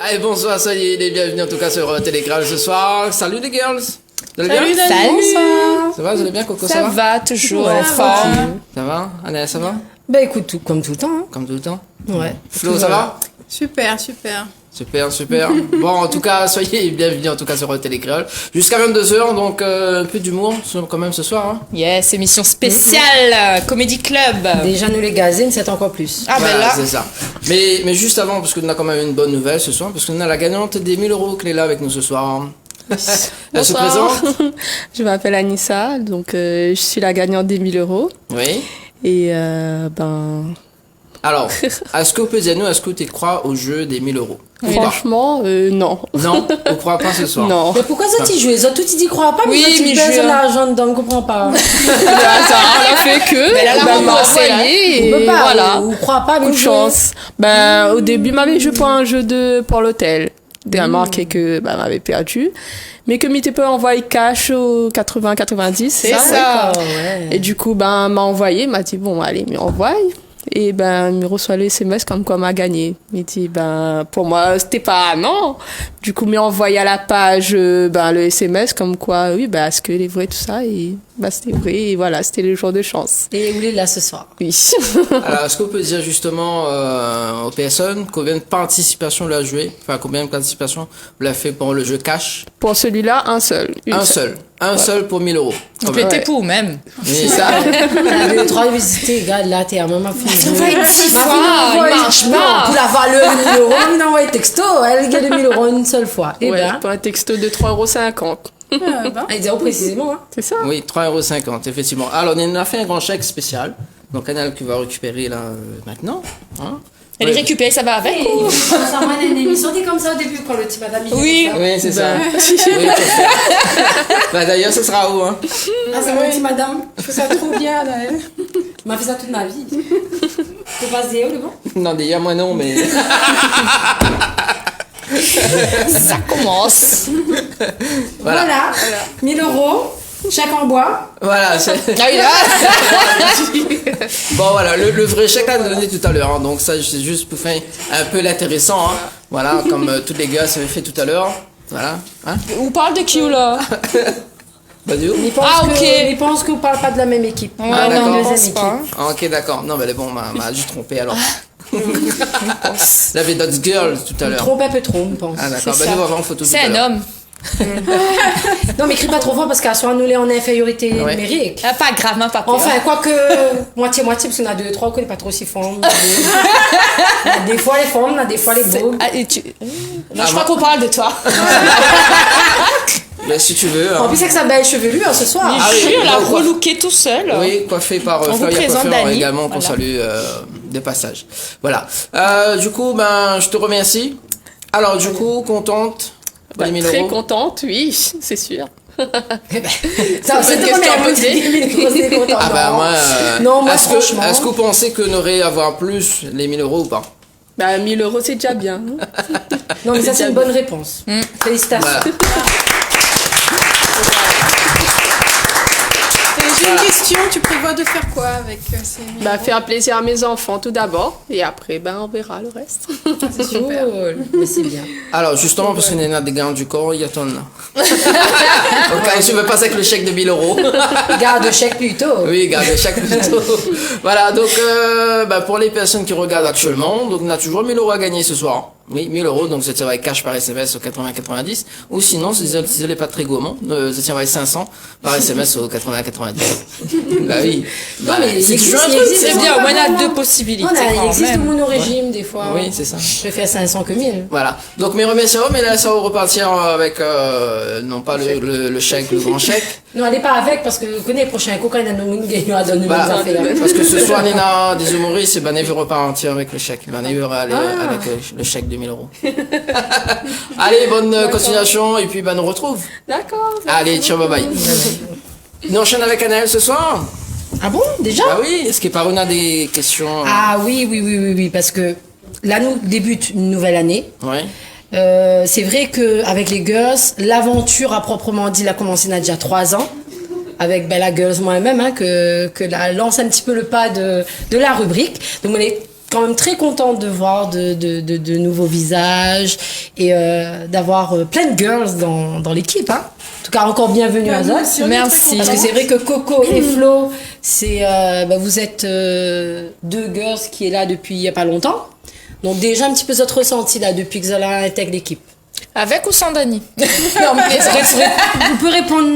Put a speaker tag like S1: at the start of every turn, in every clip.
S1: Allez, bonsoir, soyez les bienvenus en tout cas sur Télécran ce soir. Salut les girls.
S2: Salut Dani. Bonsoir.
S1: Ça va, vous allez bien, Coco?
S2: Ça va, toujours en forme.
S1: Ça va? Anna, ça va?
S3: Bah écoute, comme tout le temps. Hein.
S1: Comme tout le temps?
S3: Ouais.
S1: Flo, ça va?
S4: Super.
S1: Super. Bon, en tout cas, soyez bienvenus en tout cas sur Télécréole. Jusqu'à 22h, donc un peu d'humour quand même ce soir. Hein.
S2: Yes, émission spéciale, Comedy Club.
S3: Déjà, nous les gazines, c'est encore plus.
S2: Ah
S1: voilà,
S2: ben là.
S1: C'est ça. Mais juste avant, parce qu'on a quand même une bonne nouvelle ce soir, parce qu'on a la gagnante des 1000 € qui est là avec nous ce soir. Elle se présente?
S5: Je m'appelle Anissa, donc je suis la gagnante des 1000 €.
S1: Oui.
S5: Et
S1: Alors, est-ce que vous pouvez dire nous, est-ce que tu crois au jeu des 1000 €?
S5: franchement, non.
S1: Non, on ne croit pas ce soir.
S5: Non.
S3: Mais pourquoi ça t'y joue? Les autres, tout ils y croient pas, mais
S2: Oui,
S3: les autres,
S2: mais
S3: ils pèsent
S2: je-
S3: l'argent dedans, on comprend pas.
S5: Le hasard a fait que.
S2: Mais elle a la
S5: m'a
S2: remboursé,
S5: envoyé
S3: On peut
S5: et
S3: pas,
S5: voilà.
S3: on croit pas, mais
S5: Coup de chance. Au début, m'avait joué pour un jeu pour l'hôtel. Il a marqué que m'avait perdu. Mais comme il était pas envoyé cash au 80-90,
S2: C'est ça.
S3: Ouais.
S5: Et du coup, m'a envoyé, m'a dit, bon, allez, mais envoie. Et il me reçoit le SMS comme quoi m'a gagné. Il dit, pour moi, c'était pas non. Du coup, m'a envoyé à la page, le SMS comme quoi, oui, est-ce que est vrai, tout ça. Et c'était vrai. Et voilà, c'était le jour de chance.
S3: Et vous l'êtes là ce soir.
S5: Oui.
S1: Alors, est-ce qu'on peut dire justement aux personnes combien de participations vous l'avez joué? Enfin, combien de participations vous l'avez fait pour le jeu cash?
S5: Pour celui-là, un seul.
S1: Un seul. Un seul pour 1000 €.
S2: Donc
S1: Quand même.
S2: les pour même.
S1: Mais ça,
S3: Les trois visités, regarde là, t'es à maman fille.
S2: On va être 6
S3: Ma
S2: fois,
S3: fille
S2: il marche
S3: non,
S2: pas.
S3: pour la valeur de 1000 €, il envoie un texto, elle gagne 1000 € une seule fois. Et
S5: Ouais,
S3: ben,
S5: pour un texto de 3,50 €.
S3: elle dit précisément, hein.
S5: C'est ça?
S1: oui, 3,50 €, effectivement. Alors, on a fait un grand chèque spécial. Donc, Anna qui va récupérer là maintenant. Hein?
S2: Elle est récupérée, ça va avec.
S3: Ça m'a une émission, t'es comme ça au début quand le petit madame il
S2: Oui.
S3: fait ça.
S1: Oui, c'est ça. Oui, parfait. D'ailleurs, ce sera où, hein?
S3: Ah, c'est mon petit madame.
S4: Je fais ça trop bien, là.
S3: Il m'a fait ça toute ma vie. Faut pas se dire, le bon?
S1: Non, d'ailleurs, moi non, mais.
S2: Ça commence.
S3: Voilà. 1000 €, chèque en bois.
S1: Voilà, c'est.
S2: Ah oui, là.
S1: Bon, voilà, le vrai chèque a donné tout à l'heure. Hein, donc, ça, c'est juste pour faire un peu l'intéressant. Hein. Voilà, comme tous les gars avaient fait tout à l'heure. Voilà. Hein?
S2: On parle de qui là?
S1: Vas-y.
S3: Il pense
S2: Ah, ok.
S3: Il pense qu'on parle pas de la même équipe.
S2: Ouais,
S1: Ah,
S2: non,
S1: d'accord.
S2: je
S3: Deuxième
S2: pense
S3: équipe.
S2: pas.
S1: Ah, ok, d'accord. Non, mais bon, m'a juste trompé alors. Il avait d'autres girls tout à l'heure.
S3: Trompe un peu trop, on pense.
S1: Ah, d'accord.
S2: C'est
S1: Ben,
S2: ça.
S1: nous, on va voir une photo tout
S2: C'est
S1: à
S2: un
S1: l'heure.
S2: homme.
S3: Non, mais crie pas trop fort parce qu'à soi, nous, les en infériorité
S1: Ouais.
S3: numérique.
S2: Ah, pas gravement, pas peur.
S3: Enfin, quoique, moitié-moitié, parce qu'on a 2, 3, on connaît pas trop si formes. On a des fois les formes, on a des fois les beaux.
S2: Ah, et non, je crois qu'on parle de toi.
S1: Mais si tu veux.
S3: En
S1: Hein.
S3: plus, avec sa belle chevelure, ce soir.
S1: Ah oui,
S2: On l'a
S1: donc, quoi.
S2: relooké tout seul.
S1: Oui, coiffé par
S2: On vous
S1: Flavia
S2: présente
S1: Coiffeur
S2: Dani.
S1: également, qu'on
S2: Voilà.
S1: salue de passage. Voilà. Du coup, je te remercie. Alors, du coup, contente pour les 1000
S5: Très
S1: €.
S5: contente, oui, c'est sûr.
S3: Ça, c'est
S2: une
S3: une
S2: question à
S3: question.
S1: Ah bah moi,
S3: Non, moi,
S1: est-ce
S3: franchement.
S1: que vous pensez qu'on aurait à avoir plus les 1000 € ou pas?
S5: 1000 €, c'est déjà bien.
S3: Non, mais ça, c'est une bonne réponse. Félicitations.
S1: Voilà.
S4: J'ai une question, tu prévois de faire quoi avec ces...
S5: Faire plaisir à mes enfants tout d'abord, et après, on verra le reste.
S4: C'est super.
S3: Cool. Mais c'est bien.
S1: Alors, justement, parce qu'on est là des gars du corps, il y a ton. Donc, je veux passer avec le chèque de 1000 €.
S3: Garde chèque plutôt.
S1: Oui, garde chaque plutôt. Voilà, donc pour les personnes qui regardent actuellement, donc on a toujours 1000 € à gagner ce soir. Oui, 1000 €, donc c'est envoyé cash par SMS au 80-90. Ou sinon, si vous n'êtes pas très gourmand, c'est envoyé 500 par SMS au 80-90. Bah oui.
S3: Non, mais
S1: c'est
S3: il
S1: toujours un
S3: existe,
S1: truc,
S3: il
S1: c'est
S2: C'est
S3: existe.
S2: bien,
S3: pas
S2: au moins on a
S3: vraiment.
S2: deux possibilités.
S3: Non, il
S2: quand
S3: existe
S2: même.
S3: le monorégime des fois.
S1: Oui, c'est ça.
S3: Je préfère 500 que 1000.
S1: Voilà. Donc mes remerciements, mais là ça va repartir avec non pas le chèque, le grand chèque.
S3: Non, allez pas avec parce que vous connaissez le prochain coup quand il y a nos gagnants à donner nos
S1: Voilà.
S3: affaires.
S1: Parce que ce soir, on a des humoristes et Bané veut repartir avec le chèque. Bané veut aller avec le chèque de 1000 €. Allez, bonne continuation et puis nous retrouve.
S5: D'accord.
S1: Allez, ciao, bye bye. On enchaîne avec Anaël ce soir.
S3: Ah bon, déjà?
S1: Ah oui, est-ce que Paruna a des questions?
S3: Ah oui, parce que là, nous débute une nouvelle année.
S1: Oui.
S3: C'est vrai qu'avec les girls, l'aventure à proprement dit, elle a commencé il y a déjà 3 ans. avec la Girls moi-même, hein, que lance un petit peu le pas de la rubrique. Donc on est quand même très contente de voir de nouveaux visages et d'avoir plein de girls dans l'équipe. Hein. En tout cas, encore bienvenue à Zaz.
S2: Merci.
S3: Parce que c'est vrai que Coco et Flo, c'est vous êtes deux girls qui est là depuis il y a pas longtemps. Donc déjà un petit peu votre ressenti là depuis que Zola intègre l'équipe.
S2: Avec ou sans Dani? Non, mais
S3: Vous pouvez répondre.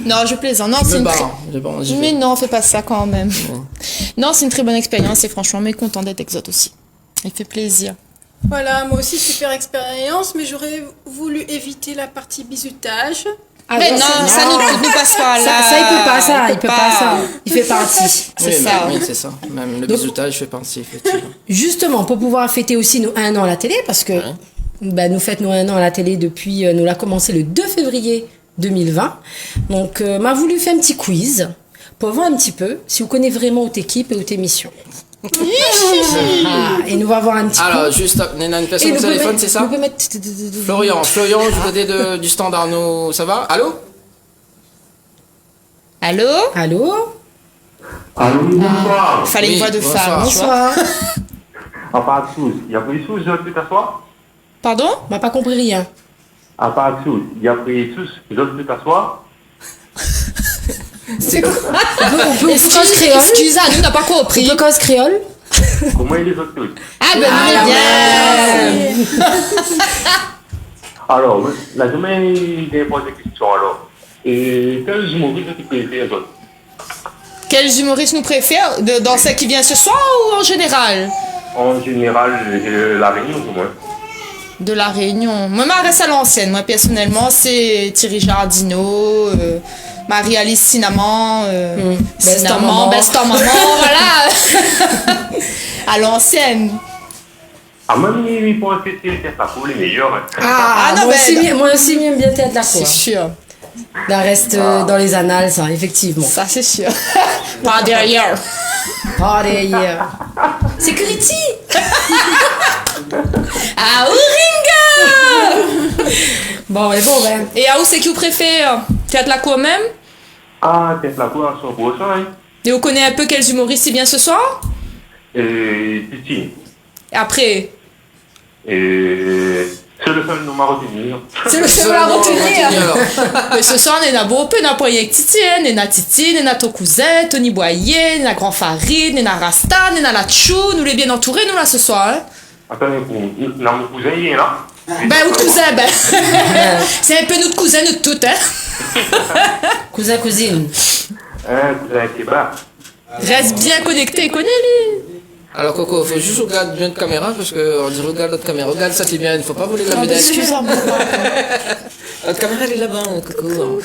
S2: non, je plaisante. Non,
S1: Je
S2: c'est
S1: me
S2: une
S1: barre.
S2: très...
S1: J'ai pas- j'y vais.
S2: Mais non, fais pas ça quand même. Non, c'est une très bonne expérience et franchement, mécontent d'être exote aussi. Il fait plaisir.
S4: Voilà, moi aussi super expérience, mais j'aurais voulu éviter la partie bisutage.
S3: Ah,
S2: Mais
S3: non,
S2: non,
S3: c'est-
S2: ça nous passe pas là.
S3: ça il peut pas ça, il peut pas ça. Il fait partie.
S2: C'est
S1: Oui,
S2: ça.
S1: Oui, c'est ça. Même le
S3: Donc-
S1: bisoutage fait partie, effectivement.
S3: Justement, pour pouvoir fêter aussi nos 1 an à la télé, parce que nous fêtons nos 1 an à la télé depuis, nous l'a commencé le 2 février 2020. Donc, m'a voulu faire un petit quiz pour voir un petit peu si vous connaissez vraiment votre équipe et votre émission. Et nous va voir un petit
S1: Alors,
S3: peu.
S1: juste, Nena, une
S3: Et
S1: personne au
S3: nous peut
S1: téléphone,
S3: mettre-
S1: c'est ça?
S3: nous peut mettre-
S1: Florian, du côté du standard, nous, ça va? Allô?
S2: Allô?
S3: Allô?
S6: Allô, bonsoir.
S2: Fallait
S1: Oui,
S2: une voix de
S1: bonsoir.
S2: femme, tu vois.
S3: Bonsoir.
S6: À part de il y a pris sous, je peux t'asseoir.
S2: Pardon?
S3: On m'a pas compris rien.
S6: À part de il y a pris sous, je peux t'asseoir.
S3: On peut cause créole?
S2: Excuse, nous n'a pas
S3: On
S2: compris.
S3: peut cause créole?
S6: Comment il est autres tous?
S2: Ah ben bien.
S6: Alors, la semaine, j'ai posé des questions alors. Et quels humoristes tu préfères autres?
S2: Quels humoristes nous préfèrent dans celle qui vient ce soir ou en général?
S6: En général, la Réunion, du moins.
S2: De la Réunion. Moi, je reste à l'ancienne. Moi, personnellement, c'est Thierry Jardino, Marie-Alice Cinnamon,
S3: Best en maman.
S2: Best en maman, voilà. À l'ancienne.
S6: Ah, même il pense que c'est ça pour les meilleurs. Hein.
S2: Ah, non,
S3: moi aussi, j'aime bien Théâtre de la
S2: C'est
S3: Cour.
S2: sûr.
S3: Ça reste dans les annales, ça, effectivement.
S2: Ça, c'est sûr. Pas derrière.
S3: Oh, derrière. Security!
S2: Ah, Ouringa!
S3: Bon, mais bon, ben.
S2: Et à où c'est qui vous préfère? Théâtre la Cour même?
S6: Ah, c'est la cour à son prochain. Hein.
S2: Et vous connaissez un peu quels humoristes c'est bien ce soir?
S6: Et Titi.
S2: Et après?
S6: Et c'est le seul nom à retenir.
S2: C'est le seul à retenir. Mais ce soir, on est à beaucoup, on a pas avec Titi, on a Titi, on a ton cousin, Tony Boyer, on a Grand Farid, on a Rasta, on a la Chou, nous les bien entourés, nous là ce soir. Hein.
S6: Attendez, mon cousin, il est là.
S2: Ben, ou cousin, ben. C'est un peu notre cousin, notre tout, hein.
S3: Cousin, cousine.
S6: Cousin qui est bas.
S2: Reste bien connecté, connais-les.
S1: Alors, Coco, faut juste regarder bien de caméra, parce qu'on dit regarde notre caméra, regarde ça, c'est bien, il faut pas voler la vedette.
S2: Excuse-moi.
S1: Notre caméra, elle est là-bas, Coco.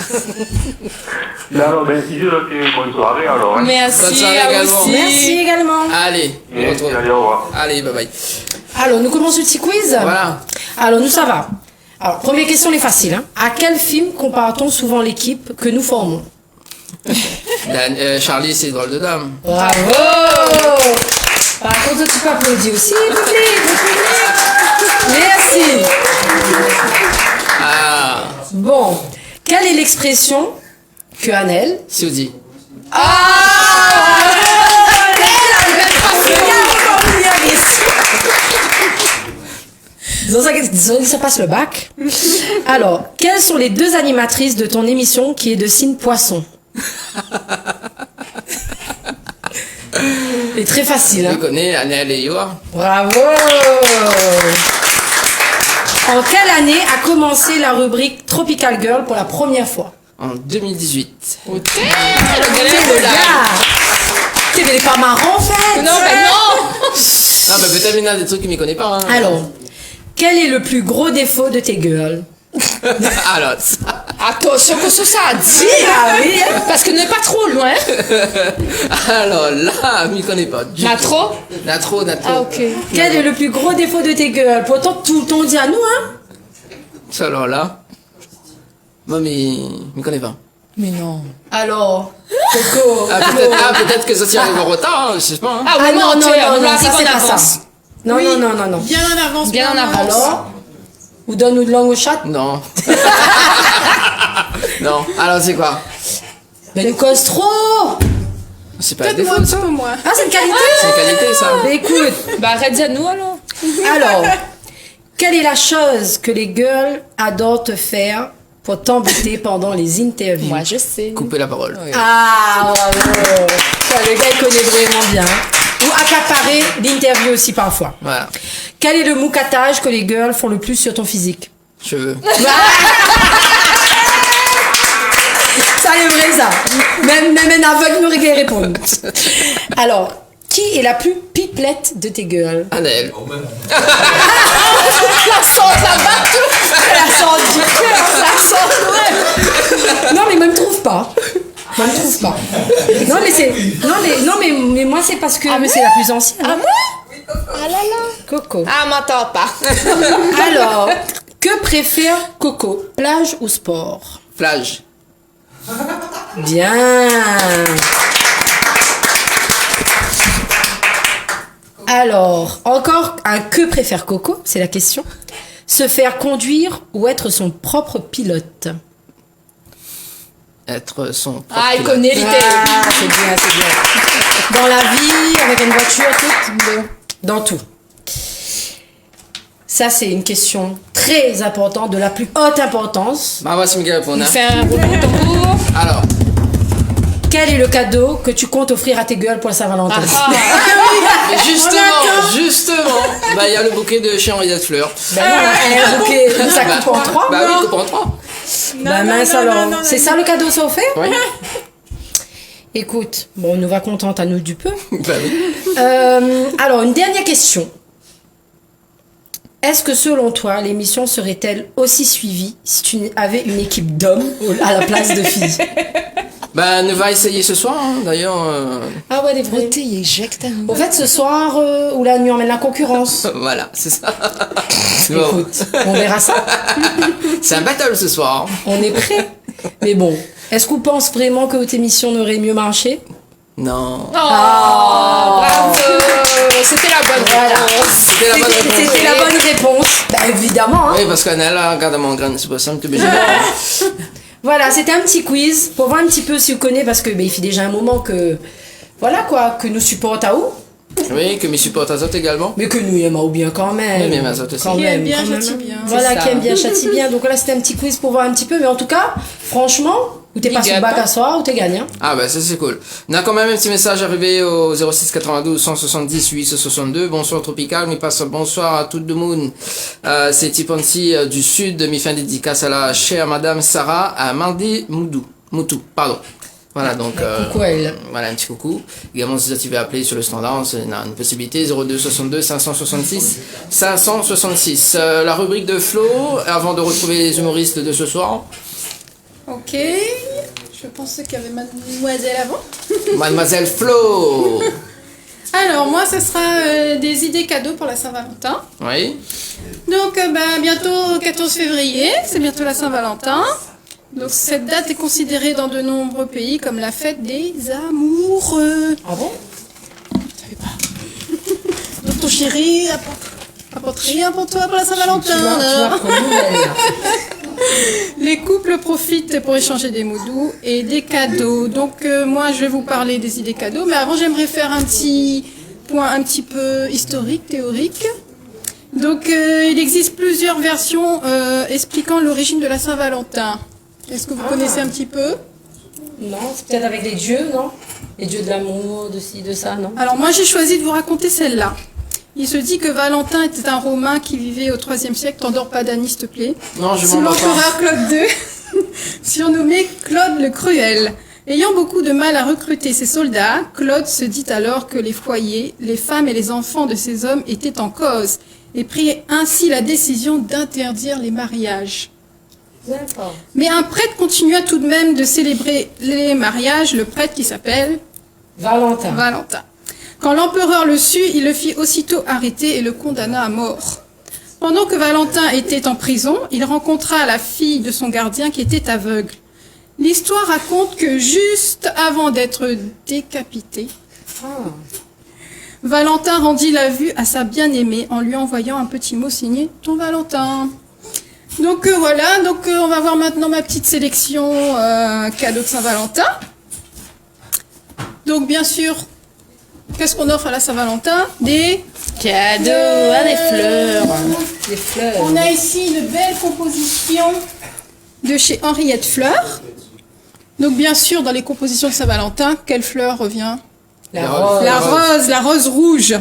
S6: Alors, ben, si je leur dis bonne soirée, alors. Hein.
S2: Merci
S1: Bonne soirée
S2: à
S1: également.
S2: aussi.
S3: Merci également.
S1: Allez, on
S6: Merci,
S1: retrouve.
S6: allez, au revoir.
S1: Allez, bye bye.
S3: Alors, nous commençons le petit quiz.
S1: Voilà.
S3: Alors, nous, ça va. Alors, première question, elle est facile. Hein. À quel film compare-t-on souvent l'équipe que nous formons?
S1: Charlie, c'est drôle de dame.
S3: Bravo! Par contre, tu peux applaudir aussi, public. Merci.
S1: Ah,
S3: Bon, quelle est l'expression que Annelle...
S1: Soudi.
S3: Disons, ça passe le bac. Alors, quelles sont les deux animatrices de ton émission qui est de signe poisson? C'est très facile,
S1: Je
S3: hein?
S1: connais Annelle et Yoa.
S3: Bravo! En quelle année a commencé la rubrique Tropical Girl pour la première fois?
S1: En 2018.
S2: Le
S3: C'est le gars! C'est mais pas marrant, en fait!
S2: Non, mais non.
S1: Ah, bah peut-être il y en a des trucs qu'il ne connaît pas. Hein.
S3: Alors, quel est le plus gros défaut de tes girls?
S1: Alors, ça.
S2: Attention que ce ça a dit.
S3: Ah oui!
S2: Parce que n'est pas trop loin.
S1: Alors là, il ne connaît pas. du
S2: N'a
S1: tout.
S2: trop?
S1: Natro.
S2: Ah, ok.
S3: Quel est le plus gros défaut de tes girls? Pourtant, tout le temps on dit à nous, hein?
S1: Ça, alors là. Moi, mais il ne connaît pas.
S2: Mais non.
S3: Alors, Coco.
S1: Peut-être que ça s'y arrive en retard, hein, je sais pas. Hein.
S2: Ah,
S3: Ah
S2: oui,
S3: non, non,
S2: menteur,
S3: non,
S2: on
S3: non,
S2: arrive
S3: ça c'est
S2: en
S3: pas ça.
S2: avance.
S3: Non,
S4: Oui.
S3: non, non, non, non.
S4: Bien en avance.
S2: Bien en avance.
S3: Alors, ou donne-nous de langue au chat?
S1: Non. Non. Alors, c'est quoi?
S3: Ben, nous cause trop.
S1: C'est pas un
S4: Peut-être moi
S1: défaut,
S4: un
S1: ça.
S4: petit peu moins.
S3: Ah, c'est une qualité.
S1: C'est une qualité, ça.
S3: Mais écoute,
S2: Bah, arrête de nous alors.
S3: alors, quelle est la chose que les girls adorent te faire pour t'embêter pendant les interviews?
S2: Moi, je sais.
S1: Couper la parole.
S3: Ah, bravo. Ça, le gars, il connaît vraiment bien. Ou accaparer l'interview aussi parfois.
S1: Voilà.
S3: Quel est le moucatage que les girls font le plus sur ton physique?
S1: Cheveux.
S3: Ça est vrai, ça. Même un aveugle n'aurait qu'à répondre. Alors, qui est la plus pipelette de tes girls?
S1: Adèle.
S2: La sauce, la batte.
S3: La sorte du cœur, la sorte, ouais. Non, mais moi, je me trouve pas. Moi, je me trouve pas. Non, mais c'est. Non, mais moi, c'est parce que c'est la plus ancienne.
S2: Ah bon? Ah là là.
S3: Coco.
S2: Ah, m'entends pas.
S3: Alors, que préfère Coco? Plage ou sport?
S1: Plage.
S3: Bien. Alors, encore un que préfère Coco, c'est la question. Se faire conduire ou être son propre pilote?
S1: Être son propre
S2: Ah, il
S1: pilote.
S2: connaît l'idée.
S3: Ah, c'est bien, c'est bien. Dans la vie, avec une voiture, tout, dans tout. Ça, c'est une question très importante, de la plus haute importance.
S1: Bah, voici Miguel répondre.
S2: Il
S1: Hein.
S2: fait un roulement de tambour.
S1: Alors,
S3: Quel est le cadeau que tu comptes offrir à tes gueules pour la Saint-Valentin?
S1: mais justement, bah, il y a le bouquet de chez Henriette Fleur.
S3: Ben non, un bouquet, ça coupe en trois.
S1: Bah oui, coupe en trois.
S3: Bah mince alors. C'est ça le cadeau, ça offert?
S1: Oui.
S3: Écoute, bon, on nous va contente à nous du peu.
S1: Bah oui.
S3: Alors, une dernière question. Est-ce que selon toi, l'émission serait-elle aussi suivie si tu avais une équipe d'hommes à la place de filles?
S1: Bah, on va essayer ce soir, hein. D'ailleurs.
S3: Ah ouais, des vrais.
S2: Il éjecte un
S3: Au fait, ce soir, ou la nuit, on mène la concurrence.
S1: Voilà, c'est ça. Bon,
S3: Écoute, on verra ça.
S1: c'est un battle ce soir. Hein.
S3: On est prêt. Mais bon, est-ce qu'on pense vraiment que votre émission n'aurait mieux marché?
S1: Non.
S2: Oh, bravo. C'était la bonne
S3: Voilà.
S2: réponse.
S1: C'était la bonne réponse.
S3: C'était la bonne réponse. Bah évidemment, hein.
S1: Oui, parce qu'on est là, regarde mon grain, c'est pas simple, t'es obligé.
S3: Voilà, c'était un petit quiz pour voir un petit peu si vous connaissez, parce que il fait déjà un moment que, voilà quoi, que nous supporte à où,
S1: Oui, que mes supporters autres également.
S3: mais que nous aimons bien quand même.
S1: Oui, mais ma autres aussi.
S3: Quand
S4: Qui
S3: même,
S4: aime bien,
S3: quand même.
S4: châtie bien.
S3: Voilà,
S2: C'est ça.
S3: qui aime bien, châtie bien. Donc là, c'était un petit quiz pour voir un petit peu, mais en tout cas, franchement, ou t'es
S2: Big
S3: pas sur le
S2: up.
S3: bac à soir, ou t'es gagnant.
S1: Ah bah ça c'est cool. On a quand même un petit message arrivé au 06 92 170 862. Bonsoir Tropical, mais passe bonsoir à tout le monde. C'est Tiponsi du Sud, mi fin dédicace à la chère Madame Sarah à Mardi Moutou, pardon. Voilà donc
S3: Coucou à elle.
S1: voilà un petit coucou. Également si tu veux appeler sur le standard, c'est une possibilité 02 62 566 566. La rubrique de Flo avant de retrouver les humoristes de ce soir.
S4: Ok. Je pensais qu'il y avait mademoiselle avant.
S1: Mademoiselle Flo.
S4: Alors, moi, ce sera des idées cadeaux pour la Saint-Valentin.
S1: Oui.
S4: Donc, bientôt 14 février, c'est bientôt la Saint-Valentin. Donc, cette date est considérée dans de nombreux pays comme la fête des amoureux.
S3: Ah bon?
S4: Donc, ton chéri apporte rien pour toi pour la Saint-Valentin.
S3: Tu vois
S4: alors.
S3: comme nouvelle, là.
S4: Les couples profitent pour échanger des mots doux et des cadeaux. Donc, moi, je vais vous parler des idées cadeaux. Mais avant, j'aimerais faire un petit point un petit peu historique, théorique. Donc, il existe plusieurs versions expliquant l'origine de la Saint-Valentin. Est-ce que vous connaissez un petit peu?
S3: Non, c'est peut-être avec les dieux, non? Les dieux de l'amour, de ci, de ça, non?
S4: Alors, moi, j'ai choisi de vous raconter celle-là. Il se dit que Valentin était un Romain qui vivait au IIIe siècle. T'endors pas, Dany, s'il te plaît.
S1: Non, je
S4: Sous
S1: m'en vais pas.
S4: l'empereur Claude II, surnommé Claude le Cruel. Ayant beaucoup de mal à recruter ses soldats, Claude se dit alors que les foyers, les femmes et les enfants de ces hommes étaient en cause et prit ainsi la décision d'interdire les mariages.
S3: D'accord.
S4: Mais un prêtre continua tout de même de célébrer les mariages, le prêtre qui s'appelle
S3: Valentin.
S4: Valentin. Quand l'empereur le sut, il le fit aussitôt arrêter et le condamna à mort. Pendant que Valentin était en prison, il rencontra la fille de son gardien qui était aveugle. L'histoire raconte que juste avant d'être décapité, Valentin rendit la vue à sa bien-aimée en lui envoyant un petit mot signé « Ton Valentin ». Donc voilà, on va voir maintenant ma petite sélection cadeau de Saint-Valentin. Donc bien sûr, qu'est-ce qu'on offre à la Saint-Valentin? Des
S2: Cadeaux, des fleurs.
S3: Les fleurs.
S4: On a ici une belle composition de chez Henriette Fleurs. Donc bien sûr, dans les compositions de Saint-Valentin, quelle fleur revient?
S3: La rose.
S4: La rose rouge.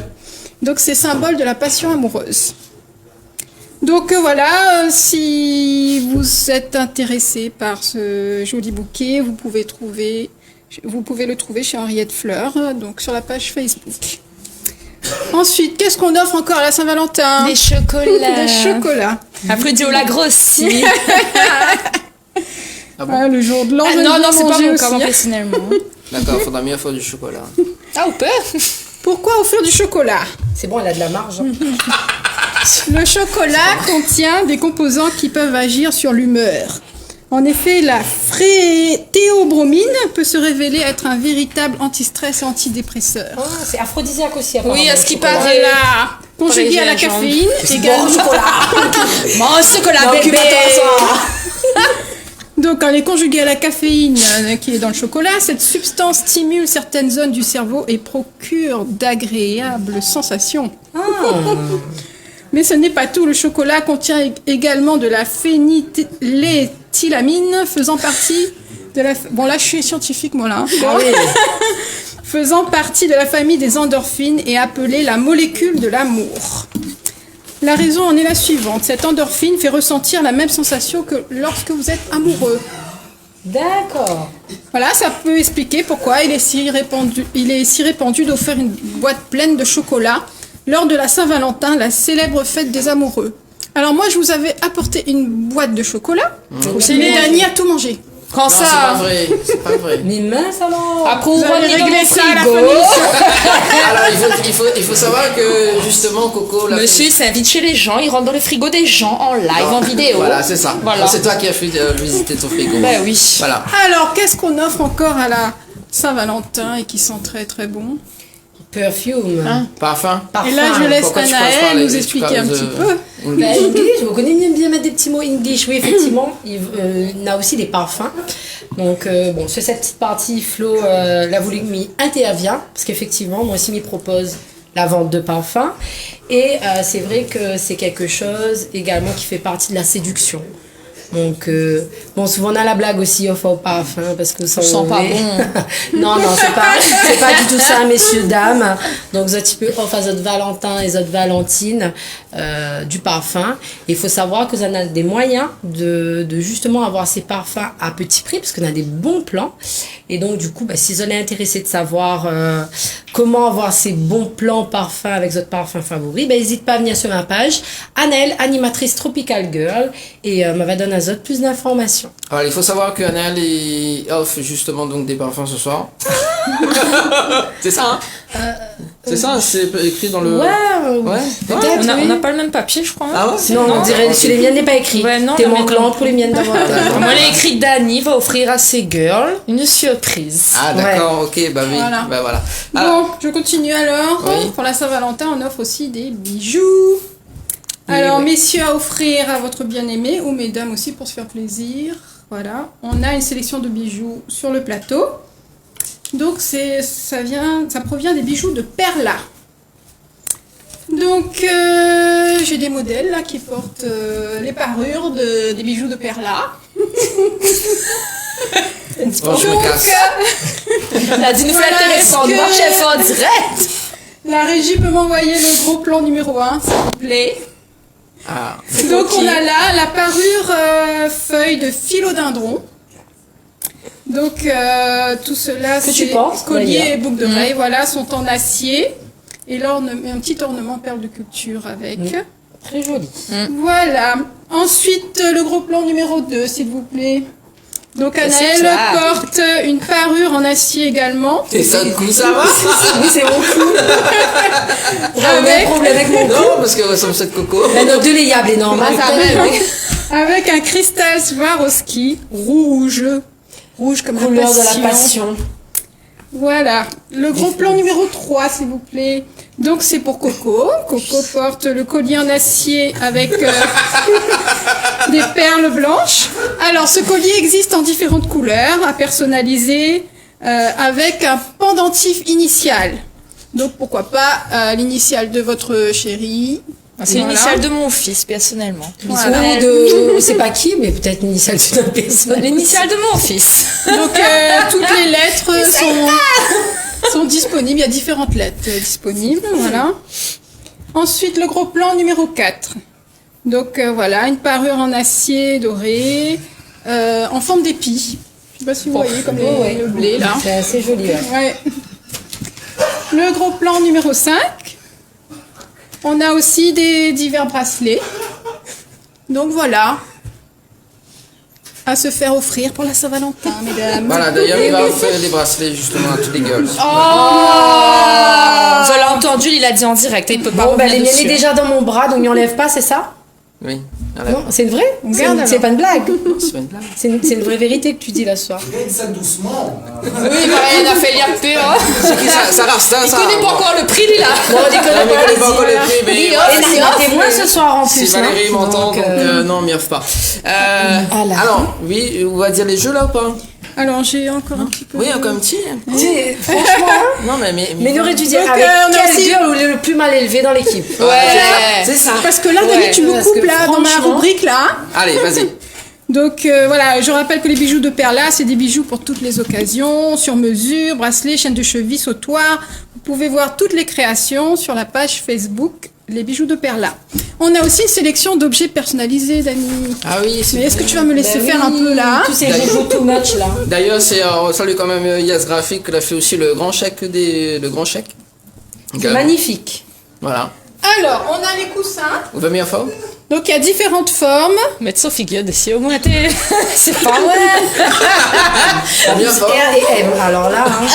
S4: Donc c'est symbole de la passion amoureuse. Donc voilà, si vous êtes intéressé par ce joli bouquet, vous pouvez le trouver chez Henriette Fleurs, donc sur la page Facebook. Ensuite, qu'est-ce qu'on offre encore à la Saint-Valentin?
S2: Des chocolats.
S4: Des chocolats.
S2: Après Dio la grossie.
S1: Ah bon?
S4: Ah, le jour de l'an, je
S2: non,
S4: vais
S2: non, c'est pas
S4: manger
S2: mon
S4: aussi,
S2: cas
S4: hein.
S2: professionnellement.
S1: D'accord, faudra mieux faire du chocolat.
S2: Ah, on peut.
S4: Pourquoi offrir du chocolat?
S3: C'est bon, elle a de la marge.
S4: Le chocolat contient des composants qui peuvent agir sur l'humeur. En effet, la théobromine peut se révéler être un véritable anti-stress et antidépresseur.
S3: Ah, c'est aphrodisiaque aussi. apparemment,
S2: Oui, à ce
S3: le
S2: qui
S3: chocolat.
S2: paraît.
S4: Voilà. Conjugué à la
S2: Pareil,
S4: caféine,
S3: Bon,
S4: également.
S3: chocolat.
S2: Mange chocolat,
S3: Non,
S2: bébé.
S3: occupe-toi, ça.
S4: Donc, quand elle est conjuguée à la caféine qui est dans le chocolat, cette substance stimule certaines zones du cerveau et procure d'agréables sensations. Mais ce n'est pas tout. Le chocolat contient également de la phényléthylamine, faisant partie de la... Bon, là, je suis scientifique, moi, là. Hein.
S3: Ah oui.
S4: Faisant partie de la famille des endorphines et appelée la molécule de l'amour. La raison en est la suivante. Cette endorphine fait ressentir la même sensation que lorsque vous êtes amoureux.
S3: D'accord.
S4: Voilà, ça peut expliquer pourquoi il est si répandu d'offrir une boîte pleine de chocolat lors de la Saint-Valentin, la célèbre fête des amoureux. Alors moi, je vous avais apporté une boîte de chocolat. Mais Dani a tout mangé.
S2: Quand
S1: Non, c'est pas
S2: ça.
S1: vrai, c'est pas vrai.
S3: Mais mince alors.
S2: Après, on
S4: Vous
S2: va
S4: allez
S2: régler
S4: régler ça à la fin de
S2: frigo.
S4: l'émission.
S1: Alors, il faut savoir que, justement, Coco...
S2: Monsieur, il s'invite chez les gens, il rentre dans le frigo des gens en live, en vidéo.
S1: Voilà, c'est ça.
S2: Voilà.
S1: C'est toi qui as fait visiter ton frigo.
S2: Ben oui.
S1: Voilà.
S4: Alors, qu'est-ce qu'on offre encore à la Saint-Valentin et qui sent très très bon?
S3: Perfume.
S1: Parfum.
S3: Parfum.
S4: Et là, je laisse
S1: Pourquoi tu passes par
S4: Anaël
S1: les-
S4: nous
S1: tu
S4: expliquer
S1: parles
S4: un
S1: de-
S4: petit peu.
S3: Bah, English, vous connaissez bien mettre des petits mots English. Oui, effectivement, il y a aussi des parfums. Donc, bon, sur cette petite partie, Flo, la Volumi intervient, parce qu'effectivement, moi aussi, m'y propose la vente de parfums. Et c'est vrai que c'est quelque chose également qui fait partie de la séduction. Donc, bon, souvent on a la blague aussi, offre au parfum, parce que ça
S2: Je sens pas bon.
S3: Non, c'est pas du tout ça, messieurs, dames. Donc, vous petit peu offre à votre Valentin et votre Valentine du parfum. Et il faut savoir que vous en avez des moyens de justement avoir ces parfums à petit prix, parce qu'on a des bons plans. Et donc, du coup, bah, si vous êtes intéressé de savoir comment avoir ces bons plans parfums avec votre parfum favori, bah, n'hésite pas à venir sur ma page. Anaël, animatrice Tropical Girl, et va donner à autres plus d'informations.
S1: Alors, il faut savoir que Anaël offre justement donc des parfums ce soir. C'est ça, hein c'est ça, c'est écrit dans le...
S3: Ouais,
S1: Ouais.
S2: On n'a pas le même papier, je crois. hein.
S1: Ah ouais?
S3: non, on dirait sur les miennes n'est pas écrit.
S2: Ouais, non,
S3: T'es
S2: non, mais
S3: manquante pour les miennes d'avoir.
S2: Moi, il est écrit Dani va offrir à ses girls une surprise.
S1: Ah d'accord, ok, bah oui,
S4: Voilà.
S1: bah voilà.
S4: Bon, je continue alors.
S1: Oui.
S4: Pour la Saint-Valentin, on offre aussi des bijoux. Alors,
S1: oui.
S4: messieurs, à offrir à votre bien-aimé, ou mesdames aussi pour se faire plaisir. Voilà, on a une sélection de bijoux sur le plateau. Donc, ça provient des bijoux de Perla. Donc, j'ai des modèles là qui portent les parures des bijoux de Perla.
S1: Bon, je me casse.
S2: Elle a dit nous fait
S4: Voilà,
S2: intéressant,
S4: est-ce
S2: nous
S4: que-
S2: marchons en direct.
S4: La régie peut m'envoyer le gros plan numéro 1, s'il vous plaît.
S1: Ah.
S4: Donc on a là la parure feuille de philodendron. Donc tout cela,
S3: Que tu
S4: c'est
S3: portes,
S4: collier
S3: d'ailleurs.
S4: et boucle d'oreille, voilà, sont en acier. Et là, un petit ornement perle de culture avec.
S3: Très joli.
S4: Voilà. Ensuite, le gros plan numéro 2, s'il vous plaît. Donc
S2: C'est
S4: Anaël
S2: toi.
S4: porte une parure en acier également.
S1: Et ça de coup, ça va?
S3: Oui, c'est mon coup. J'ai un
S4: Avec-
S3: problème avec mon coup.
S1: Non, parce que ressemble cette coco.
S3: Mais notre deux les yables est normal.
S4: Avec un cristal Swarovski rouge. Rouge comme
S3: Couleur de la passion.
S4: Voilà. Le gros plan numéro 3, s'il vous plaît. Donc, c'est pour Coco. Coco porte le collier en acier avec des perles blanches. Alors, ce collier existe en différentes couleurs à personnaliser. avec un pendentif initial. Donc pourquoi pas l'initiale de votre chéri.
S2: C'est
S4: Voilà.
S2: l'initiale de mon fils, personnellement.
S4: Voilà.
S3: Ou de, on sait pas qui, mais peut-être l'initiale d'une autre personne.
S2: L'initiale de mon fils.
S4: Donc toutes les lettres sont disponibles. Il y a différentes lettres disponibles. Voilà. Ensuite, le gros plan numéro 4. Donc voilà, une parure en acier doré, en forme d'épi. Je sais pas si vous voyez comme le blé là.
S3: C'est assez joli, ouais.
S4: Ouais. Le gros plan numéro 5. On a aussi des divers bracelets. Donc voilà. À se faire offrir pour la Saint-Valentin, mesdames.
S1: Voilà, d'ailleurs, il va offrir des bracelets justement à tous les girls.
S2: Je l'ai entendu, il a dit en direct. Il peut pas
S3: Bon, ben,
S2: revenir
S3: les miennes est
S2: dessus.
S3: déjà dans mon bras, donc n'y enlève pas, c'est ça?
S1: Oui, voilà.
S3: Non, c'est une vraie?
S4: garde
S3: C'est pas une blague.
S1: C'est pas une blague.
S3: C'est une vraie vérité que tu dis là ce soir.
S2: Oui, Marianne a fait l'IRP. Hein.
S1: C'est qui ça? Ça reste ça.
S2: Il connaît pas encore le prix, lui, là.
S3: Bon, on déconne
S1: Ah, mais
S3: pas,
S1: elle est pas encore
S3: vas-y.
S1: le prix, mais
S2: Dis,
S1: voilà.
S3: Et
S2: c'est
S3: on
S2: off,
S3: est témoin ce soir en
S1: Si
S3: plus.
S1: Valérie
S3: hein.
S1: m'entend,
S3: Donc,
S1: non, m'y offre pas.
S3: Voilà.
S1: Alors, oui, on va dire les jeux là ou pas?
S4: Alors j'ai encore un petit peu.
S1: Oui, encore un petit.
S3: Franchement,
S1: Non,
S3: mais il aurait dû dire
S4: Donc,
S3: avec
S4: on a
S3: quel
S4: aussi-
S3: girl le plus mal élevé dans l'équipe.
S2: Ouais.
S1: C'est ça.
S4: Parce que là, Dani,
S2: Ouais,
S4: tu me
S3: parce
S4: coupes
S3: que
S4: là dans ma
S3: franchement-
S4: rubrique là.
S1: Allez, vas-y.
S4: Donc voilà, je rappelle que les bijoux de Perla, c'est des bijoux pour toutes les occasions, sur mesure, bracelets, chaînes de cheville, sautoirs. Vous pouvez voir toutes les créations sur la page Facebook Les bijoux de Perla. On a aussi une sélection d'objets personnalisés, Dani.
S1: Ah oui,
S4: Mais est-ce que tu vas me laisser faire un peu là?
S3: Tu sais, je joue too much là.
S1: D'ailleurs, on salue quand même Yas Graphic, qui a fait aussi le grand chèque le grand chèque.
S3: Magnifique.
S1: Voilà.
S4: Alors, on a les coussins.
S1: Vous va mieux forme?
S4: Donc il y a différentes formes.
S2: Mettre son figure d'ici au moins, t'es. C'est pas vrai.
S1: Bien forme.
S3: R et M. Alors là, hein.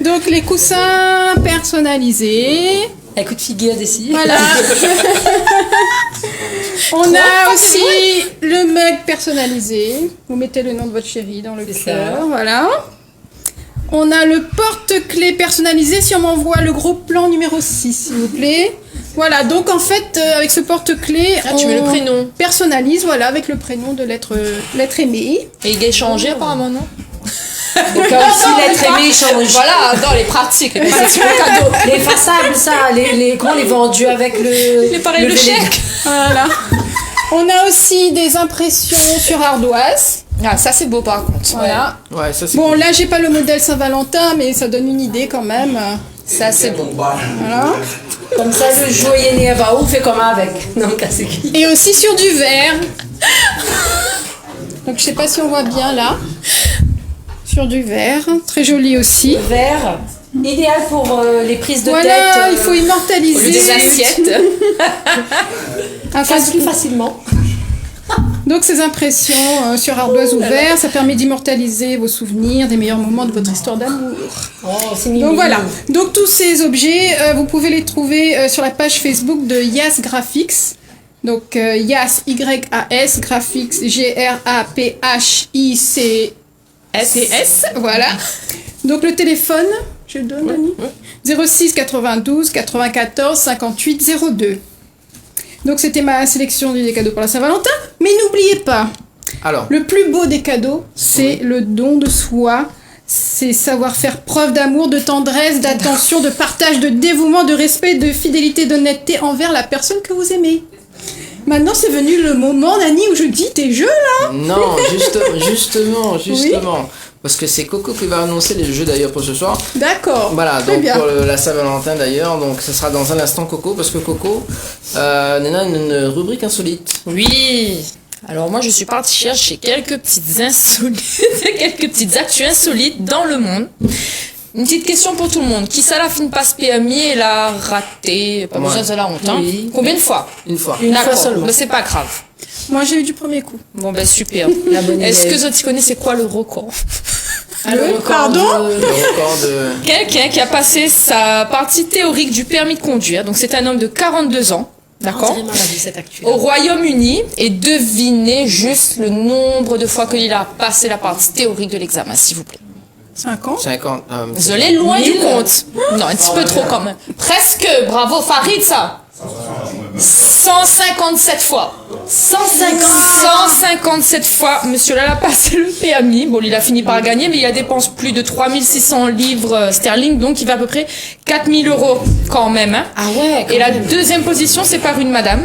S4: Donc les coussins personnalisés.
S3: Écoute, figure d'ici.
S4: Voilà. On a aussi le mug personnalisé. Vous mettez le nom de votre chéri dans le
S3: C'est
S4: cœur.
S3: ça.
S4: Voilà. On a le porte-clés personnalisé. Si on m'envoie le gros plan numéro 6, s'il vous plaît. Voilà, donc en fait, avec ce porte-clés,
S2: Ah, tu mets le prénom.
S4: personnalise, voilà, avec le prénom de l'être aimé.
S2: Et il est changé, apparemment, non?
S3: Donc aussi l'être aimé, il change.
S2: Voilà, dans les pratiques. Les
S3: C'est
S2: pratiques.
S3: le cadeau. Les façables, ça, comment les vendus avec le.
S2: Les pareils, le chèque.
S4: Voilà. On a aussi des impressions sur ardoise.
S2: Ah, ça, c'est beau, par contre.
S4: Voilà.
S1: Ouais, ça c'est
S4: Bon,
S1: cool.
S4: là, j'ai pas le modèle Saint-Valentin, mais ça donne une idée quand même.
S2: Ça, c'est beau.
S4: Voilà.
S3: Comme ça, le joyeux né va où fait comment avec. Donc, c'est qui?
S4: Et aussi sur du verre. Donc, je sais pas si on voit bien là. Sur du verre. Très joli aussi.
S3: Vert. Idéal pour les prises de
S4: Voilà,
S3: tête.
S4: il faut
S2: Au lieu
S4: immortaliser.
S2: des assiettes.
S4: Afin
S3: Passe plus
S4: de-
S3: facilement.
S4: Donc, ces impressions sur ardoise ou verre, ça permet d'immortaliser vos souvenirs des meilleurs moments de votre histoire d'amour.
S3: Oh, c'est mignon.
S4: Donc voilà, donc tous ces objets, vous pouvez les trouver sur la page Facebook de Yas Graphics. Donc Yas, Y-A-S, Graphics, G-R-A-P-H-I-C-S, voilà. Donc le téléphone, je le donne, Dani 06 92 94 58 02. Donc c'était ma sélection des cadeaux pour la Saint-Valentin. Mais n'oubliez pas,
S1: Alors,
S4: le plus beau des cadeaux, c'est le don de soi. C'est savoir faire preuve d'amour, de tendresse, d'attention, de partage, de dévouement, de respect, de fidélité, d'honnêteté envers la personne que vous aimez. Maintenant, c'est venu le moment, Nani, où je dis tes jeux, là.
S1: non, justement. Parce que c'est Coco qui va annoncer les jeux d'ailleurs pour ce soir.
S4: D'accord.
S1: Voilà,
S4: Très
S1: donc
S4: bien.
S1: pour la Saint-Valentin d'ailleurs, donc ce sera dans un instant Coco, parce que Coco, Nena a une rubrique insolite.
S2: Oui. Alors moi je suis partie chercher quelques petites insolites, quelques petites actus insolites dans le monde. Une petite question pour tout le monde. Qui ça la fin passe PMI et l'a raté? Pas besoin de la honte. Hein.
S3: Oui.
S2: Combien de fois?
S1: Une fois.
S3: Une fois
S2: D'accord,
S3: seulement.
S2: mais c'est pas grave.
S4: Moi, j'ai eu du premier coup.
S2: Bon ben super.
S3: La bonne
S2: Est-ce
S3: idée.
S2: que tu connais c'est quoi le record?
S3: Alors,
S4: Pardon
S1: Le record de...
S2: Quelqu'un qui a passé sa partie théorique du permis de conduire. Donc c'est un homme de 42 ans. D'accord?
S3: On a vu cette actu.
S2: Au Royaume-Uni, et devinez juste le nombre de fois qu'il a passé la partie théorique de l'examen, s'il vous plaît.
S4: 5 ans.
S1: 50.
S2: Vous allez loin du compte. Non, un petit peu trop quand même. Presque. Bravo Farid, ça. 157 fois. 157 fois, monsieur là a passé le PMI. Bon, il a fini par gagner, mais il a dépensé plus de 3600 livres sterling, donc il va à peu près 4000 euros quand même. Hein.
S3: Ah ouais.
S2: Et la deuxième position, c'est par une madame.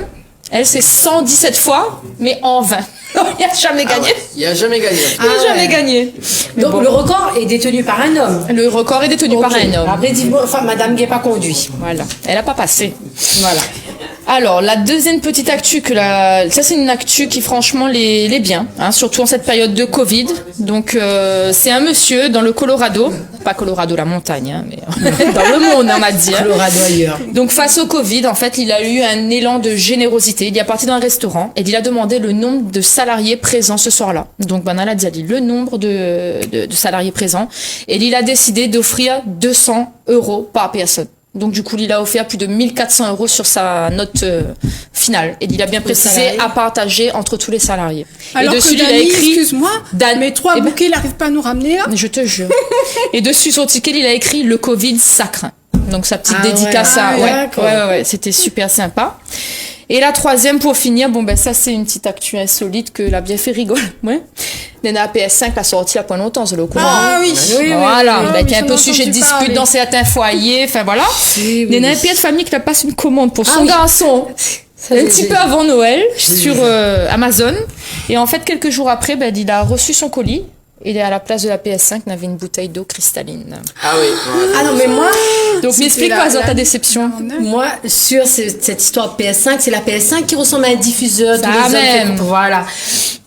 S2: Elle, c'est 117 fois, mais en vain. Il n'a jamais gagné.
S1: Il a jamais gagné.
S2: Il n'a jamais gagné. Mais
S3: Donc
S2: bon.
S3: le record est détenu par un homme.
S2: Le record est détenu par un homme.
S3: Après, madame qui n'a pas conduit.
S2: Voilà. Elle n'a pas passé.
S3: Voilà.
S2: Alors, la deuxième petite actu ça c'est une actu qui franchement les bien, hein, surtout en cette période de Covid. Donc, c'est un monsieur dans le Colorado, pas Colorado la montagne, hein, mais dans le monde, on va dire.
S3: Colorado ailleurs.
S2: Donc, face au Covid, en fait, il a eu un élan de générosité. Il est parti dans un restaurant et il a demandé le nombre de salariés présents ce soir-là. Donc, Banal a dit le nombre de salariés présents et il a décidé d'offrir 200 € par personne. Donc du coup, il a offert plus de 1400 € sur sa note finale. Et il a bien précisé à partager entre tous les salariés.
S4: Alors
S2: et dessus,
S4: que Dani,
S2: il a écrit...
S4: excuse-moi, mes 3 bouquets, il n'arrive pas à nous ramener là.
S2: Je te jure. Et dessus, son ticket, il a écrit « Le Covid, ça craint ». Donc sa petite
S3: Ah
S2: dédicace
S3: ouais.
S2: à... Ouais, c'était super sympa. Et la troisième, pour finir, bon ben ça c'est une petite actu insolite que l'a bien fait rigoler. Ouais. Nena PS5 a sorti il y a pas longtemps, c'est le courant.
S4: Ah oui.
S2: Voilà,
S4: oui,
S2: ben, qui est un
S4: j'en
S2: peu
S4: ai
S2: sujet de
S4: entendu
S2: dispute
S4: parler.
S2: dans certains foyers, enfin voilà. Nena un père de famille qui lui passe une commande pour son garçon. Un petit peu avant Noël sur Amazon. Et en fait, quelques jours après, ben, il a reçu son colis. Et à la place de la PS5, il avait une bouteille d'eau cristalline.
S1: Ah oui.
S3: Ah non, mais moi,
S2: Donc, m'explique quoi, ta déception?
S3: moi, sur cette histoire de PS5, c'est la PS5 qui ressemble à un diffuseur.
S2: Ça
S3: tous les hommes
S2: même.
S3: Voilà.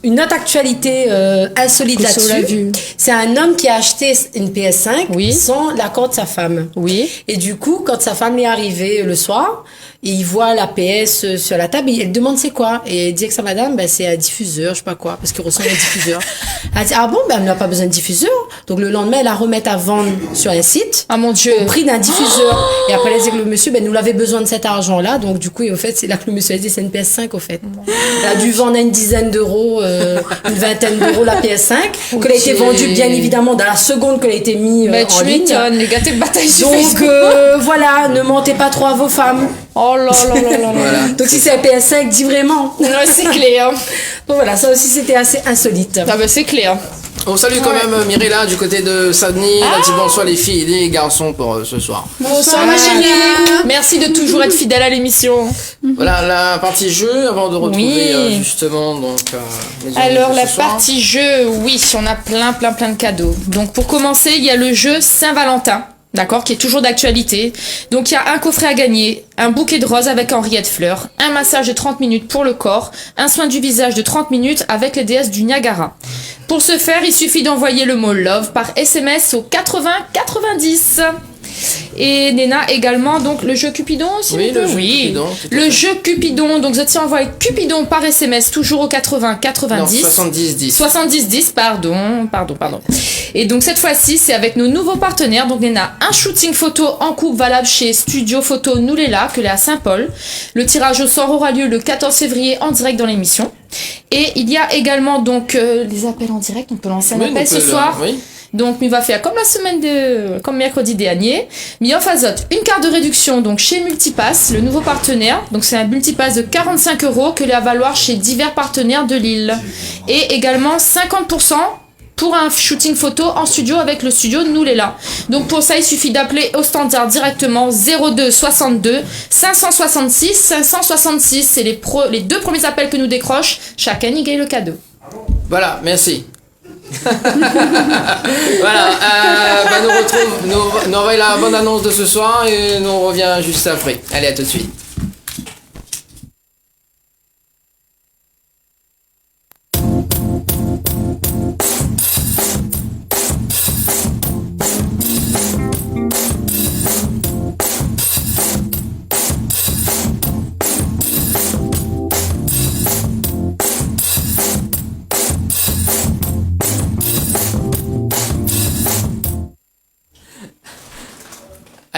S3: Une autre actualité insolite
S2: Cousseau l'a
S3: là-dessus,
S2: vu.
S3: c'est un homme qui a acheté une PS5
S2: Oui.
S3: sans l'accord de sa femme.
S2: Oui.
S3: Et du coup, quand sa femme est arrivée le soir, il voit la PS sur la table et elle demande c'est quoi. Et elle dit que sa madame, ben, c'est un diffuseur, je sais pas quoi, parce qu'il ressemble à un diffuseur. Elle dit, ah bon, ben, elle n'a pas besoin de diffuseur. Donc le lendemain, elle la remet à vendre sur un site.
S2: Ah mon Dieu.
S3: Au prix d'un diffuseur. Et après, elle dit que le monsieur, ben, nous l'avait besoin de cet argent-là. Donc, du coup, et au fait, c'est là que le monsieur a dit, c'est une PS5, au fait. Elle a dû vendre à une dizaine d'euros, une vingtaine d'euros la PS5, qu'elle a été vendue, bien évidemment, dans la seconde qu'elle a été mise
S2: Ben,
S3: en
S2: tu
S3: ligne.
S2: m'étonnes, les gâtés de bataille sur
S3: Donc,
S2: Facebook.
S3: voilà, ne mentez pas trop à vos femmes.
S2: Oh là là là là là.
S1: Voilà.
S3: Donc, si c'est un PS5, dis vraiment.
S2: Ouais, c'est clair.
S3: Donc, voilà, ça aussi, c'était assez insolite.
S2: Ah ben c'est clair.
S1: On salue quand même Mirella du côté de Saint-Denis. Elle a dit bonsoir les filles et les garçons pour ce soir.
S2: Bonsoir ma chérie. Merci de toujours être fidèle à l'émission.
S1: Voilà la partie jeu avant de retrouver
S2: Oui.
S1: justement donc. Les
S2: Alors
S1: de
S2: la
S1: ce soir.
S2: partie jeu, oui, on a plein de cadeaux. Donc pour commencer, il y a le jeu Saint-Valentin. D'accord, qui est toujours d'actualité. Donc il y a un coffret à gagner, un bouquet de roses avec Henriette Fleur, un massage de 30 minutes pour le corps, un soin du visage de 30 minutes avec les déesses du Niagara. Pour ce faire, il suffit d'envoyer le mot love par SMS au 80 90. Et Nena également, donc le jeu Cupidon aussi.
S1: Oui,
S2: un peu
S1: le jeu Cupidon, tout à
S2: Le
S1: fait.
S2: jeu Cupidon, donc vous envoyez Cupidon par SMS toujours au 80
S1: Non,
S2: 90.
S1: 70-10.
S2: 70-10, pardon. Et donc cette fois-ci, c'est avec nos nouveaux partenaires. Donc Nena, un shooting photo en couple valable chez Studio Photo Noulela, que l'est à Saint-Paul. Le tirage au sort aura lieu le 14 février en direct dans l'émission. Et il y a également donc les appels en direct. On peut lancer un
S1: Oui,
S2: appel
S1: donc,
S2: ce soir.
S1: Oui.
S2: Donc, il va faire comme comme mercredi dernier. Mais en fazote, une carte de réduction, donc chez Multipass, le nouveau partenaire. Donc, c'est un Multipass de 45 € que l'est à valoir chez divers partenaires de Lille. Et également 50% pour un shooting photo en studio avec le studio Noulela. Donc, pour ça, il suffit d'appeler au standard directement 02 62 566 566. C'est les 2 premiers appels que nous décrochent. Chacun y gagne le cadeau.
S1: Voilà, merci. Voilà, nous envoyons la bonne annonce de ce soir et nous on revient juste après. Allez, à tout de suite.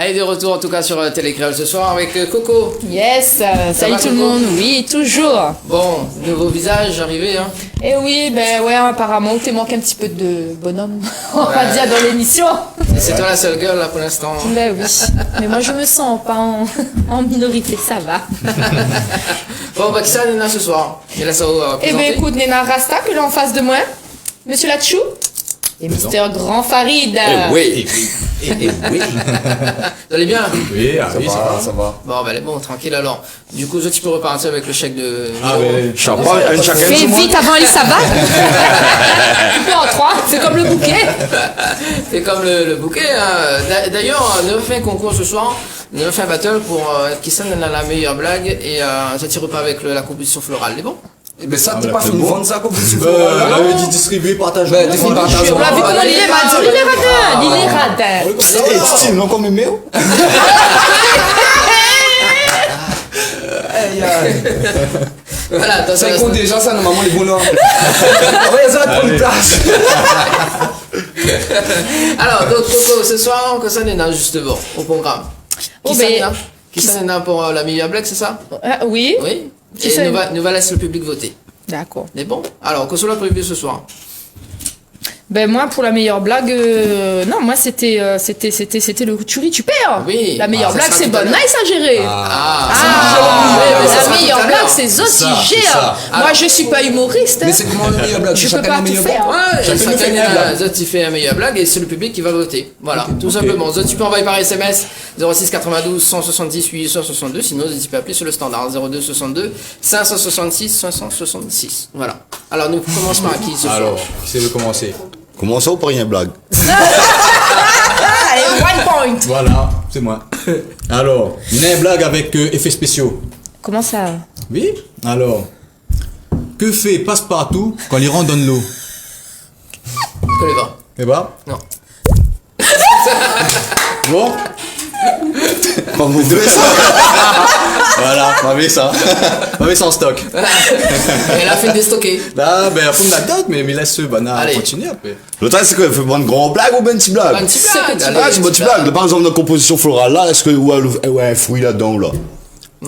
S1: Allez, de retour en tout cas sur Télécréole ce soir avec Coco.
S2: Yes, salut
S1: va,
S2: tout le
S1: Coco?
S2: monde. Oui, toujours.
S1: Bon, nouveau visage arrivé, hein.
S2: Et oui, ben ouais, apparemment, t'es manqué un petit peu de bonhomme, on va dire, dans l'émission.
S1: Et c'est toi la seule gueule là pour l'instant.
S2: Ben oui, mais moi je me sens pas en minorité, ça va.
S1: Bon, bah qui ça, Nena, ce soir? Il a ça à
S2: Eh ben
S1: présenter.
S2: écoute, Nena Rasta, que là en face de moi, Monsieur Lachou et Mister Grand Farid.
S7: Oui.
S1: Vous allez bien?
S7: Oui, ça va.
S1: Bon, bah, allez, bon, tranquille alors. Du coup, tu peux repartir avec le chèque de.
S7: Ah, mais
S6: Champagne, un chacun.
S2: Fais vite avant les sabbats. Tu peux en 3, c'est comme le bouquet.
S1: C'est comme le bouquet. Hein. D'ailleurs, on a fait un concours ce soir. On a fait un battle pour qui sonne la meilleure blague et ça tire pas avec la composition florale. C'est bon?
S8: Mais ça, t'es pas fait nous vendre ça comme vous
S7: on avait dit distribuer, partager.
S8: Ben, t'es fait partager.
S2: On l'a vu comment il est radin. Il est radin.
S8: C'est style, non, comme Méo.
S1: Voilà, attention.
S8: Ça compte déjà, ça, normalement, les bonhommes. Ah ouais, ça va prendre une place.
S1: Alors, donc, Coco, ce soir, que ça n'est justement au programme.
S2: Oh,
S1: Qui
S2: ben,
S1: ça n'est Qui ça n'est pour la meilleure blague, c'est ça?
S2: Oui.
S1: Oui.
S2: Qui
S1: Et
S2: ça
S1: nous va laisser le public voter.
S2: D'accord.
S1: C'est bon? Alors, que soit prévu ce soir?
S2: Ben moi pour la meilleure blague, non moi c'était le tu perds.
S1: Oui.
S2: La meilleure
S1: Ah, ça
S2: blague
S1: sera
S2: c'est
S1: tout à
S2: bonne.
S1: l'heure.
S2: Nice à gérer.
S1: ouais,
S2: mais
S1: ça sera
S2: la meilleure
S1: tout à
S2: blague
S1: l'heure.
S2: c'est Zo qui
S7: ça, c'est
S2: gère.
S7: ça.
S2: Moi je suis pas humoriste.
S8: Mais c'est comment le meilleur blague?
S2: Je peux
S8: Chacun
S2: pas
S8: la
S2: tout
S8: meilleure
S2: faire.
S1: Ouais,
S7: Chacun
S1: chacun
S7: fait une blague.
S1: Zot fait un meilleur blague et c'est le public qui va voter. Voilà, tout simplement. Zot, tu peux envoyer par SMS 06 92 170 862, sinon tu peux appeler sur le standard 02 62 566 566. Voilà. Alors nous commençons par qui ce soir?
S7: Alors, qui c'est de commencer?
S6: Comment ça, ou pas rien blague?
S2: Allez, 1 point.
S7: Voilà, c'est moi. Alors, une blague avec effets spéciaux.
S2: Comment ça?
S7: Oui. Alors, que fait Passepartout quand il rentre dans de l'eau?
S1: Je connais pas.
S7: Eh ben,
S1: Non.
S7: bon.
S6: Pas vous devez ça.
S7: Voilà, on avait ça. On avait ça en stock.
S1: Elle a fait déstocker.
S7: Là, ben, à fond de la tête, mais laisse ce banana
S1: Allez.
S7: continuer après.
S6: Le temps, c'est quoi? Il fait une grande blague ou une petite blague?
S1: Un petit
S2: C'est
S1: blague.
S2: petit
S1: allez,
S6: Ah, c'est une petite blague. Par exemple, dans la composition florale, là, est-ce que vous avez un fruit là-dedans, là?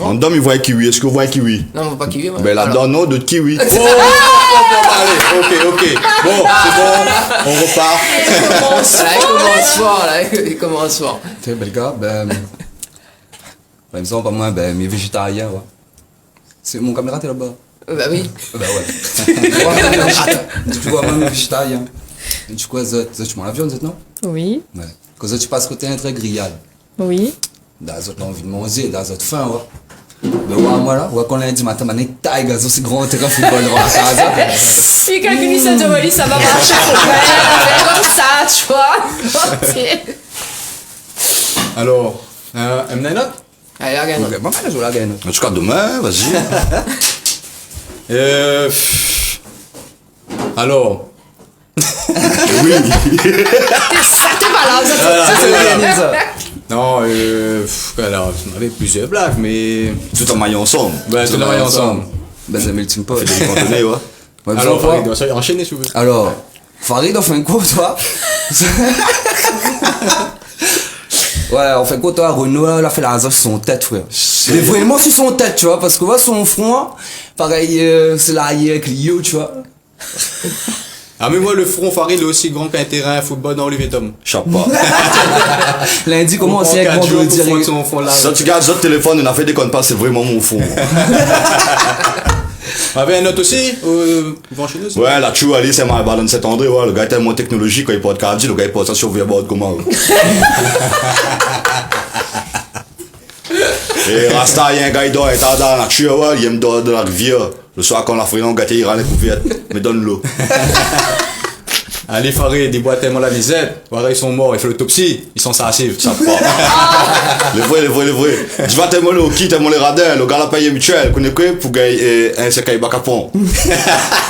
S6: En dedans, il voit un kiwi. Est-ce que vous voyez un kiwi?
S1: Non, on va pas kiwi. moi.
S6: Ben là-dedans, non, de kiwi.
S7: Allez, ok. Bon, c'est bon, on repart.
S1: Voilà, il commence fort, là. Il commence fort.
S8: Tiens, ben, les gars, ben, il me semble pas moi, ben, mais végétarien, ouais. C'est mon caméra, t'es là-bas.
S1: Bah oui.
S8: Ben ouais. Du coup, moi, mais végétarien. Et du coup, Zot, tu manges la viande, Zot, non?
S2: Oui,
S8: Ouais. Quand Zot, tu passes côté un très grillade.
S2: oui.
S8: Dans Zot, t'as envie de manger, dans Zot, faim, ouais. Ben ouais, moi là, ouais, quand lundi matin, man, taille, gaz, aussi grand terrain football, dans la casa.
S2: Si quelqu'un dit ça de Wally, ça va marcher. Ouais, comme ça, tu vois. Ok.
S7: Alors, une note?
S1: Allez, regarde.
S8: Ok, bon, ben, je vais la gagner.
S6: En tout cas, demain, vas-y.
S7: Alors,
S2: T'es malade, ça.
S7: non, alors, on avait plusieurs blagues, mais.
S6: Tout en maillot ensemble.
S7: Ben, tout le monde ensemble.
S8: Ben, ça m'ultime pas.
S6: Des contenus, ouais.
S8: Ouais,
S7: Alors,
S8: besoin
S7: Farid,
S8: de
S7: on va enchaîner si vous voulez.
S8: Alors, Farid, on fait un coup, toi. Ouais, on fait quoi, toi, Renault, là, il a fait la hasard sur son tête, frère. Mais vraiment sur son tête, tu vois, parce que, ouais, son front, pareil, c'est là, avec Lio, tu vois.
S7: Ah, mais moi, le front Farid est aussi grand qu'un terrain à football dans Olivier Tom.
S6: Chape pas.
S8: Lundi, comment on sait avec mon dos direct.
S7: son front là.
S6: Ça, tu gardes votre téléphone, on a fait des connes pas, c'est vraiment mon fond.
S7: On avait un autre aussi, vous enchaîner aussi.
S6: Ouais, là, tu vois, Ali, c'est ma balle de Saint-André, ouais. Le gars est tellement technologique, quand il porte cardi, le gars il porte ça sur Viabord, comment. Et Rasta, il y a un gars, il dort, il est dans la nature, ouais, il aime dehors dans la rivière. Le soir, quand la frénon, gâté, il rend les couvertes, mais donne l'eau.
S7: Allez, Farid, il boit tellement la visette. Voilà, ils sont morts, il fait l'autopsie, ils sont sassifs.
S6: Ça part. Les vrais. Tu vas tellement le hockey, tellement les radins, le gars l'a payé mutuel, qu'on est quoi pour gagner un secret bacapon.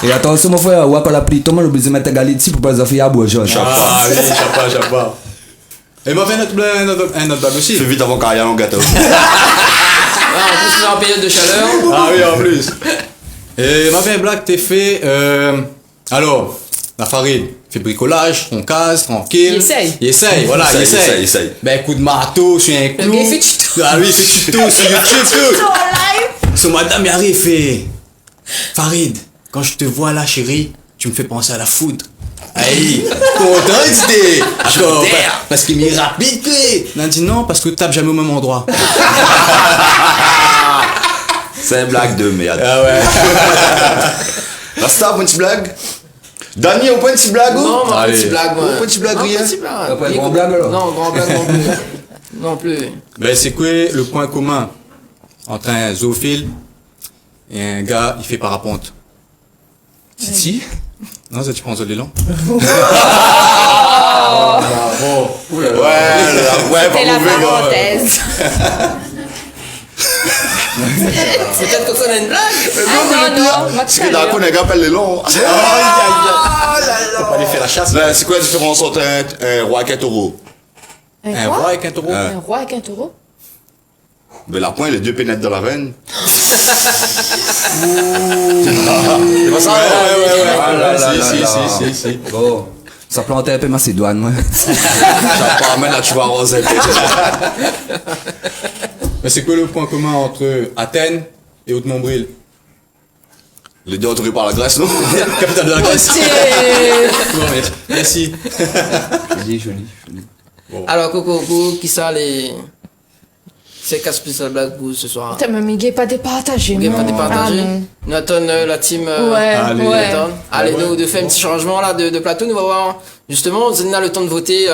S8: Et attention, mon frère, ouais, pas la pluie, Thomas, l'obligé de mettre ta galette ici pour pas les affaires à boire, genre.
S7: Ah oui, chapa. Et moi, un autre blague aussi.
S6: Fais vite avant qu'il y ait un gâteau.
S1: Ah, en plus, on est en période de chaleur.
S7: Ah oui, en plus. Et ma blague, t'es fait. Alors, la Farid, fait bricolage, on case, tranquille.
S2: Il essaye.
S7: Voilà, il essaye.
S6: Essaye.
S7: Ben, coup de marteau sur un clou.
S2: gars, il fait tuto.
S7: Ah oui, il fait tuto sur YouTube, tout. So, madame, il arrive, il fait, Farid, quand je te vois là, chérie, tu me fais penser à la foudre. Aïe, content, c'était. Parce qu'il m'est rapide, quoi. Il a dit non, parce que tu tapes jamais au même endroit.
S6: C'est une blague de merde.
S7: Ah ouais.
S6: Rasta, une petite blague. Dani, on peut une petite blague ou?
S1: Non, non,
S7: Allez.
S1: petite blague, moi.
S6: On peut une petite blague,
S1: Non,
S6: rien?
S1: petite blague.
S8: T'as pas de grand blague, alors?
S1: Non, grand blague non plus. Non plus.
S7: Ben, c'est quoi le point commun entre un zoophile et un gars, il fait parapente? Titi? Non, ça tu prends l'élan?
S6: Ouais, pas
S2: C'est la
S6: mauvais, là.
S2: parenthèse.
S1: Peut-être que connaît une blague.
S2: Non,
S6: C'est que dans le coup, un gars appelle les longs.
S7: Faut pas aller faire la chasse.
S6: Là, c'est quoi la différence entre un roi et un taureau?
S7: Un roi avec un taureau?
S2: Un roi avec un taureau?
S6: Ben, la pointe, les deux pénètrent dans la reine.
S7: C'est pas ça? Ouais. Si.
S8: Bon, ça plantait un peu Macédoine, moi.
S6: J'en pas même là, tu vas arroser.
S7: Mais c'est quoi le point commun entre Athènes et Haute-Montbril?
S6: Les deux entourés par la Grèce, non?
S7: Capitale de la Grèce. Bon, merci.
S8: Joli.
S1: Alors, Coco, qui ça les. C'est casse plus la blague pour ce soir.
S2: Putain, mais Miguel, pas départagé.
S1: Vous pas
S2: non.
S1: départager.
S2: Ah, non.
S1: Nous attendons la team.
S2: Ouais,
S7: Allez.
S2: ouais.
S1: Allez, nous de faire un petit changement là de plateau. Nous va voir justement, on a le temps de voter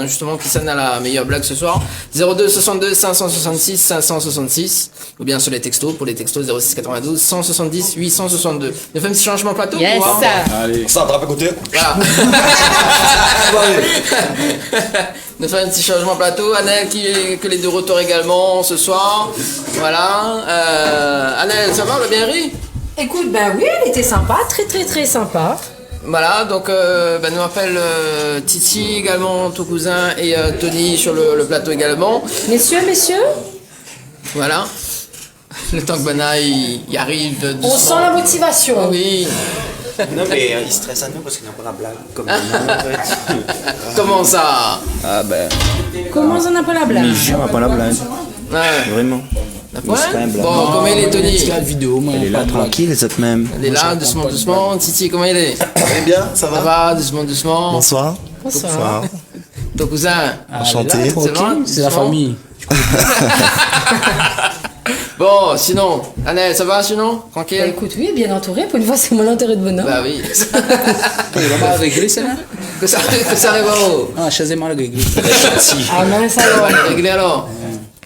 S1: justement qui s'en a la meilleure blague ce soir. 02 62 566 566 ou bien sur les textos pour les textos 06 92 170 862. Nous fait un petit changement plateau.
S2: Yes,
S1: pour voir.
S2: ça.
S7: Allez.
S6: Ça, attrape à côté.
S1: Voilà. Nous faisons un petit changement plateau. Annelle que les deux retours également ce soir. Voilà. Annelle, ça va, on a bien ri?
S3: Écoute, ben oui, elle était sympa, très sympa.
S1: Voilà, donc nous appelle Titi également, ton cousin, et Tony sur le plateau également.
S3: Messieurs,
S1: Voilà. Le temps que Bana il arrive de
S3: on sent la motivation.
S1: Oui.
S9: Non mais il stresse à nous parce qu'il n'a pas la blague comme nous en fait.
S1: Comment ça?
S9: Ah ben,
S3: Comment on n'a pas la blague?
S9: on n'a pas la blague,
S1: Ouais.
S9: vraiment.
S1: Ouais.
S9: c'est quand même blague.
S1: Bon, comment il est Tony?
S9: Elle est là tranquille, les autres même.
S1: Elle est là, doucement. Titi, comment il est?
S10: Bien, ça
S1: Ça va, doucement.
S10: Bonsoir.
S3: Bonsoir.
S1: Ton cousin?
S10: Enchanté.
S1: C'est vrai?
S11: C'est la famille.
S1: Bon, sinon, Annelle, ça va sinon?
S3: Bah,
S1: Tranquille?
S3: écoute, oui, bien entouré. Pour une fois, c'est mon intérêt de bonheur.
S1: Bah oui.
S11: Il va pas régler celle-là?
S1: que ça arrive en haut.
S11: Ah, chaise mal réglé.
S3: Ah mince alors.
S1: Réglé alors.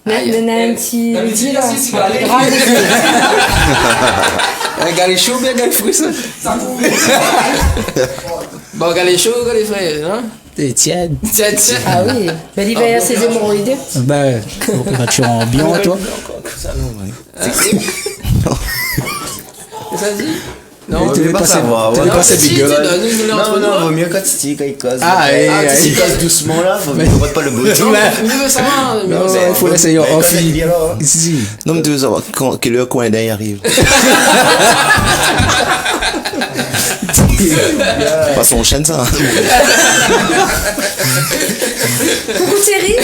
S3: On a un petit.
S8: Un gars les chaud, bien gars les fruits, ça.
S1: Bon, gars les chauds, gars les frais, hein?
S11: T'es tiède.
S1: Tiens.
S3: Ah oui. Mais l'hiver, ses hémorroïdes.
S11: Ben, tu es en bien, toi?
S1: Ça dit? Non,
S11: Tu veux pas savoir. Tu veux pas cette gueule.
S9: Non, vaut mieux quand Titi, quand il cause.
S11: Ah,
S9: S'il cause doucement là, vaut mieux pas le bouton.
S11: Non, il faut l'essayer en fille. Ici.
S10: Non, mais tu veux savoir quelle heure coin d'ail arrive. Pas son chaîne, ça.
S3: Coucou Thierry.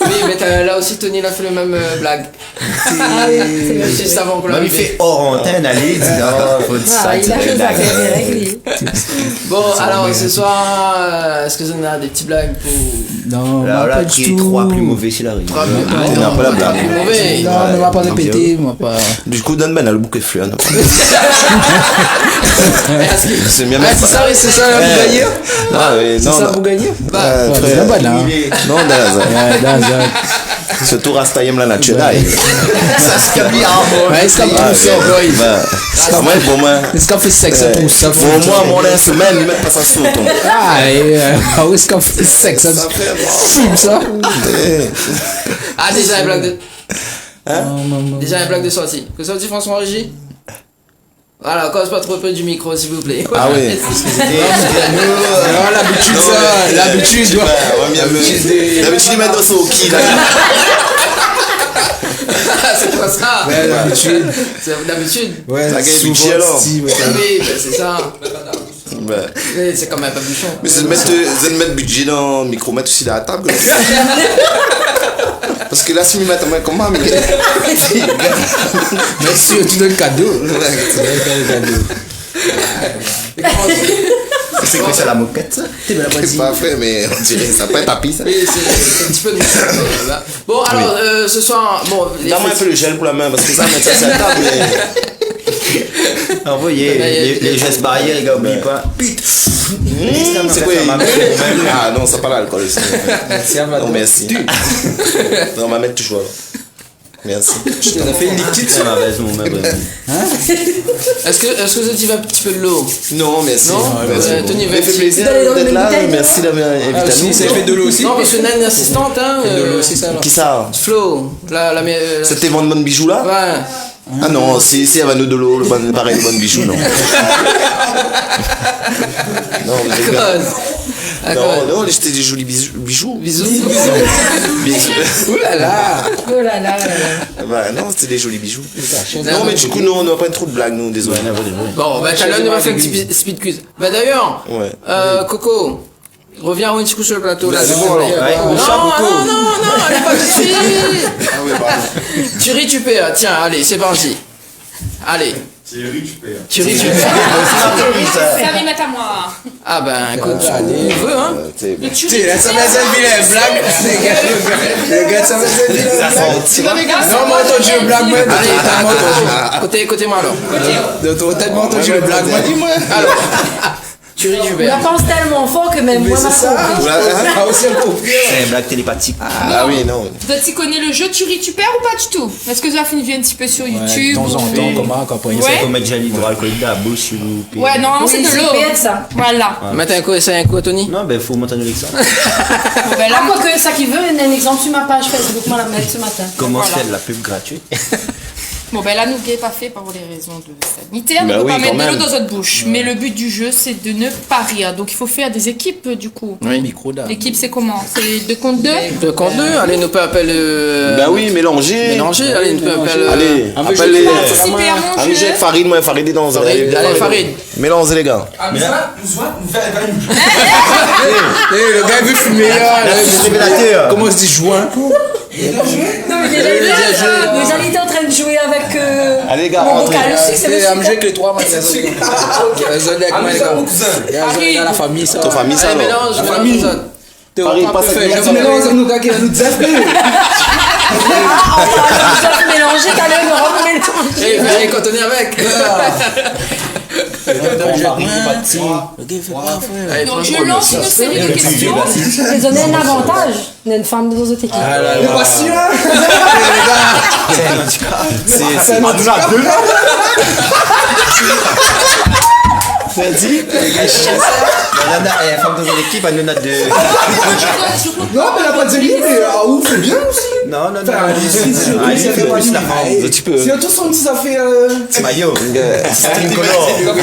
S1: Oui, mais là aussi, Tony, il a fait le même blague.
S3: Ah oui, c'est
S1: Juste avant qu'on
S9: Même il
S1: l'arrive.
S9: fait hors antenne, allez, il dit non, faut dire ça.
S3: Ah, il a fait ça, c'est réglé.
S1: Bon, alors ce soir, est-ce que vous en avez des petites blagues pour.
S11: Non,
S9: Là,
S11: moi
S9: là,
S11: pas du
S9: pris
S11: tout.
S9: 3 plus mauvais s'il arrive.
S10: Non, pas la blague.
S1: Mauvais.
S11: Non, on ne va pas répéter, moi pas.
S10: Du coup, donne ben à le bouquet de fleurs. C'est bien
S11: Ah, c'est ça, oui, c'est ça, vous gagnez?
S10: Ah oui,
S11: C'est
S10: non,
S11: ça,
S10: non.
S11: vous gagnez?
S1: Bah,
S11: Ouais,
S10: frère.
S11: c'est pas là.
S10: Non, dans
S11: Ouais, dans un.
S10: surtout Rastayem la naturelle.
S9: Ça se cabille à
S11: Ouais, est-ce qu'on pousse ça, boy?
S10: Ben, moi, pour moi.
S11: Est-ce qu'on fait sexe, ça pousse, ça
S10: Pour
S11: fout.
S10: moi, mon instrument, il met pas ça sous ton.
S11: Ah, et est-ce qu'on fait sexe, ça fume ça?
S1: Ah, déjà une blague de.
S10: Hein?
S1: Déjà une blague de sortie. Que ça dit François Régie? Voilà, cause pas trop peu du micro, s'il vous plaît.
S10: Ah oui.
S11: Ah, l'habitude, ça, l'habitude.
S10: D'habitude, il met dans son qui, là.
S1: C'est pas ça.
S11: Ouais, l'habitude.
S1: C'est d'habitude.
S11: Ouais,
S10: Ça gagne
S11: souvent,
S10: du alors.
S11: si, ouais.
S1: Oui, ben c'est ça. Mais c'est quand même pas bouchon.
S10: Mais c'est de mettre budget dans le micromètre aussi dans la table. Parce que là, si je mets ta main comme ça, mais.
S11: Merci, tu donnes cadeau.
S7: C'est quoi ça, la moquette, ça?
S10: C'est pas fait, mais on dirait ça peut être tapis, ça.
S1: Oui, c'est un petit peu de Bon, alors, ce soir, bon.
S10: Donne-moi un peu le gel pour la main, parce que ça, mettre ça sur la table, mais.
S7: Envoyez les gestes barrières, les gars, oubliez pas. Putain!
S10: C'est quoi? Ah non, ça pas l'alcool. Non, merci. Non, on va mettre toujours. Merci.
S7: On a fait une petite sur ma veste, mon même.
S1: Est-ce que vous avez un petit peu de l'eau?
S10: Non, merci.
S1: Non, Tony,
S10: Ça fait plaisir d'être là. Merci d'avoir invité à nous.
S11: Ça fait de l'eau aussi.
S1: Non, parce que Nan est assistante, hein.
S11: De l'eau aussi, ça.
S10: Qui ça?
S1: Flo,
S10: C'était vendre bonne bijou là?
S1: Ouais.
S10: Ah non, si elle va nous de l'eau, pareil, le bon bijou, non. Non, non, c'était des jolis bijoux.
S1: Bisous.
S11: Ouh là là.
S3: Oh là là.
S10: Bah non, c'était des jolis bijoux. Non, mais du coup, nous, on n'a pas trop de blagues, nous, désolé.
S1: Bon, bah, Talon nous va faire un petit speed quiz. Bah, d'ailleurs,
S10: Ouais.
S1: Coco, reviens un petit coup sur le plateau, là.
S10: C'est bon, alors.
S1: Non, elle est pas ici.
S10: Ah oui, pardon.
S1: Tu ris, tu paies. Tiens, allez, c'est parti. Allez. Tu ris, tu paies.
S2: Ça va mettre à moi.
S1: Ah, ben, écoute, on veut, hein.
S2: Le tu
S11: Là, ça va être une vilaine blague. Les gars, ça va être une vilaine blague. Non, moi, entendu le blague, moi.
S1: Allez, côté-moi, alors.
S11: T'as tellement entendu le blague, moi. Dis-moi.
S1: Alors, tu ris, tu
S3: On
S1: paies.
S3: la pense tellement fort que même moi, ma
S11: C'est une blague télépathique.
S10: Ah oui, non.
S2: Tu connais le jeu Tu ris, tu perds ou pas du tout? Est-ce que ça finit un petit peu sur
S11: De
S2: YouTube?
S11: temps en temps, comment, quand on
S2: Ouais.
S7: Faut mettre gel hydroalcoolique dans la bouche.
S2: Ouais, normalement c'est de l'eau.
S3: ça.
S2: Voilà.
S1: Mettez un coup, essaye un coup, Tony.
S7: Non, ben faut monter un ça.
S2: Bon, ben
S3: Là,
S2: là,
S3: quoi que ça qui veut, un exemple sur ma page Facebook, moi la mettre ce matin.
S7: Comment
S2: Voilà.
S7: faire de la pub gratuite?
S2: bon, ben là, nous, n'est pas fait pour les raisons de sanitaire.
S10: Bah
S2: On ne peut
S10: oui,
S2: pas mettre
S10: quand
S2: de l'eau
S10: même.
S2: dans notre bouche. Mais le but du jeu, c'est de ne pas rire. Donc, il faut faire des équipes, du coup.
S1: Oui.
S11: Micro d'âme.
S2: L'équipe, c'est comment? C'est 2 contre 2?
S1: 2 contre 2. Allez, nous peut appeler.
S10: Bah oui, mélangez.
S1: Mélanger, allez, nous peut appeler.
S10: Allez,
S11: Avec
S10: appelle les.
S2: Participer à mon
S10: Allez,
S2: jeu.
S10: Farid, moi, Farid est dans un.
S1: Allez, Farid.
S10: Mélangez, les gars.
S11: Le gars veut fumer là.
S7: révélateur.
S11: Comment on se dit joint?
S3: Non, mais déjà, il était en train de jouer avec
S10: Allez, les gars,
S3: mon
S10: rentrez.
S3: vocal aussi, c'est le
S11: C'est un jeu
S3: super.
S11: avec les trois, moi, c'est ça. Il y a la famille, ça.
S10: Ton famille, ça,
S1: Allez,
S10: alors.
S1: mélange,
S11: famille.
S1: mélange.
S10: Farid, passe
S11: Je mélange avec nous, gars, qui a nous zappé.
S3: Mélangé, t'as l'air de remélanger.
S1: Et allez, cantonner avec. Allez,
S2: Donc, je lance une série de questions.
S3: Ils ont un avantage, on a une femme dans notre équipe.
S11: Le voici là.
S7: C'est nous a deux là. C'est dit. Femme dans l'équipe, elle nous a deux.
S11: Non, mais elle a pas de zélie, mais ouf, c'est bien aussi.
S7: Non, non, non.
S11: Il
S7: fait plus la femme.
S10: Tu peux.
S11: C'est un tout son, ça fait.
S7: C'est maillot. C'est tricolore.
S10: Bon,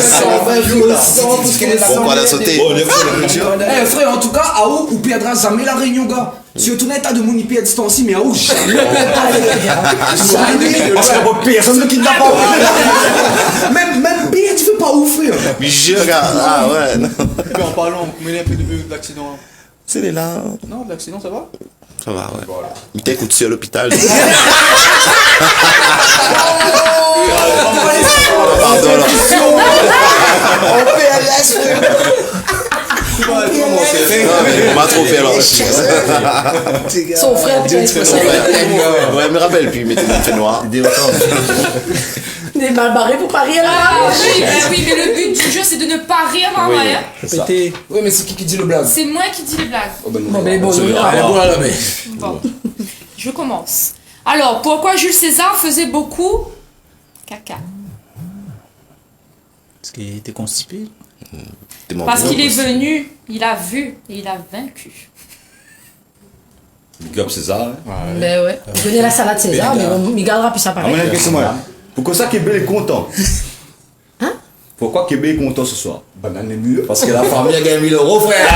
S10: on va la sauter.
S11: Eh frère, en tout cas, Aou, ou perdra jamais la réunion, gars. Si au tournait, t'as de mon IP à distance, mais Aou, jamais. Personne ne quitte pas. Même pire, tu fais pas ouf, frère.
S10: Mais je regarde. Ah ouais, non.
S12: Mais en parlant, vous mêlez un peu de l'accident.
S10: C'est les là.
S12: Non, l'accident, ça va?
S10: Ça va, ouais. Il t'écoute sur l'hôpital. Pardon, alors. On m'a trop fait alors.
S3: Son frère,
S10: Ouais, me rappelle, puis il mettait une fait noir.
S3: il est mal barré pour pas rire là.
S2: Ah oui, mais le but du jeu, c'est de ne pas rire en rien.
S11: Pété. Oui, mais c'est qui dit le blague?
S2: C'est moi qui dis les blagues.
S3: Bon, mais bon,
S11: Elle est bon là, mais.
S2: Bon, je commence. Alors, pourquoi Jules César faisait beaucoup caca?
S11: Parce qu'il était constipé.
S2: Parce qu'il est venu, il a vu et il a vaincu.
S7: Big up César.
S3: Mais ouais. Il connaît la salade César, mais bon, il gardera plus ça pareil.
S7: Une question, moi. Pourquoi ça Québec est content?
S3: Hein?
S7: Pourquoi Québec est content ce soir?
S11: Banane est mieux.
S7: Parce que la famille a gagné 1000 €, frère.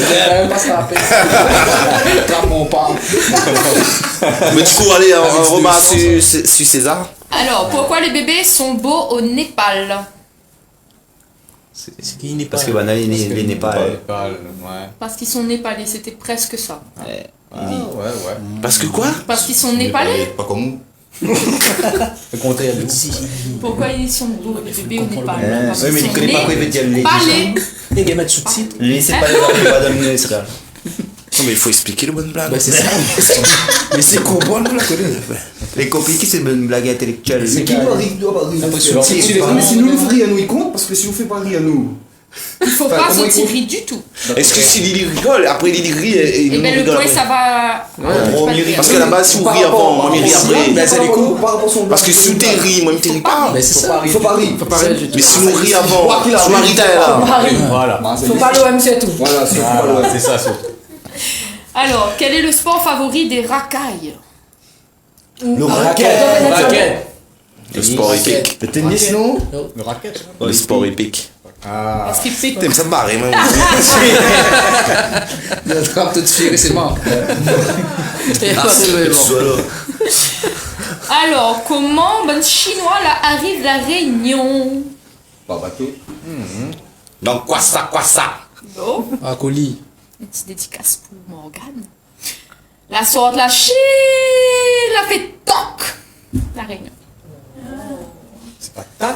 S11: Même pas ça. Clairement pas.
S10: Mais du coup, allez, un remarque sur César.
S2: Alors, pourquoi les bébés sont beaux au Népal?
S9: C'est qui Népal? Parce que banal, les Népal.
S2: Parce qu'ils sont népalais, c'était presque ça.
S9: Ouais.
S10: Parce que quoi?
S2: Parce qu'ils sont népalais.
S6: Pas comme nous.
S9: Le contraire de
S2: Pourquoi ils sont beaux, les bébés au Népal? Parce
S9: Oui, mais
S2: qu'ils
S9: il
S2: sont
S9: connaît pas quoi il veut dire les
S2: népalais.
S9: Les gars mettent sous-titres. Lui, c'est pas les pas dans Israël.
S10: Non, mais il faut expliquer le bonne blague.
S9: C'est ça.
S10: Mais c'est comprendre, on la connaît.
S9: Les compliqués, c'est une bonne blague intellectuelle.
S11: C'est qui doit rire? Mais si nous nous rire à nous, il compte, parce que si on fait pas rire à nous.
S2: Il faut pas sortir rire du tout.
S10: Est-ce que si Lily rigole, après Lily rit et
S2: Et
S10: nous
S2: bien le
S10: rigole
S2: point,
S10: après?
S2: ça va.
S10: Parce que là-bas, si on rit avant, moi, on rit après.
S11: Mais c'est les coups.
S10: Parce que si tu ris, moi, je ris pas.
S11: Mais c'est ça, il faut pas rire.
S10: Mais si nous rit avant, si on rit là.
S9: Voilà.
S3: Faut pas l'OM, c'est tout.
S11: Voilà,
S9: C'est ça, surtout.
S2: Alors, quel est le sport favori des racailles?
S9: Le racket.
S10: Le sport épique.
S9: Le tennis, non?
S12: Le racket.
S10: Le sport épique.
S2: Parce qu'il pique.
S10: T'aimes ça te barrer, moi.
S11: Il attrape tout de suite, c'est mort.
S2: Alors, comment ben chinois là arrive la Réunion?
S11: Pas bateau.
S10: Donc, quoi ça?
S2: Non.
S11: Ah, colis.
S2: Une petite dédicace pour Morgane. La sorte la Chine la fait toc la Réunion.
S10: Ah,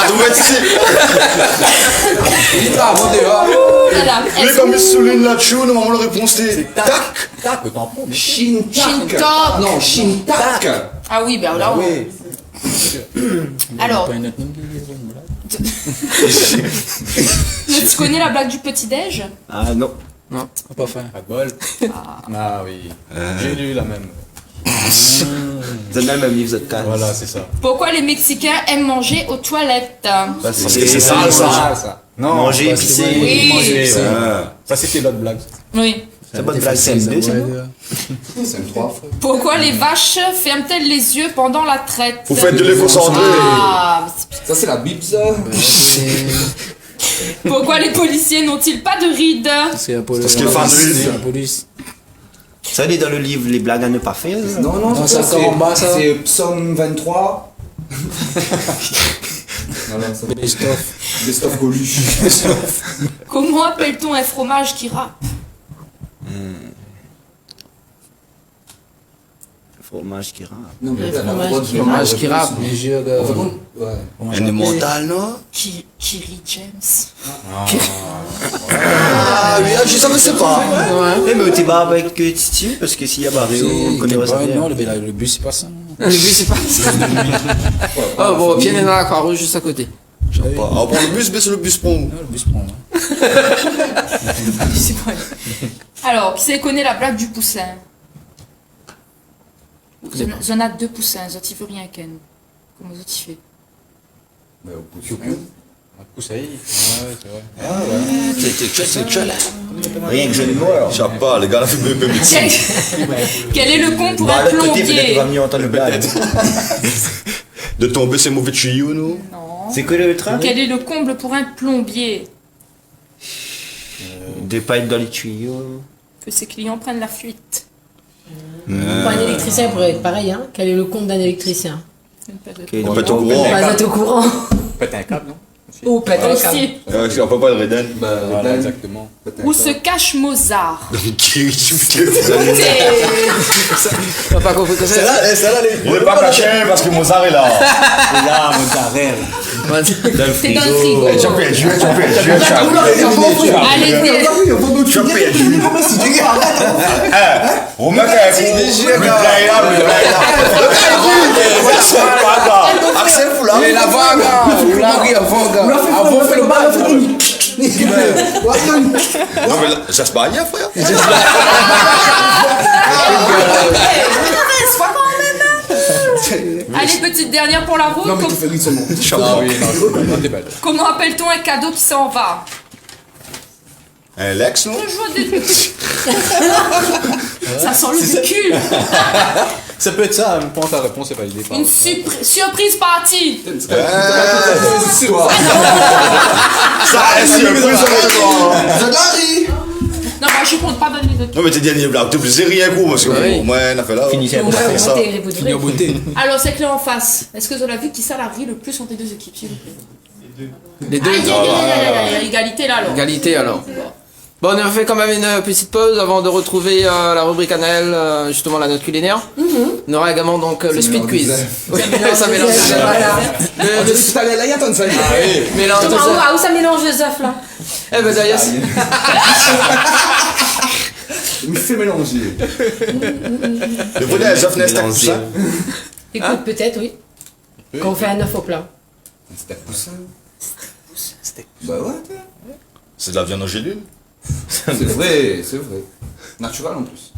S10: d'où est-ce
S2: Voilà.
S6: Mais comme il souligne là-dessus, normalement la réponse c'est tac.
S11: Chine
S2: Chine
S11: tac.
S2: toc.
S11: Non, Chine tac.
S2: Ah oui, ben là.
S11: Oui.
S2: Alors, tu connais la blague du petit-déj?
S9: Ah non.
S12: Pas faim. Pas de bol. Ah oui. J'ai lu la même.
S9: Vous avez le même livre, vous êtes calme.
S12: Voilà, c'est ça.
S2: Pourquoi les Mexicains aiment manger aux toilettes?
S10: Parce que c'est sale, ça.
S12: Non,
S9: Manger
S12: parce que
S9: épicé.
S2: Oui.
S12: Manger,
S9: Ça.
S12: Ça, c'était l'autre blague.
S2: Oui.
S9: C'est bonne blague, c'est M2, c'est bon.
S11: C'est 3.
S2: Pourquoi les vaches ferment-elles les yeux pendant la traite?
S6: Vous faites de l'éco-centré.
S2: Ah,
S11: Ça, c'est la Bible, ça.
S2: pourquoi les policiers n'ont-ils pas de rides?
S6: Parce qu'il est fan de lui.
S12: La police.
S9: Ça, il est dans le livre Les blagues à ne pas faire. ça.
S11: Non,
S12: c'est encore en bas, ça.
S11: C'est Psaume 23. Voilà, ça. Best of Coluche.
S2: Comment appelle-t-on un fromage qui râpe?
S9: Fromage qui râpe.
S11: Non, mais
S1: Fromage qui rappe.
S6: Elle est mentale, non?
S2: Kiri James.
S6: Ah oui, je savais c'est pas.
S9: Eh, mais t'es bas avec Titi, parce que s'il y a barré, on connaît pas ça.
S12: Non, le bus, c'est pas ça.
S1: Le but c'est pas. Oh bon, Pierre est dans la Croix-Rouge juste à côté.
S6: On prend le bus, mais c'est le bus pour nous.
S12: Le bus prend.
S2: Alors, qui sait connaît la blague du poussin? J'en ai deux poussins, ils ne veut rien ken. Comment ils ont fait?
S12: Poussaï. Ouais, c'est vrai.
S10: C'est intellectuel.
S9: Rien que je ne meurs.
S6: Je sais pas, les gars, la fait BEP médecine.
S2: Quel est le con pour un
S9: Bah, de côté, peut-être
S2: plombier?
S9: qu'on va mieux entendre le blague.
S6: De tomber, c'est mauvais tuyau, nous.
S2: Non.
S9: C'est quoi le train?
S2: Quel est le comble pour un plombier?
S9: Des pailles dans les tuyaux.
S2: Que ses clients prennent la fuite.
S3: Pour un électricien, pourrait être pareil, hein. Quel est le compte d'un électricien?
S6: On peut être au courant.
S3: Pas être au courant.
S12: Pète un câble, non?
S3: Ou peut-être un câble.
S2: Aussi.
S6: On peut pas le Reden.
S12: Voilà, exactement.
S2: Où se cache Mozart?
S1: T'as pas compris que c'est là?
S6: Il est pas caché parce que Mozart est là.
S9: Là, mozzarella. Dans le
S2: C'est dans le
S9: frigo.
S2: frigo.
S6: Tu peux être joué.
S2: Allez,
S6: Romain, Axel Foula.
S11: Et la vague, vous l'avez avant, gars. Avant, fait le bal.
S6: Non, mais là, ça se barre, frère.
S2: Allez, petite dernière pour la route.
S11: Non, mais tu fais rire son nom.
S12: Ah oui, non, t'es belle.
S2: Comment appelle-t-on un cadeau qui s'en va?
S6: Un Lex, non?
S2: Je vois des... Ça sent le cul.
S12: Ça peut être ça, mais pour ta réponse, c'est validé.
S2: Une surprise party.
S6: Ça, c'est un peu
S11: C'est de la riz.
S2: Non, moi je compte pas donner les autres.
S6: Non, mais t'es dit, t'es plus rien, quoi, parce que
S1: Oui.
S6: moi, on a fait là.
S8: Finissez.
S6: On a fait ça.
S7: Fini en beauté.
S2: Alors c'est clair en face. Est-ce que vous avez vu qui salarie le plus entre les deux équipes, s'il vous plaît?
S1: Les deux.
S2: Aïe, aïe, aïe, aïe, aïe, égalité là alors.
S1: Égalité alors. Bon, on a fait quand même une petite pause avant de retrouver la rubrique Anaël, justement la note culinaire. On aura également donc le speed quiz. Oui, ça mélange les œufs.
S3: Voilà.
S1: Le
S11: Tout à l'heure, là, il y a tant de ça.
S1: mélange de
S3: Thomas,
S1: œufs.
S3: où ça mélange les œufs là?
S1: Eh ben d'ailleurs,
S11: Il me fait mélanger.
S6: Le volet, les œufs n'est pas ça.
S3: Écoute, peut-être, oui. Quand on fait un œuf au plat.
S11: C'était poussin. Bah ouais.
S6: C'est de la viande en gélule.
S11: C'est vrai, c'est vrai. Naturel en plus.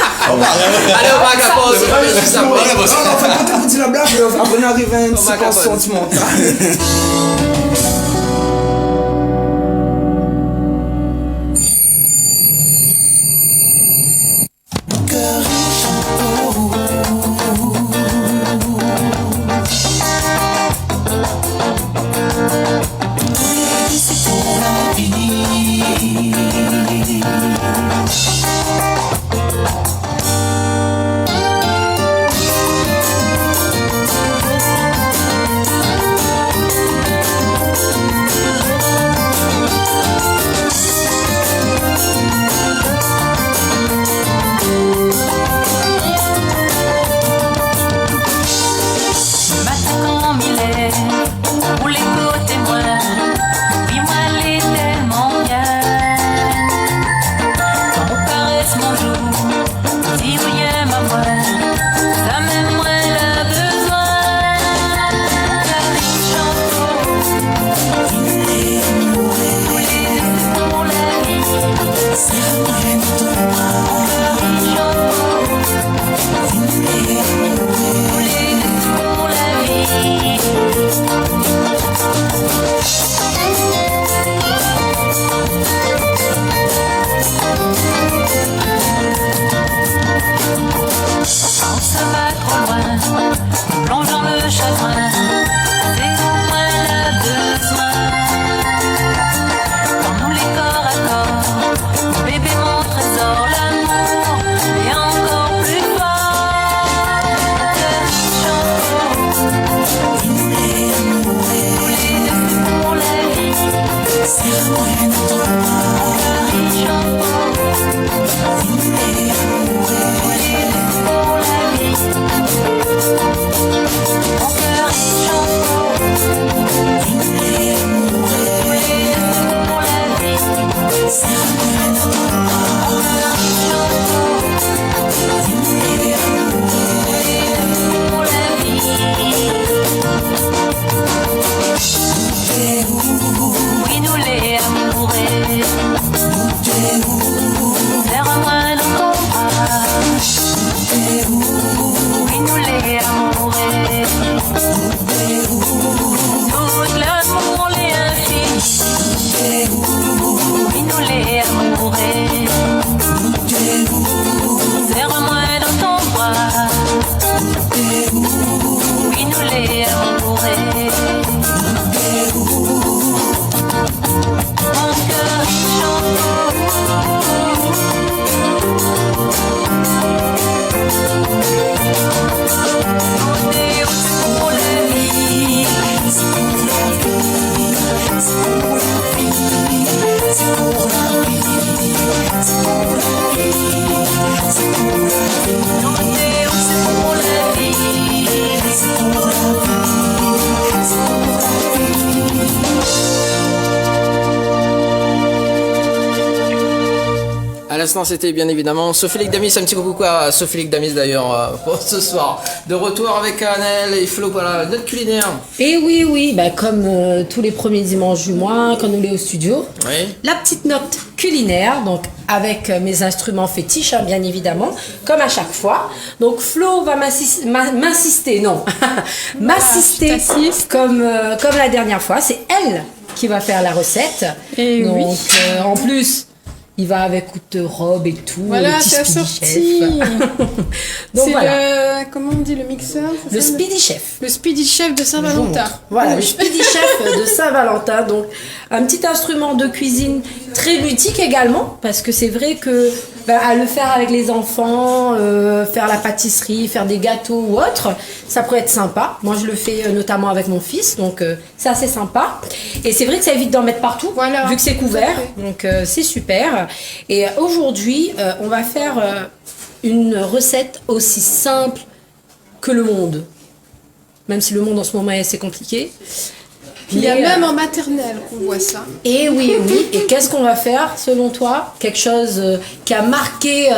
S1: allez, on va à la pause. Juste après.
S11: Non, en fait, quand on dit la blague, après on arrive à une
S1: On va
S11: séquence
S1: capable.
S11: sentimentale.
S13: Maintenant, Mylène, pour les côtés moi, puis moi, elle est tellement bien. Quand on caresse mon jour, dis rien ma voix, ça même moi, elle a besoin. Karine Chanteau, pour la vie, c'est vrai de toi. Karine Chanteau, pour la vie. Quand ça va trop loin, plonge dans le chagrin, c'est au moins le besoin. Quand nous les corps à corps, bébé mon trésor, l'amour est encore plus fort. Pour la vie, c'est vrai de toi. Pour la vie, mon cœur est chanteau. Pour la vie, c'est vrai de toi. Mon cœur est chanteau. Pour la vie. Oui, nous les amoureux, vers moi nos combats. Oui, nous les amoureux, toute l'amour les infinis. Oui, nous les amoureux, vers moi dans ton bras. Oui, nous les amoureux. Mon cœur est pour la vie, c'est pour la vie, c'est pour la vie, c'est pour la vie, c'est pour la vie, c'est pour la vie, c'est pour la vie, c'est pour la vie, c'est pour la vie.
S1: À l'instant, c'était bien évidemment Sophie Damis. Un petit coucou à Sophie Damis d'ailleurs pour ce soir. De retour avec Anaël et Flo pour la note culinaire.
S3: Et oui, oui, bah, comme tous les premiers dimanches du mois, quand nous sommes au studio,
S1: Oui.
S3: la petite note culinaire, donc avec mes instruments fétiches, hein, bien évidemment, comme à chaque fois. Donc Flo va m'assister comme la dernière fois. C'est elle qui va faire la recette.
S4: Et
S3: donc
S4: oui.
S3: en plus, Il va avec toute robe et tout.
S4: Voilà,
S3: le petit
S4: c'est
S3: Speedy
S4: assorti.
S3: Chef. Donc
S4: C'est
S3: voilà.
S4: le, comment on dit, le mixeur? c'est
S3: Le
S4: ça,
S3: Speedy Chef.
S4: Le Speedy Chef de
S3: Je vous
S4: Saint-Valentin.
S3: montre. Voilà, le Speedy Chef de Saint-Valentin. Donc, un petit instrument de cuisine très ludique également, parce que c'est vrai que à le faire avec les enfants, faire la pâtisserie, faire des gâteaux ou autre, ça pourrait être sympa. Moi, je le fais notamment avec mon fils, donc c'est assez sympa. Et c'est vrai que ça évite d'en mettre partout,
S4: Voilà,
S3: vu que c'est
S4: tout à
S3: couvert.
S4: fait.
S3: Donc, c'est super. Et aujourd'hui, on va faire une recette aussi simple que le monde. Même si le monde en ce moment est assez compliqué.
S4: Il y a
S3: Mais,
S4: même en maternelle qu'on voit ça.
S3: Et oui, oui. Et qu'est-ce qu'on va faire, selon toi? Quelque chose qui a marqué,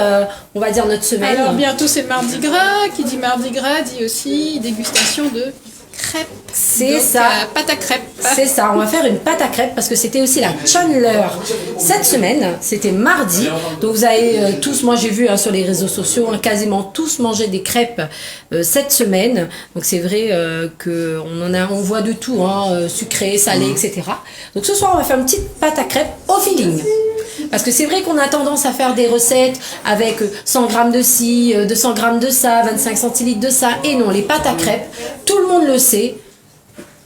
S3: on va dire, notre semaine.
S4: Alors bientôt c'est Mardi Gras. Qui dit Mardi Gras dit aussi dégustation de crêpes.
S3: C'est
S4: Donc,
S3: ça.
S4: Pâte à crêpes.
S3: C'est ça, on va faire une pâte à crêpes parce que c'était aussi la Chandler cette semaine, c'était mardi. Donc vous avez tous, moi j'ai vu sur les réseaux sociaux, quasiment tous manger des crêpes cette semaine. Donc c'est vrai que on voit de tout, sucré, salé, etc. Donc ce soir on va faire une petite pâte à crêpes au feeling. Parce que c'est vrai qu'on a tendance à faire des recettes avec 100 grammes de ci, 200 grammes de ça, 25 centilitres de ça. Et non, les pâtes à crêpes, tout le monde le sait.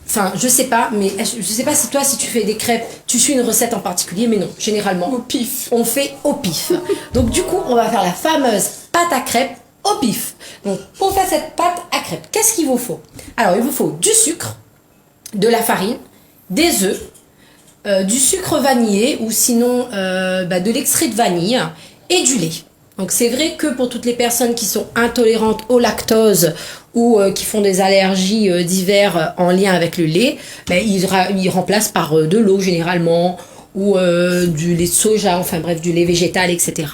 S3: Enfin, je sais pas, mais je sais pas si toi, si tu fais des crêpes, tu suis une recette en particulier, mais non, généralement.
S4: Au pif.
S3: On fait au pif. Donc, du coup, on va faire la fameuse pâte à crêpes au pif. Donc, pour faire cette pâte à crêpes, qu'est-ce qu'il vous faut? Alors, il vous faut du sucre, de la farine, des œufs, du sucre vanillé ou sinon de l'extrait de vanille et du lait. Donc c'est vrai que pour toutes les personnes qui sont intolérantes au lactose ou qui font des allergies diverses en lien avec le lait, ils remplacent par de l'eau généralement ou du lait de soja, enfin bref du lait végétal, etc.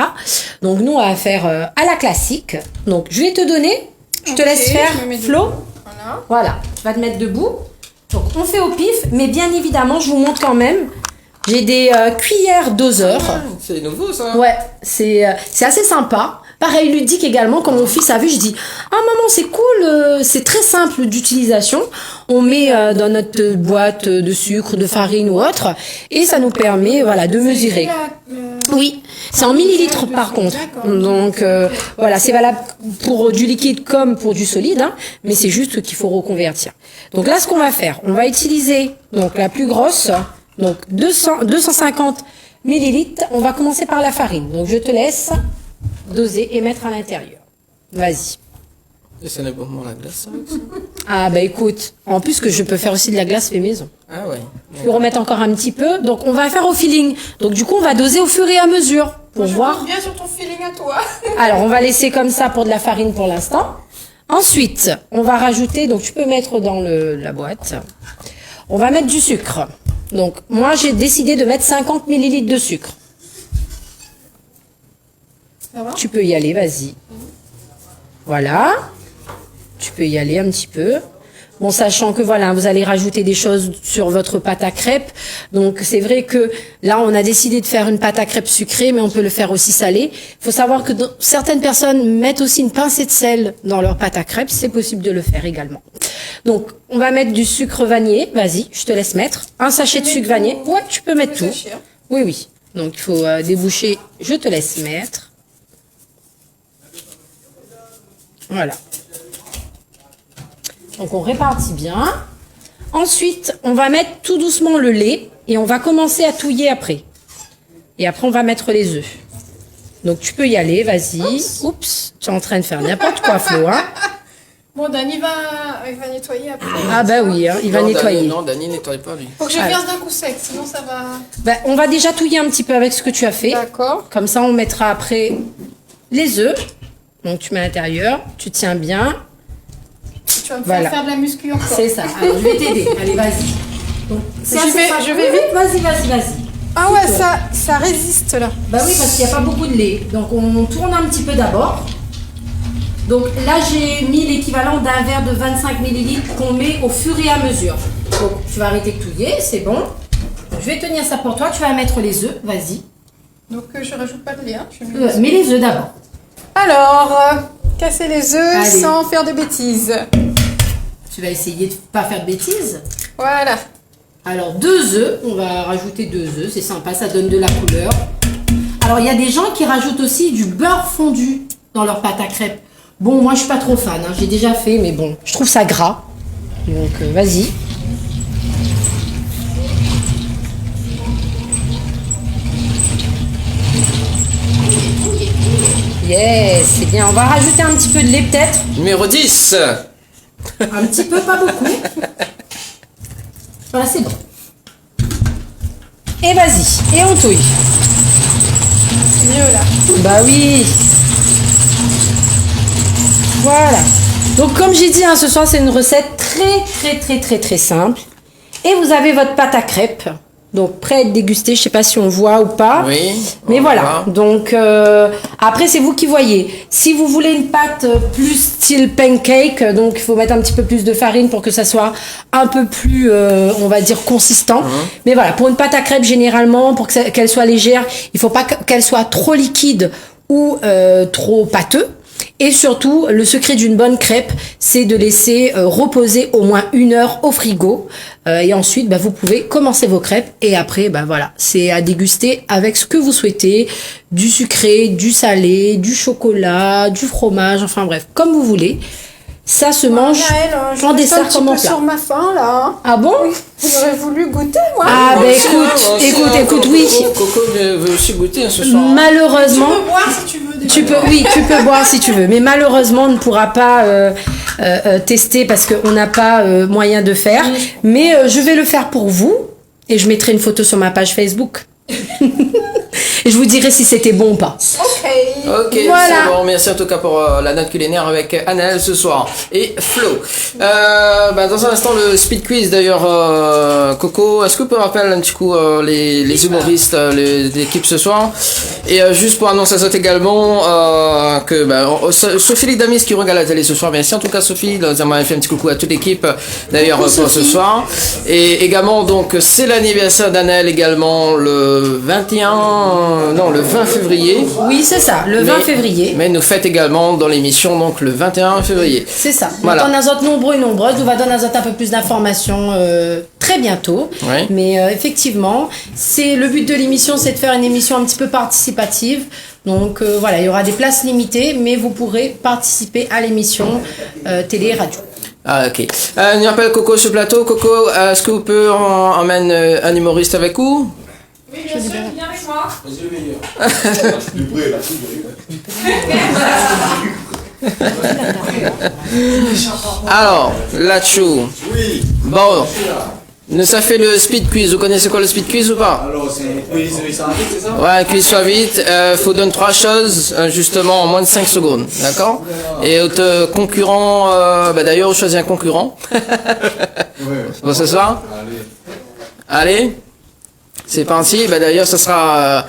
S3: Donc nous on va faire à la classique. Donc je vais te donner, je te laisse faire Flo. Voilà, tu vas te mettre debout. Donc on fait au pif, mais bien évidemment je vous montre quand même. J'ai des cuillères doseurs.
S1: C'est nouveau ça.
S3: Ouais, c'est assez sympa. Pareil, ludique également, comme mon fils a vu, je dis « Ah maman, c'est cool, c'est très simple d'utilisation. On met dans notre boîte de sucre, de farine ou autre, et ça nous permet de mesurer. » Oui, c'est en millilitres par contre. Donc voilà, c'est valable pour du liquide comme pour du solide, mais c'est juste qu'il faut reconvertir. Donc là, ce qu'on va faire, on va utiliser donc la plus grosse, donc 250 millilitres. On va commencer par la farine. Donc je te laisse doser et mettre à l'intérieur. Vas-y.
S1: Et ça n'est pas pour la glace avec ça?
S3: Ah bah écoute, en plus que je peux faire aussi de la glace fait maison.
S1: Ah ouais.
S3: Je peux remettre encore un petit peu. Donc on va faire au feeling. Donc du coup on va doser au fur et à mesure pour voir.
S4: Bien sur ton feeling à toi.
S3: Alors on va laisser comme ça pour de la farine pour l'instant. Ensuite on va rajouter, donc tu peux mettre dans la boîte. On va mettre du sucre. Donc moi j'ai décidé de mettre 50 millilitres de sucre. Tu peux y aller, vas-y. Voilà. Tu peux y aller un petit peu. Bon, sachant que voilà, vous allez rajouter des choses sur votre pâte à crêpes. Donc c'est vrai que là, on a décidé de faire une pâte à crêpes sucrée, mais on peut le faire aussi salée. Il faut savoir que certaines personnes mettent aussi une pincée de sel dans leur pâte à crêpes. C'est possible de le faire également. Donc, on va mettre du sucre vanillé. Vas-y, je te laisse mettre. Un sachet de sucre vanillé. Ouais, tu peux mettre tout. Oui, oui. Donc, il faut déboucher. Je te laisse mettre. Voilà. Donc, on répartit bien. Ensuite, on va mettre tout doucement le lait et on va commencer à touiller après. Et après, on va mettre les œufs. Donc, tu peux y aller, vas-y. Oups, tu es en train de faire n'importe quoi, Flo, hein.
S4: Bon, Dani va nettoyer après.
S3: Ah bah oui, il va nettoyer.
S1: Non, Dani nettoie pas lui.
S4: Faut que je verse d'un coup sec, sinon ça va...
S3: Ben, on va déjà touiller un petit peu avec ce que tu as fait.
S4: D'accord.
S3: Comme ça, on mettra après les œufs. Donc, tu mets à l'intérieur, tu tiens bien.
S4: Tu vas me faire de la muscu encore.
S3: C'est ça. Alors, je vais t'aider. Allez, vas-y. Donc,
S4: Je vais vite.
S3: Vas-y.
S4: Ah ouais, ça résiste là.
S3: Bah oui, parce qu'il n'y a pas beaucoup de lait. Donc, on tourne un petit peu d'abord. Donc là, j'ai mis l'équivalent d'un verre de 25 millilitres qu'on met au fur et à mesure. Donc, tu vas arrêter de touiller, c'est bon. Je vais tenir ça pour toi. Tu vas mettre les œufs, vas-y.
S4: Donc, je rajoute pas de lait.
S3: Mets les œufs d'abord.
S4: Alors, casser les œufs sans faire de bêtises.
S3: Tu vas essayer de pas faire de bêtises.
S4: Voilà.
S3: Alors, 2 œufs. On va rajouter 2 œufs. C'est sympa, ça donne de la couleur. Alors, Alors, il y a des gens qui rajoutent aussi du beurre fondu dans leur pâte à crêpes. Bon, moi, je suis pas trop fan. Hein. J'ai déjà fait, mais bon, je trouve ça gras. Donc, vas-y. Yes, c'est bien. On va rajouter un petit peu de lait peut-être.
S1: Numéro 10.
S3: Un petit peu, pas beaucoup. Voilà, c'est bon. Et vas-y, et on touille.
S4: C'est mieux là.
S3: Bah oui. Voilà. Donc comme j'ai dit, hein, ce soir c'est une recette très simple. Et vous avez votre pâte à crêpes. Donc prêt à être dégusté, je sais pas si on voit ou pas.
S1: Oui.
S3: Mais voilà. Donc après c'est vous qui voyez. Si vous voulez une pâte plus style pancake, donc il faut mettre un petit peu plus de farine pour que ça soit un peu plus, on va dire, consistant. Mais voilà, pour une pâte à crêpes généralement, pour qu'elle soit légère, il faut pas qu'elle soit trop liquide ou trop pâteux. Et surtout, le secret d'une bonne crêpe, c'est de laisser reposer au moins 1 heure au frigo. Et ensuite, vous pouvez commencer vos crêpes. Et après, voilà, c'est à déguster avec ce que vous souhaitez. Du sucré, du salé, du chocolat, du fromage, enfin bref, comme vous voulez. Ça se mange en dessert comme en plat.
S4: Sur ma faim là.
S3: Ah bon?
S4: J'aurais voulu goûter moi.
S3: Ah écoute, oui.
S1: Coco veut aussi goûter ce soir.
S3: Malheureusement.
S4: Tu peux boire si tu veux.
S3: Tu peux boire si tu veux, mais malheureusement on ne pourra pas tester parce qu'on n'a pas moyen de faire. Mais je vais le faire pour vous et je mettrai une photo sur ma page Facebook. Et je vous dirai si c'était bon ou pas.
S1: Ok,
S3: voilà.
S1: c'est bon. Merci en tout cas pour la note culinaire avec Anaël ce soir et Flo. Dans un instant le speed quiz d'ailleurs. Coco, est-ce que vous pouvez rappeler un petit coup les humoristes de l'équipe ce soir? Et juste pour annoncer ça également que Sophie Ligdamis qui regarde la télé ce soir. Merci en tout cas Sophie, nous avons fait un petit coucou à toute l'équipe d'ailleurs pour ce soir. Et également donc c'est l'anniversaire d'Anaël également le 20 février.
S3: Oui, c'est ça, le 20 février.
S1: Mais nous fêtons également dans l'émission donc le 21 février.
S3: C'est ça.
S1: Voilà.
S3: Dans Azote nombreux et nombreuses, nous va donner un peu plus d'informations très bientôt.
S1: Oui.
S3: Mais effectivement, c'est le but de l'émission, c'est de faire une émission un petit peu participative. Donc voilà, il y aura des places limitées, mais vous pourrez participer à l'émission télé et radio.
S1: Ah ok. Nous appelle Coco sur le plateau. Coco, est-ce que vous pouvez emmener un humoriste avec vous?
S2: Oui, bien sûr, viens avec moi.
S12: Vas-y, le meilleur.
S1: Alors, là-dessous.
S12: Oui.
S1: Bon. Ça fait le speed quiz. Vous connaissez quoi le speed quiz ou pas?
S12: Alors, c'est un quiz ça va vite, c'est ça?
S1: Ouais, un quiz soit vite. Faut donner 3 choses, justement, en moins de 5 secondes. D'accord? Et votre concurrent, d'ailleurs, vous choisissez un concurrent. Pour ce soir? Allez. C'est parti. D'ailleurs, ce sera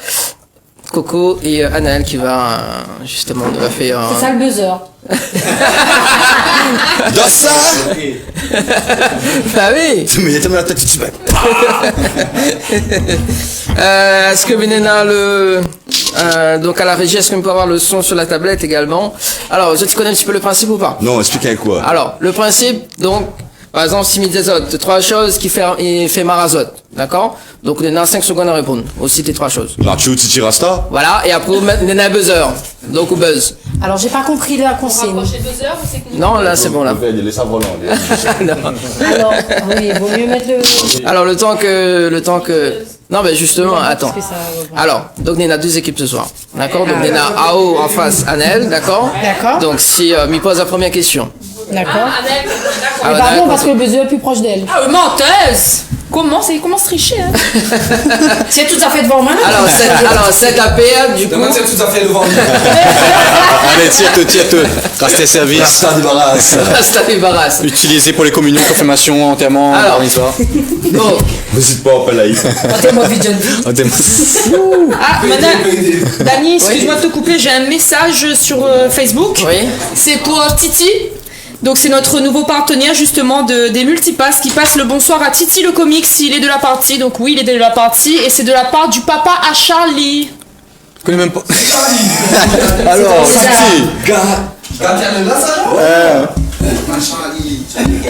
S1: Coco et Anaël qui va justement nous faire.
S3: C'est ça le buzzer.
S6: Dans ça.
S1: Bah oui.
S6: Mais il y a tellement la tête tu vas.
S1: Est-ce que Benena donc à la régie, est-ce qu'on peut avoir le son sur la tablette également? Alors, tu connais un petit peu le principe ou pas?
S6: Non, explique avec quoi.
S1: Alors, le principe, donc, par exemple, simidazote, 3 choses qui fait marazote, d'accord? Donc, on a 5 secondes à répondre. Aussi, tes 3 choses.
S6: Nacho, Titi Rasta.
S1: Voilà, et après, on a un buzzer. Donc, au buzz.
S3: Alors, j'ai pas compris la consigne.
S1: Non, là, c'est bon, là.
S6: Il est savant,
S3: Alors, oui, il vaut mieux mettre le.
S1: Alors, le temps que. Non, justement, attends. Alors, donc, on a 2 équipes ce soir. D'accord? Donc, on a AO en face, Anaël, d'accord?
S3: D'accord.
S1: Donc, si, m'y pose la première question.
S3: D'accord.
S1: Ah,
S3: pardon, parce que le buzzer est plus proche d'elle.
S2: Ah, menteuse! Comment se tricher, hein?
S3: C'est tout à fait devant moi.
S1: Alors, cette APA, du coup.
S11: C'est tout à fait devant moi.
S7: Allez, tire-te. Restez service.
S1: Rasta débarrasse.
S7: Utilisé pour les communions, confirmations, enterrements,
S1: Alors.
S7: histoire.
S1: Bon.
S6: N'hésite pas, appelle Aïe.
S3: Moi, vie de jeune fille.
S2: Ah, madame, Dani, excuse-moi de te couper, j'ai un message sur Facebook.
S1: Oui.
S2: C'est pour Titi. Donc c'est notre nouveau partenaire justement des Multipass qui passe le bonsoir à Titi le comics, il est de la partie, donc oui il est de la partie et c'est de la part du papa à Charlie.
S7: Je connais même pas. Alors, Titi.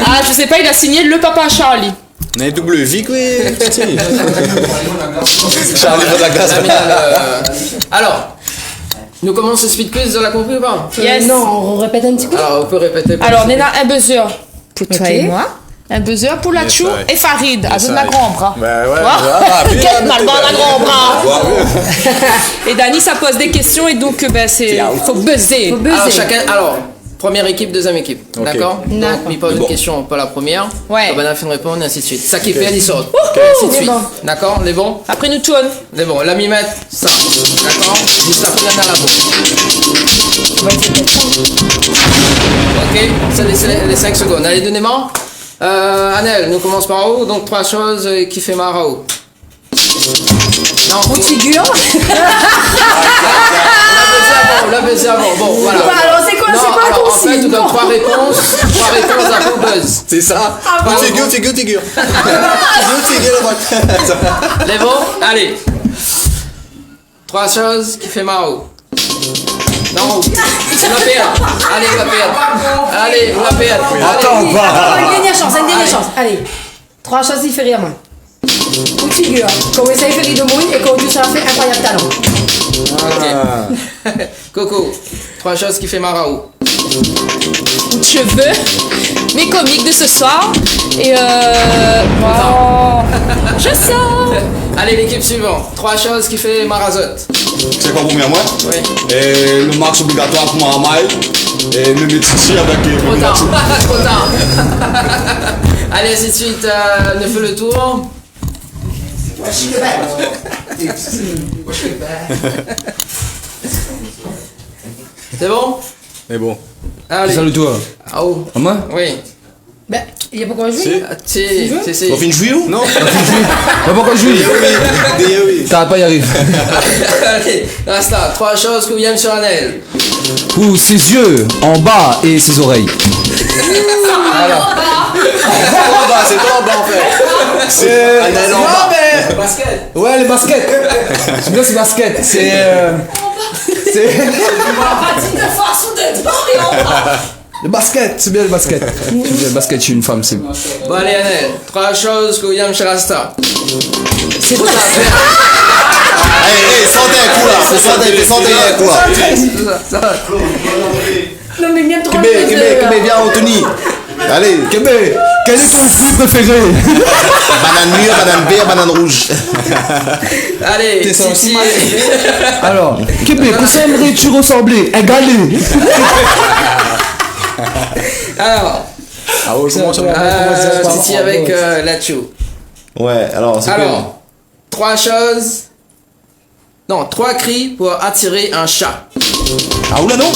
S2: Ah je sais pas, il a signé le papa à Charlie.
S7: On a un double vie, quoi.
S10: Charlie de la glace.
S1: Alors, nous commençons ce speed quiz, vous avez compris ou pas?
S2: Yes.
S3: Non, on répète un petit coup.
S1: Alors, on peut répéter.
S2: Alors, on a un buzzer pour toi
S3: Ok.
S2: et moi. Un buzzer pour la Chou
S7: I.
S2: et Farid. À
S7: Yes,
S2: de la
S7: I.
S2: grand bras.
S7: Ben ouais.
S2: Quel mal dans la grand bras. Et Dani, ça pose des questions et donc, faut buzzer.
S3: Faut buzzer.
S1: Alors, chacun. Alors, première équipe, deuxième équipe.
S7: Ok.
S1: D'accord? Donc,
S3: D'accord.
S1: il pose une question, pas la première.
S2: Ouais.
S1: Ben, on fait une réponse, et ainsi de suite. Ça qui fait, il sort.
S2: Wouhou.
S1: Ainsi de suite.
S3: bon.
S1: D'accord? Les bons?
S2: Après, nous tourne.
S1: Les bons. La mimette, ça. D'accord? Juste après, on a la bouche. Ok? C'est les 5 secondes. Allez, donnez-moi. Anel, nous commençons par où? Donc, 3 choses qui fait Marao. Non,
S3: On figure.
S1: on l'a baisé avant. Bon, voilà.
S3: Bah, alors, c'est quoi,
S1: Non,
S3: c'est quoi la
S1: alors, en fait,
S3: consigne?
S1: on donne 3 réponses à vous buzz.
S7: C'est ça. Figure. Figure.
S1: Les bons? Allez. 3 choses qui fait Mao. Non, on va perdre. Allez, on va perdre. Allez, on va perdre.
S3: Attends, une dernière chance, une dernière chance. Allez. 3 choses qui fait rire, moi. Une figure. Quand vous savez faire rire de mouille et quand vous ça fait incroyable talent.
S1: Ok. Coco, 3 choses qui fait Marao.
S2: Cheveux. Mes comiques de ce soir. Et je sors.
S1: Allez, l'équipe suivante. 3 choses qui fait Marazote.
S6: C'est quoi pour moi?
S1: Oui.
S6: Et le match obligatoire pour Maramaï. Et le métier avec
S1: Trop tard. Trop tard. Allez, ainsi de suite. Ne fait le tour. C'est bon?
S7: Mais bon.
S1: Allez.
S8: Salut toi.
S1: Ah, oh.
S8: Moi?
S1: Oui.
S3: Ben, il y a pourquoi jouer?
S1: Si.
S6: On fait une jouille ou?
S7: Non.
S8: Mais pourquoi je joue? T'arrêtes pas y arriver.
S1: Allez, Rasta, 3 choses que vous aimez sur Anel.
S8: Ouh, ses yeux en bas et ses oreilles.
S10: C'est toi en bas en fait.
S11: C'est.
S10: Anel en
S11: Non,
S10: bas.
S11: mais.
S1: Basket.
S11: Ouais, les baskets. J'aime bien ces baskets. C'est. C'est. Le basket, c'est bien le basket.
S8: J'aime bien le basket chez une femme, c'est.
S1: Bon, allez, Anel, 3 choses que vous aimez chez Rasta.
S3: C'est quoi ça?
S6: Allez, sentez un coup là. Sentez un coup là.
S1: Ça va.
S3: Non, mais bien trop.
S6: Kébé, viens, Anthony. Allez.
S11: Kébé, quel est ton fruit préféré?
S6: Banane mûre, banane verte, banane rouge.
S1: Allez,
S11: T'es ça aussi,
S1: Titi.
S11: Alors, Kébé, que ça aimerais-tu ressembler? Un galet.
S1: Alors,
S7: Ah ouais, comment ça
S1: Titi avec Lacho.
S6: Ouais, alors, c'est
S1: Alors, 3 choses. Non, 3 cris pour attirer un chat.
S6: Ah, oula, non?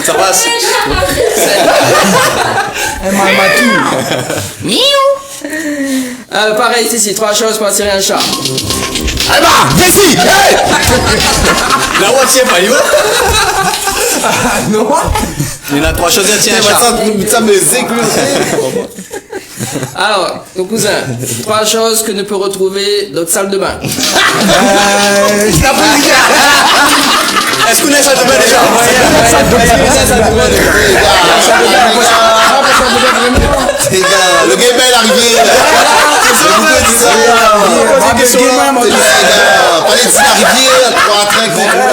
S10: Ça passe.
S11: Un marmatou.
S1: Pareil, Titi, 3 choses pour attirer un chat.
S6: Allez, bah, viens ici.
S7: La moitié, pas il va.
S11: Non.
S7: Il y en a 3 choses à tirer.
S6: Ça me sécurise.
S1: Alors, ton cousin, 3 choses que ne peut retrouver notre salle de bain.
S7: Est-ce qu'on est ça de bain déjà?
S6: Les gars, le gars est bien arrivé. Fallait dire la rivière, pour un train contre la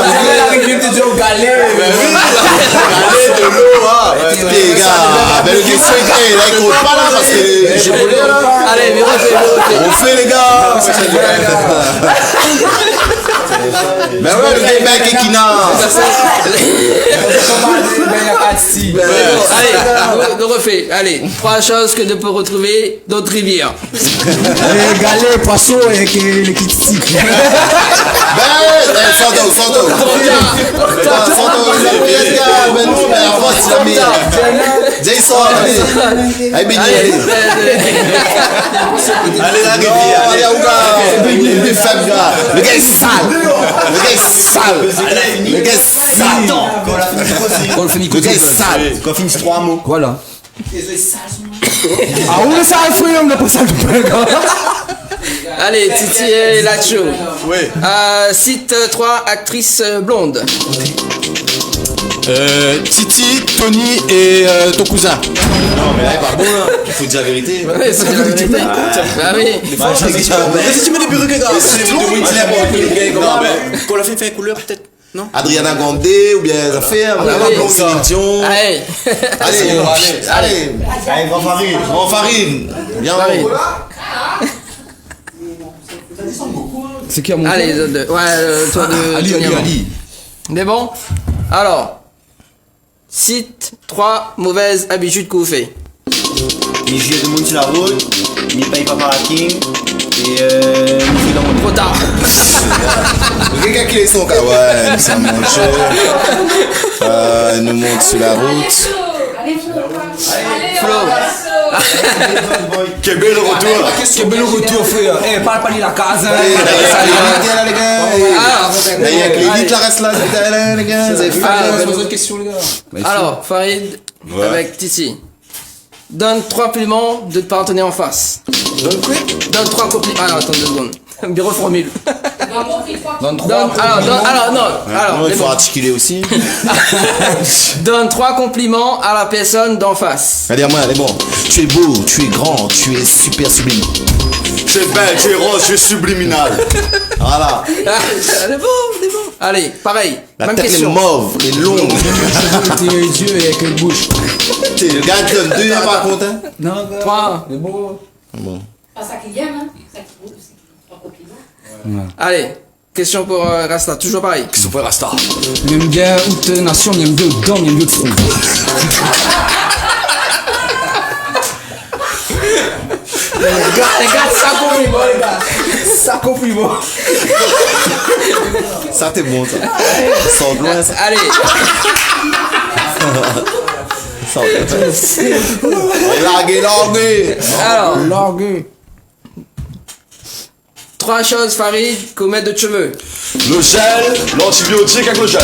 S6: rivière.
S11: t'es déjà au galet.
S6: De l'eau, les gars, mais le gars, c'est vrai, là, il compte pas là, parce que j'ai volé là.
S1: Allez, viens,
S6: On fait, les gars. Mais ouais, le gars est bien Kekina.
S1: Allez, on refait. Allez, 3 choses que ne peut retrouver d'autres rivières.
S11: Les galets, poissons et les kitty.
S6: Ben, Santo. Santo, les gars, mais non, mais avant, c'est la meilleure. Jason, allez. Allez, Béni, allez.
S7: Allez, la rivière.
S6: Allez, Ouga. Les femmes, gars. Le gars est sale. Le gars est sale. Le gars est sale.
S8: On le finit
S6: Le gars est sale.
S10: Qu'on finisse 3 mots.
S8: Voilà.
S11: Ah, où est ça, un fruit, on n'a pas ça de pain,
S1: Allez, Titi et Lacho.
S7: Oui.
S1: Cite 3 actrices blondes.
S7: Titi, Tony et ton cousin.
S10: Non, mais là, il parle bon, là. Il faut dire la vérité.
S1: Ouais, c'est la vérité. Bah oui.
S7: Si tu mets des perruques, gars. C'est long,
S10: Non, mais.
S9: Qu'on l'a fait couleur, peut-être. Non?
S10: Adriana Gandé ou bien les affaires.
S1: Allez.
S10: Allez, grand Farid. Viens,
S1: Farid.
S11: C'est qui à mon
S1: Allez, toi de.
S7: Ali.
S1: Mais bon. Alors. Cite 3 mauvaises habitudes que vous faites.
S9: Ni jouer de monde sur la route, ni paye pas parking, et ni jouer dans mon
S1: Trop tard.
S10: Quelqu'un qui laisse son cas. Ouais, nous sommes mangés. Nous monte sur la route.
S1: Flo.
S10: Quel bel retour.
S11: Quel bel retour, frère. Eh, parle pas de la case.
S10: Les gars. Il y a que les là reste là. Les gars. Vous avez fait
S7: Une question, les gars.
S1: Alors, Farid, avec Titi. Donne 3 compliments de te partenaire en face. Donne 3 compliments. Alors, attends 2 secondes. Bureau formule.
S11: Donne
S10: Non, il faut articuler aussi.
S1: Donne 3 compliments à la personne d'en face.
S10: Allez, moi, allez, bon. Tu es beau, tu es grand, tu es super sublime. Tu es belle, tu es rose, tu es subliminal. Voilà.
S1: C'est bon. Allez, pareil.
S10: La
S1: même
S10: tête est
S1: question.
S10: mauve et longue.
S11: tes yeux et avec une bouche.
S10: Le gars qui donne 2 par contre. Hein.
S11: Non, gars.
S1: 3.
S11: C'est beau.
S10: Bon.
S3: Pas ça qu'il aime, hein. Ça qu'il vaut, c'est 3 compliments.
S1: Allez, question pour Rasta. Toujours pareil.
S7: Qu'est-ce qu'on fait, Rasta?
S11: J'aime bien toute nation, j'aime bien dedans, j'aime bien de front.
S1: Les gars, ça compliment, les gars.
S11: Ça compliment.
S10: Ça, t'es bon, ça. Sans loin, ça.
S1: Allez.
S10: Largué.
S1: Alors,
S11: Largué.
S1: 3 choses, Farid, qu'on met de cheveux.
S10: Le gel, l'antibiotique avec le gel.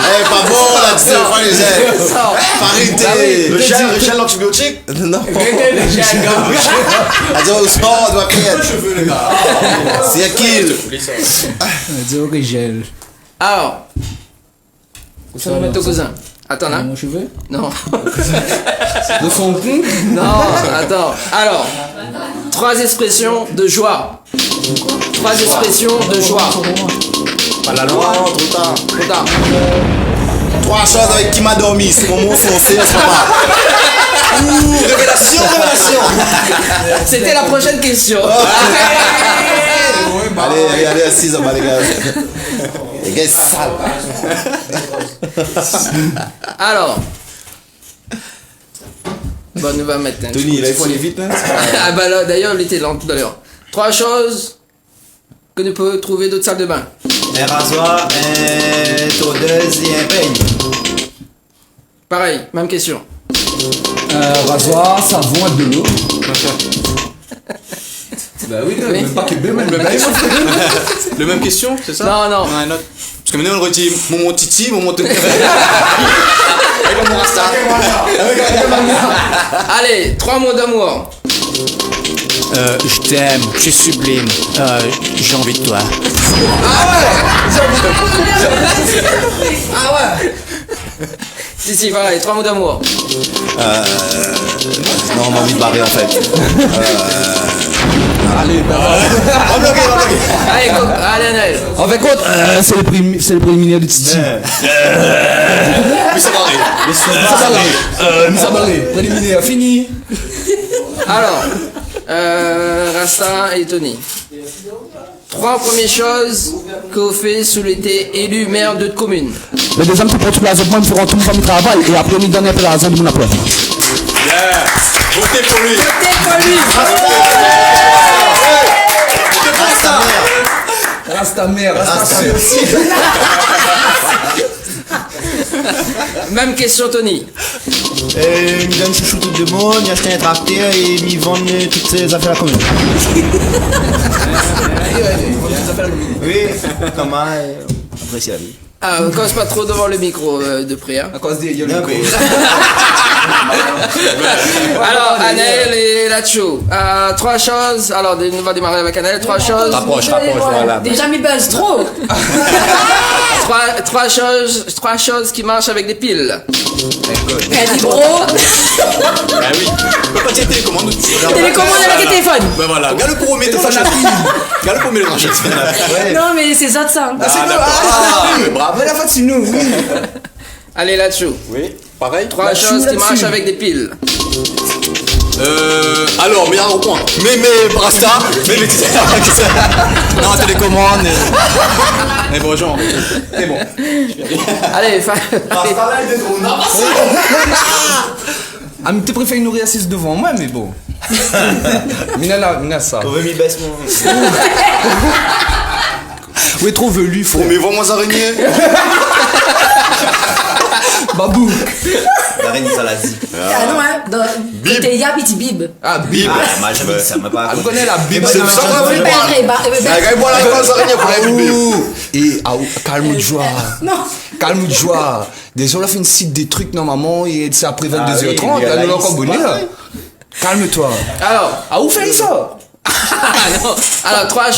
S10: Eh, pas bon là-dessus, pas les gels. Farid, le gel, l'antibiotique. Non. Le gel, attends, au sport, on doit créer. Cheveux, les gars. C'est à kill.
S11: Dis au gel.
S1: Alors. Ça va mettre ton cousin. Attends là.
S11: Mon cheveu?
S1: Non.
S11: De son cou?
S1: Non, attends. Alors, 3 expressions de joie. 3 expressions de joie.
S10: Pas la loi, trop tard.
S1: Trop tard.
S10: 3 choses avec qui m'a dormi. C'est mon mot foncé, c'est pas. Ouh, révélation.
S1: C'était la prochaine question.
S10: Allez, assise, les gars. Les gars, sales.
S1: Alors. Bon, nous va mettre.
S10: Tony, là, il faut aller vite, là.
S1: Ah bah là, d'ailleurs, il était lent tout à l'heure. 3 choses que nous pouvons trouver d'autres salles de bain.
S9: Un rasoir, un tondeuse et un peigne.
S1: Pareil, même question.
S11: Rasoir, savon et de l'eau. Bah oui, même pas que deux, même
S7: Le même question, c'est ça?
S1: Non, non.
S7: Un autre. Parce que maintenant on le redit mon Titi, mon Tony.
S1: Allez, 3 mots d'amour.
S7: Je t'aime, tu es sublime, j'ai envie de toi.
S1: Ah ouais. Si, pareil, 3 mots d'amour.
S10: Non, on a envie de barrer en fait.
S11: Allez,
S1: Allez, Anaël.
S11: en fait, compte, c'est le préliminaire de Titi. Missa Barré. Préliminaire, fini.
S1: Alors, Rasta et Tony. 3 premières choses que vous faites sous l'été élu maire de commune.
S11: Le deuxième, c'est pour toute la zone, moi, il faut rentrer mon travail et après, on donne un peu la zone de mon après.
S7: Yeah! Votez pour lui!
S11: Rasta mère, Rasta aussi.
S1: Même question, Tony.
S9: Il me donne chouchou tout le monde, il achète un tracteur et il vend toutes ses affaires à la commune. Oui, comment apprécier la vie.
S1: Ah, on cause pas trop devant le micro de près. Hein.
S11: À cause des gueules.
S1: Alors, Anaël et Lacho. 3 choses. Alors, on va démarrer avec Anaël. 3 choses.
S7: Rapproche, voilà.
S3: Déjà, mes buzz trop.
S1: trois choses qui marchent avec des piles.
S3: Calibro.
S7: Ah oui. On peut pas dire télécommande.
S3: Télécommande avec le téléphone.
S7: Ben voilà. Regarde le premier téléphone à pile. Regarde le premier téléphone.
S3: Non, mais c'est ça de ça.
S11: Ah, c'est nous. Bravo, la fois, c'est nous. Oui.
S1: Allez là-dessous.
S7: Oui, pareil.
S1: Trois choses qui marchent avec des piles.
S7: Alors, meilleur point. Mais Brasta, mais non, télécommande. Mais bon, genre. Mais bon.
S1: Allez,
S11: Ah, mais t'es préféré nourrir assise devant moi, mais bon. Mina ça.
S9: On veut m'y baisse mon.
S11: Oui, trop velu, frère.
S6: Mais vois-moi araignée.
S11: Babou.
S9: L'araignée, ça l'a dit.
S3: Ah non, hein. Côté Yab, il dit Bib.
S11: Ah, Bib.
S9: Moi, j'avais dit ça, m'a pas.
S11: Ah, vous connaissez la Bib.
S6: C'est ça qu'on a fait. Regarde-moi la grosse araignée pour la Bib.
S11: Et calme de joie.
S3: Non.
S11: Calme de joie. Déjà, on a fait une site des trucs normalement et c'est après 22h30.
S9: oui,
S11: Là, nous
S9: là,
S11: encore bonné là. Calme-toi.
S1: Alors,
S11: Ah, où fait ça?
S1: non. Alors, trois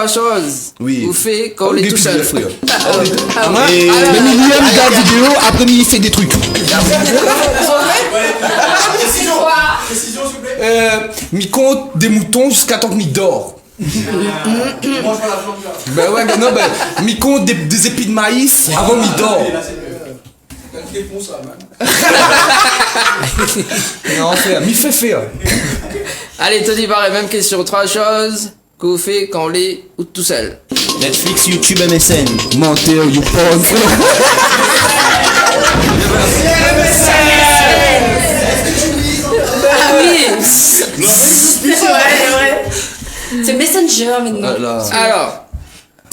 S1: choses
S11: Oui.
S1: vous faites quand on est tout seul.
S11: frère.
S1: Mais
S11: Mais millième gars vidéo, après il fait des trucs. Mi compte des moutons jusqu'à temps que mi dort. Ben ouais, ben non, ben mi compte des épis de maïs avant mi dort. Non, frère, mi fait faire.
S1: Allez, Tony, pareil, même question. Trois choses que vous faites quand on est tout seul.
S9: Netflix, YouTube, MSN.
S11: Menteur, you porn,
S3: Ah oui. C'est vrai. C'est Messenger maintenant.
S1: Alors,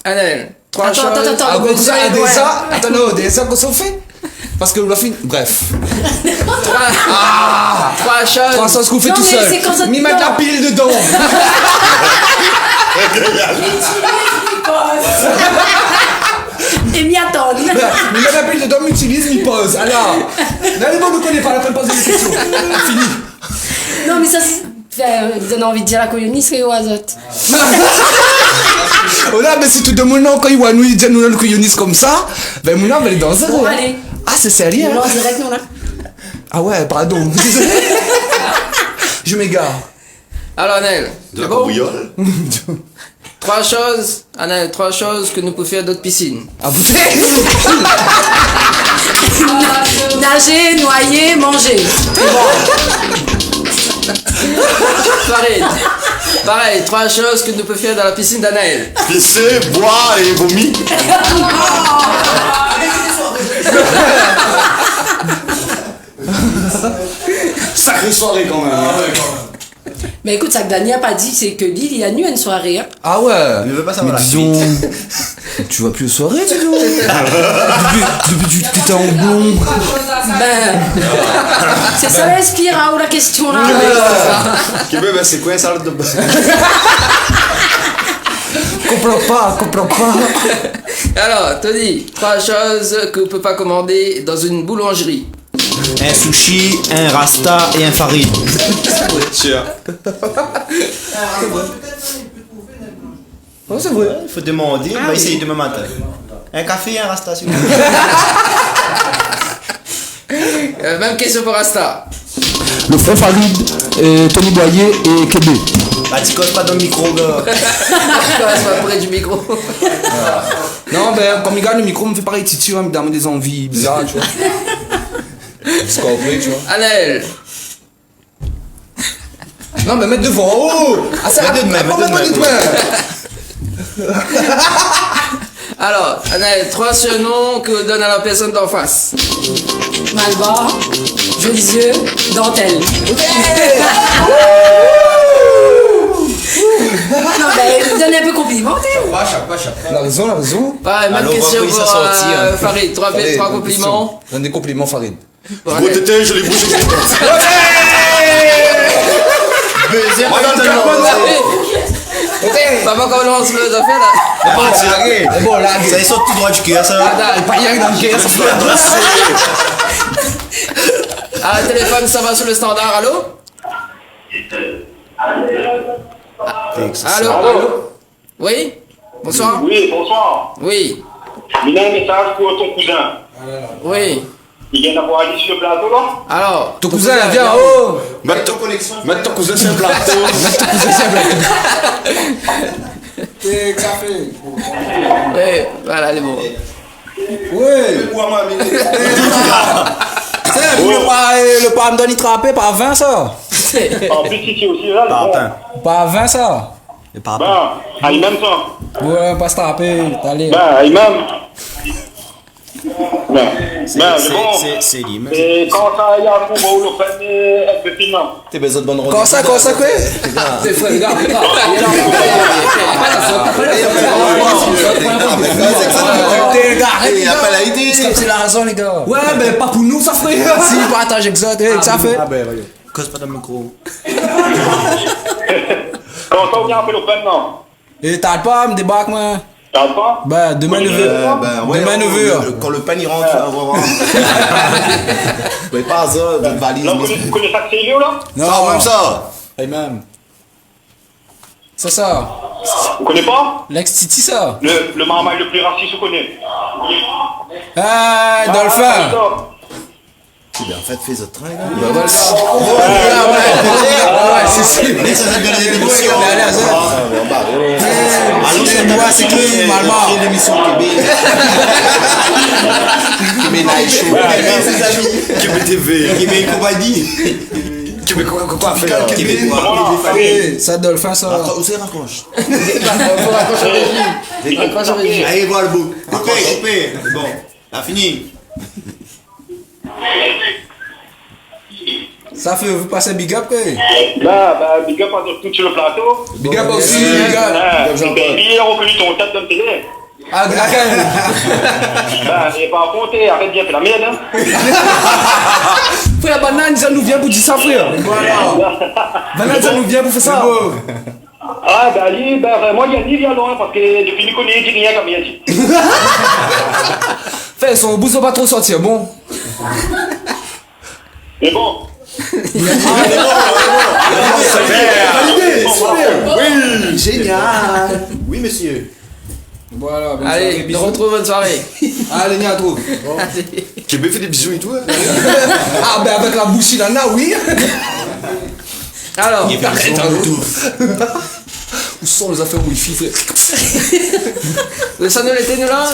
S1: Annelle, trois choses.
S3: Attends.
S11: Ah, bon, ça, déjà, attends, non, déjà, qu'on s'en fait? Parce que la fin, bref.
S1: Trois choses.
S11: 300 ce qu'on fait
S3: Non,
S11: tout
S3: mais
S11: seul.
S3: c'est quand ça te
S11: Mi mettre la
S3: dort.
S11: pile dedans.
S3: Et m'y attendre.
S11: Mi mettre la pile dedans, m'utilise, mi pose. Alors, n'allez pas, ne connaît pas la peine de poser des questions. Fini.
S3: Non, mais ça, donne envie de dire la colonie, c'est au azote.
S11: Oh là, mais si tout le monde, quand il voit nous, il dit nous, le couilloniste comme ça, ben, mon âme, elle est dans un.
S3: Bon, allez.
S11: Ah, c'est sérieux,
S3: On
S11: hein?
S3: lance direct, non, là.
S11: Ah ouais, pardon. Désolé. Je m'égare.
S1: Alors, Annelle,
S6: De
S1: c'est
S6: la
S1: bon?
S6: cambriole.
S1: Trois choses, Annelle, trois choses que nous pouvons faire d'autres piscines.
S11: Ah, vous
S3: Nager, noyer, manger.
S1: Farid, pareil, trois choses que nous pouvons faire dans la piscine d'Anaël.
S6: Pisser, boire et vomir. Sacrée soirée quand même.
S3: Mais écoute, ça que Dani a pas dit, c'est que Lille, il y a nu à une soirée. Hein.
S11: Ah ouais.
S9: Il ne veut pas savoir
S11: Mais
S9: la
S11: disons.
S9: suite.
S11: Tu vas plus aux soirées, dis donc. Depuis que t'es en blond.
S3: Ben. C'est ça l'inspire, hein, ou la question là.
S6: Qui veut, c'est quoi ça de
S11: Comprends pas.
S1: Alors, Tony, trois choses que vous ne pouvez pas commander dans une boulangerie.
S9: Un sushi, un rasta et un farid.
S6: Tiens.
S11: Oh, c'est vrai.
S9: Il faut demander, on va essayer demain matin. Un café et un rasta, s'il vous plaît.
S1: Même question pour Asta.
S11: Le frère Farid, Tony Boyer et Kébé.
S9: Bah, tu causes pas dans le micro, gars.
S1: Reste pas près du micro.
S11: Non, ben, quand il garde le micro, me fait pareil, Titi, me donne des envies bizarres, tu vois. C'est compris, tu vois.
S1: Anaël.
S11: Non, mais mettre devant. Oh! Ah, ça,
S9: Mets de main, mets de main.
S1: Alors, Anaël, trois surnoms que vous donnez à la personne d'en face.
S3: Malbar, jolis yeux, dentelle. Non, ben, donne un peu complimenté.
S11: La raison.
S1: Pareil, même
S9: Alors, on va
S1: question
S9: pas y
S1: pour
S9: s'assortir.
S1: Farid. Trois compliments.
S11: Donne des compliments, Farid.
S1: Pour
S6: Gros
S1: Anaël.
S6: tété, je l'ai bouché.
S9: Deuxième,
S1: Papa, comment on se le fait là?
S11: Bon, là,
S9: ça y sort tout droit du cœur, ça.
S11: pas rien dans le cœur, ça peut
S1: Ah, le téléphone, ça va sur le standard, allô? Allô? Oui? Bonsoir.
S14: Oui, bonsoir.
S1: Oui.
S14: Il y a un message pour ton cousin.
S1: Oui.
S14: Il vient d'avoir allé sur le plateau là.
S1: Alors.
S7: Ton cousin, viens, oh.
S6: Mettre ton cousin sur le plateau.
S7: Mettre ton cousin sur le plateau.
S1: Oui, voilà, elle est bon.
S7: Ouais. Le pas me donne trapé par 20 ça.
S14: En plus, si tu es aussi là, bon.
S7: Par 20 ça.
S14: Ben, il même ça.
S7: Ouais, pas se taper, t'allais.
S14: Ben, il même. Ben, c'est bon.
S10: C'est lui, même.
S14: Et quand ça y a un coup, on le fait un peu finement.
S10: T'as besoin de bonne route.
S7: Quand ça, quoi?
S1: C'est frère, regarde.
S10: Il a pas la idée.
S7: C'est la raison, les gars. Ouais, ben pas pour nous, ça ferait. Si, partage exact, ça fait.
S10: Ah ben, voyons. Cause pas dans le micro.
S14: Quand ça vient un peu le fait, non.
S7: Et t'arrêtes pas, me débarque, moi.
S14: T'arrêtes pas?
S7: Ben, demain 9h. Demain 9h.
S10: Quand le pan il rentre, tu vas voir. Mais pas ça, une valise.
S14: Vous connaissez ça que c'est Léo là?
S10: Non, même ça.
S7: Et même. C'est ça.
S14: Vous connaissez pas?
S7: L'ex-Titi, ça.
S14: Le marmaille le plus raciste, vous connaissez?
S7: Ah, Dolphin.
S10: Tu bien fait, fais ce train là.
S7: Bah voilà.
S10: C'est ça, ça s'appelle l'émission.
S7: Allons, c'est moi, c'est qui, Malma.
S10: L'émission Québec. Québec Night Show. Québec TV. Québec Compagnie. Québec quoi faire? Québec quoi?
S7: Ça, Dolphin, ça.
S10: Où c'est raccroche?
S9: Allez voir le bout. Coupé. Bon, t'as fini.
S7: Ça fait, vous passez big up, quoi.
S14: Bah, big up à tout sur le plateau.
S7: Big up aussi, big up.
S14: Il a reconnu ton tête de télé.
S7: Ah, Graken.
S14: Bah, et par contre, arrête bien, fais la merde, hein.
S7: Frère, banane, ça nous vient pour dire ça, frère. Banane, ça nous vient pour faire ça.
S14: Ah, bah, lui, moi, il y a ni viens loin, parce que depuis qu'il connaît, il dit rien comme il a dit.
S7: Fais son bout, ça va pas trop sortir, bon.
S14: Mais bon.
S10: Oui, génial. Oui, monsieur.
S7: Voilà, bonne
S1: Allez,
S7: soirée,
S1: on
S7: bisous.
S1: retrouve bonne soirée.
S7: Allez, viens, trouve.
S6: Tu me fais des bisous et tout.
S7: Ah, ben avec la bouche, il en a, oui.
S1: Alors,
S7: où sont les affaires wifi, frère?
S1: le sonneau était nous là?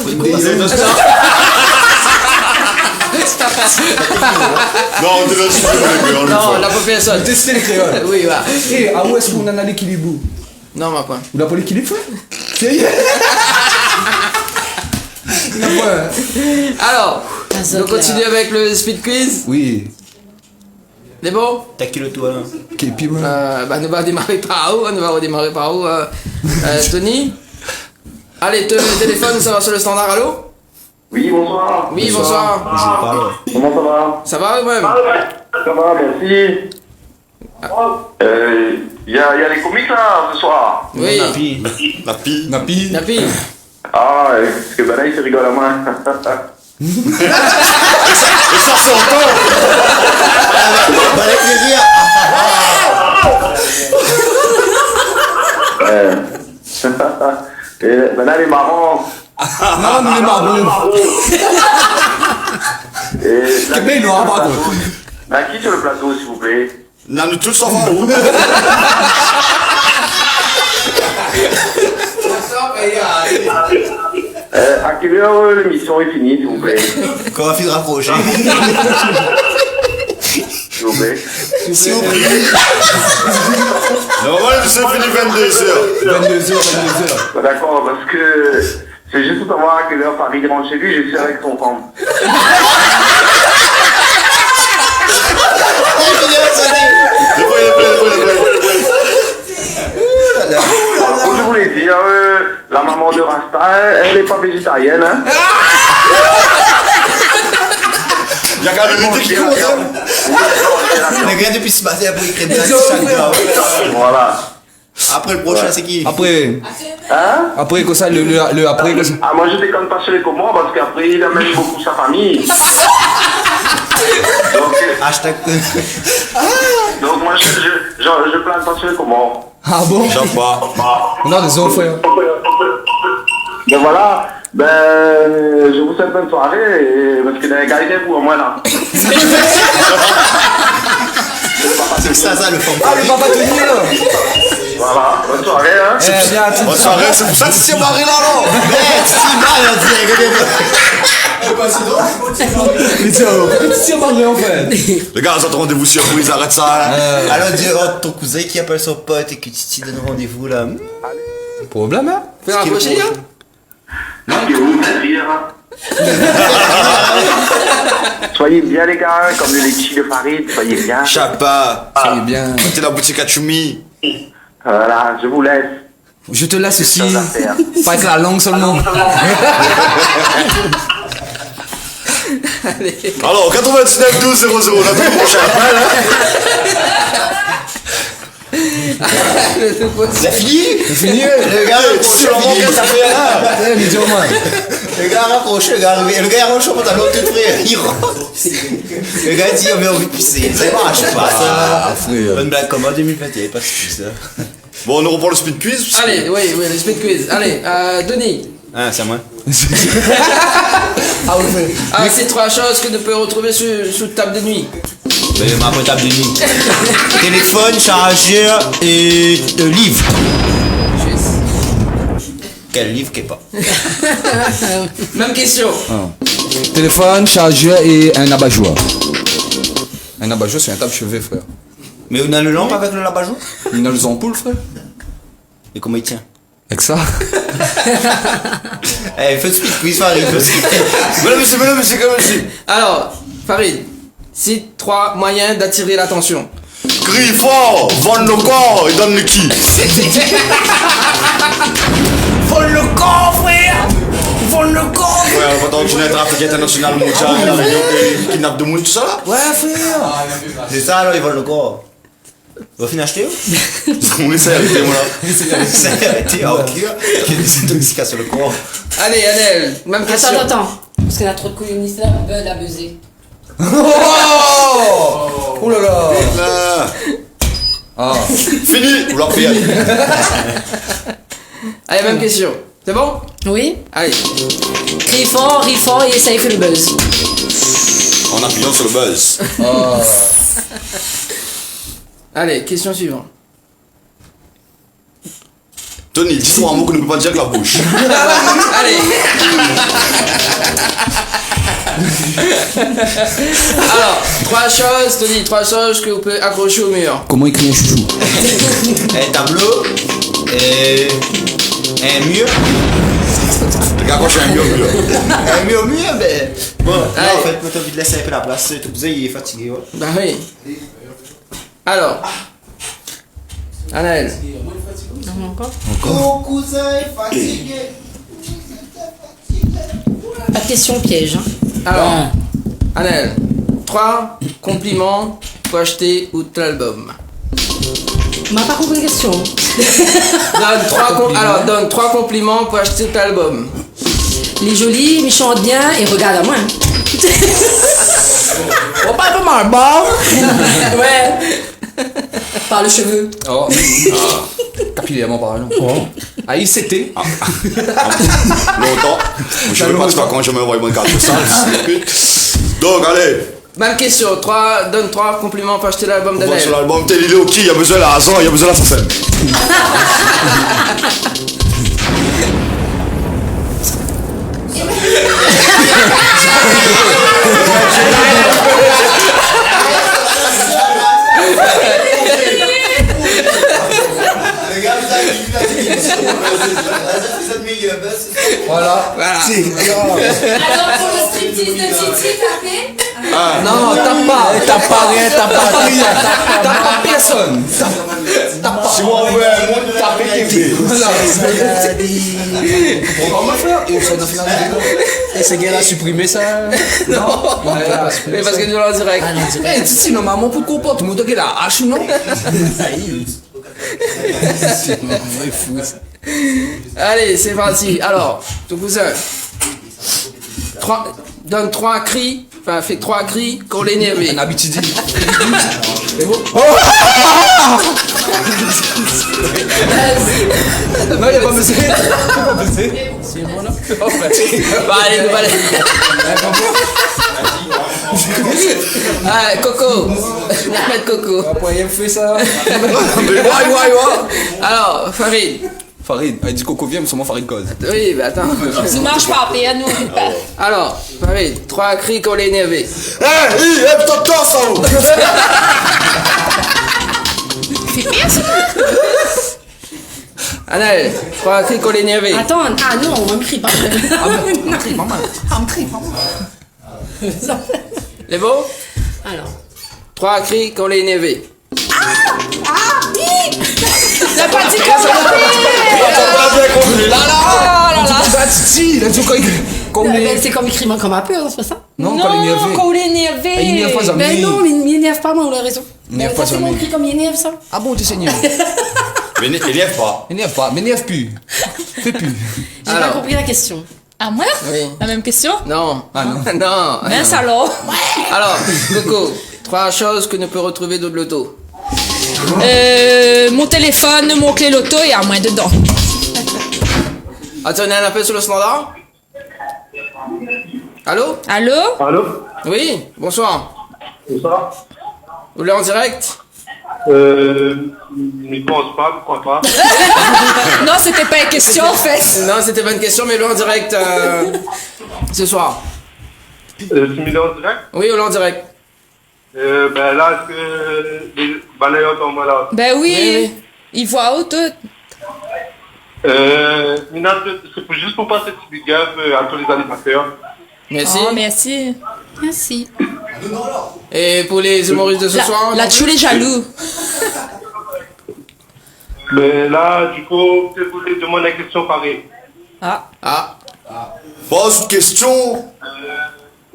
S6: Non, on te laisse le
S1: Non, la paupière sonne.
S7: Tester les créoles.
S1: Oui, va.
S7: Et à où est-ce qu'on en a l'équilibre?
S1: Non, ma point.
S7: Vous n'avez pas l'équilibre, frère?
S1: Alors, on continue avec le speed quiz.
S7: Oui.
S1: C'est bon?
S10: T'as qui le toit là?
S1: Bah, nous va démarrer par où? Nous va redémarrer par où? Tony? Allez, téléphone, ça va sur le standard, allô?
S14: Oui, bonsoir.
S1: Oui, bonsoir.
S14: Comment ça va?
S1: Ça va vous-même?
S14: Ça va, merci. Il y a les comiques là ce soir.
S1: Oui.
S6: Napi.
S14: Ah, parce que là il se rigole à moi.
S6: Et ça c'est encore.
S14: Et maintenant il est marrant.
S7: Non, nous les marrons. Québec, non, par contre.
S14: Qui sur le plateau, s'il vous plaît?
S6: Non, nous tous en haut.
S14: À quelle heure l'émission est finie, s'il vous plaît?
S10: Quand on va finir de raccrocher.
S14: S'il vous plaît.
S10: S'il vous plaît.
S6: Normalement, c'est fini 22h.
S14: 22h. D'accord, parce que c'est juste pour savoir à quelle heure Paris rentre chez lui, je suis avec son femme. Comme je voulais dire, la maman de Rasta, elle n'est pas végétarienne. Hein.
S6: Il y a quand même une qui compte.
S10: Regarde depuis ce matin pour écrire des
S14: Voilà.
S10: Après le prochain, c'est qui?
S7: Après.
S14: Hein?
S7: Après, comme ça, le après. Comme ça.
S14: Ah, moi je déconne pas sur les commandes parce qu'après il amène beaucoup sa famille. Donc,
S10: hashtag.
S14: Donc moi je plane pas sur les commandes.
S7: Ah bon?
S6: J'en pas.
S7: Non, désolé, frère.
S14: Ben voilà, je vous souhaite bonne soirée, et, parce que dans les qualités pour au moins là.
S10: C'est ça, le fanfare.
S11: Ah, le papa Tony là.
S14: Voilà, bonne soirée, hein.
S6: Bonne soirée, c'est pour ça que tu es marié là, non?
S11: C'est marié en fait.
S6: Les gars, votre rendez-vous surprise, arrête ça. Hein.
S10: Alors, dis ton cousin qui appelle son pote et que tu donnes rendez-vous là.
S11: Problème, hein?
S1: Fais rapprocher, hein?
S14: C'est où, ma fille, hein? Soyez bien les gars, comme le litchi de Farid, soyez bien.
S6: Chapa.
S11: Soyez bien.
S6: T'es la boutique à Choumi.
S14: Voilà, je vous laisse.
S11: Je te laisse aussi.
S14: Choses à faire.
S11: Pas avec la langue seulement.
S6: Alors, 99 12 00, on a tout le prochain appel, hein.
S10: C'est fini?
S11: C'est fini,
S10: le gars raccroché, ça fait là. Le gars raccroché, le gars raccroché au pantalon tout frère. Il rentre. Le gars dit, on a envie de pisser. Ça marche pas, ça. Bonne blague comme en 2021, pas de ça.
S6: Bon, on reprend le speed quiz.
S1: Allez, oui, le speed quiz. Allez, Denis.
S10: Ah, c'est à moi.
S1: C'est 3 choses que tu peux retrouver sous table de nuit.
S10: Ma table de nuit. Téléphone, chargeur et livre. Quel livre qu'est pas?
S1: Même question.
S11: Téléphone, chargeur et un abat-jour. Un abat-jour, c'est un tape-chevet, frère.
S10: Mais on a le lampe avec le abat-jour?
S11: On a les ampoules, frère.
S10: Et comment il tient?
S11: Avec ça.
S10: Eh, faites speed quiz, Farid.
S6: Mesdames, messieurs, comme monsieur.
S1: Alors, Farid, cite 3 moyens d'attirer l'attention.
S6: Crie fort, vole le corps et donne le qui.
S10: Vole le corps, frère! Vole le corps!
S6: Ouais, on va dans une trafic international mondial, la réunion qui kidnappe de monde, tout ça là?
S10: Ouais, frère! C'est ça, alors, ils volent le corps. On va finir acheter où?
S6: On essaie d'arrêter, moi là.
S10: C'est arrêté, ah ok. Qui a des intoxications sur le corps.
S1: Allez, Adèle, même question.
S3: Attends. Parce qu'il y a trop de communistes là, Bud a buzzé.
S11: Oh là là.
S6: Ah. Fini, vous leur payez.
S1: Allez, même question. C'est bon?
S3: Oui.
S1: Allez.
S3: Crie fort, ris fort et essaye fait le buzz.
S6: En appuyant sur le buzz.
S1: Allez, question suivante.
S6: Tony, dis-moi un mot que ne peut pas dire avec la bouche.
S1: Allez. Alors, 3 choses, Tony, 3 choses que vous pouvez accrocher au mur.
S11: Comment écrire un chouchou?
S10: Un tableau, un mur.
S6: Le gars, accroche un mur.
S10: Un mur, ben. Bon, là, en fait, moi, t'as envie de laisser un peu la place. Tout le monde, il est fatigué, ouais.
S1: Bah oui. Alors. Anaël.
S3: Encore.
S10: Mon cousin est fatigué.
S3: Pas de question piège. Hein.
S1: Alors, Anaël, 3 compliments pour acheter outre l'album.
S3: On m'a pas compris la question.
S1: Donne 3 compliments pour acheter tout l'album.
S3: Les jolis, ils chantent bien et regarde à moi.
S11: On pas un peu mal, bon?
S3: Ouais. Par le cheveu.
S11: Oh. Capillairement parlant. Oh. Ah, il s'était.
S6: Longtemps. Je ne sais pas quand je m'envoie mon carte ça. Donc, allez.
S1: Même question. Donne 3 compliments pour acheter l'album
S6: On va
S1: d'Anaël.
S6: sur l'album, t'es l'idée au qui? Il y a besoin de la raison, il y a besoin de la scène.
S11: Voilà.
S3: Alors pour le striptease de Titi, t'as fait?
S11: Non, t'as pas rien, t'as pas personne.
S6: Si on veut un monde, t'as fait
S12: Et ce gars-là a supprimé ça?
S1: Non. Mais parce que nous l'en direct.
S11: Eh, si non, maman, pour comprendre, tout le monde qui est là, hache, non?
S1: Allez, c'est parti. Alors, ton cousin. Donne 3 cris. Enfin, fais 3 cris qu'on l'énerve.
S11: Un habitude. Non, il a pas baissé. Il a pas baissé.
S1: C'est moi là. Bah allez, nous allez. Ah, Coco. Ahmed Coco.
S11: Après, il fait ça.
S1: Alors, Farid.
S11: Farid, il dit Coco vient, mais seulement Farid cause.
S1: Oui, bah attends.
S2: Tu marches pas, paye nous.
S1: Alors, Farid, 3 cris qu'on l'est énervé.
S6: Putain, ça!
S2: Fais pire, ça.
S1: Anaël, 3 cris qu'on l'est énervé.
S3: Attends, ah non, on me crie pas.
S1: Les beaux?
S3: Alors.
S1: 3 cris qu'on l'est énervé.
S2: T'as pas dit
S3: C'est comme écrit comme un peu, hein, c'est pas ça?
S11: Non, quand il est énervé.
S2: quand il est énervé.
S11: Il énerve pas jamais.
S3: Ben non, il m'énerve pas, moi, on a raison.
S11: Il m'énerve
S3: Ça,
S11: pas
S3: c'est mon
S11: jamais.
S3: cri comme il énerve, ça.
S11: Ah bon, tu sais, énerve.
S6: Mais énerve pas.
S11: Énerve pas, m'énerve plus. Fais plus.
S3: J'ai pas compris la question.
S2: À moi?
S1: Oui.
S2: La même question?
S1: Non.
S11: Ah non.
S1: Non.
S2: Mince alors.
S1: Alors, Coco, 3 choses que ne peut retrouver d'autres loto.
S2: Mon téléphone, mon clé loto et à moins dedans.
S1: Attends, on a un appel sur le standard? Allô?
S2: Allô?
S14: Allô?
S1: Oui, bonsoir.
S14: Bonsoir.
S1: Vous l'êtes en direct?
S14: Je pense pas, pourquoi pas?
S2: Non, c'était pas une question en fait.
S1: Non, c'était pas une question, mais le en direct ce soir.
S14: C'est mis en direct?
S1: Oui, on est en direct.
S14: Ben là, est-ce que les balayeurs sont là?
S2: Ben oui. Il voit où tout?
S14: Mina, c'est juste pour passer ce big up à tous les animateurs.
S1: Merci.
S2: Oh, merci.
S3: Merci.
S1: Et pour les humoristes de ce soir?
S2: Là, tu les jaloux.
S14: Mais là, du coup, je voulais demander une question pareille.
S1: Ah.
S6: Pose une question.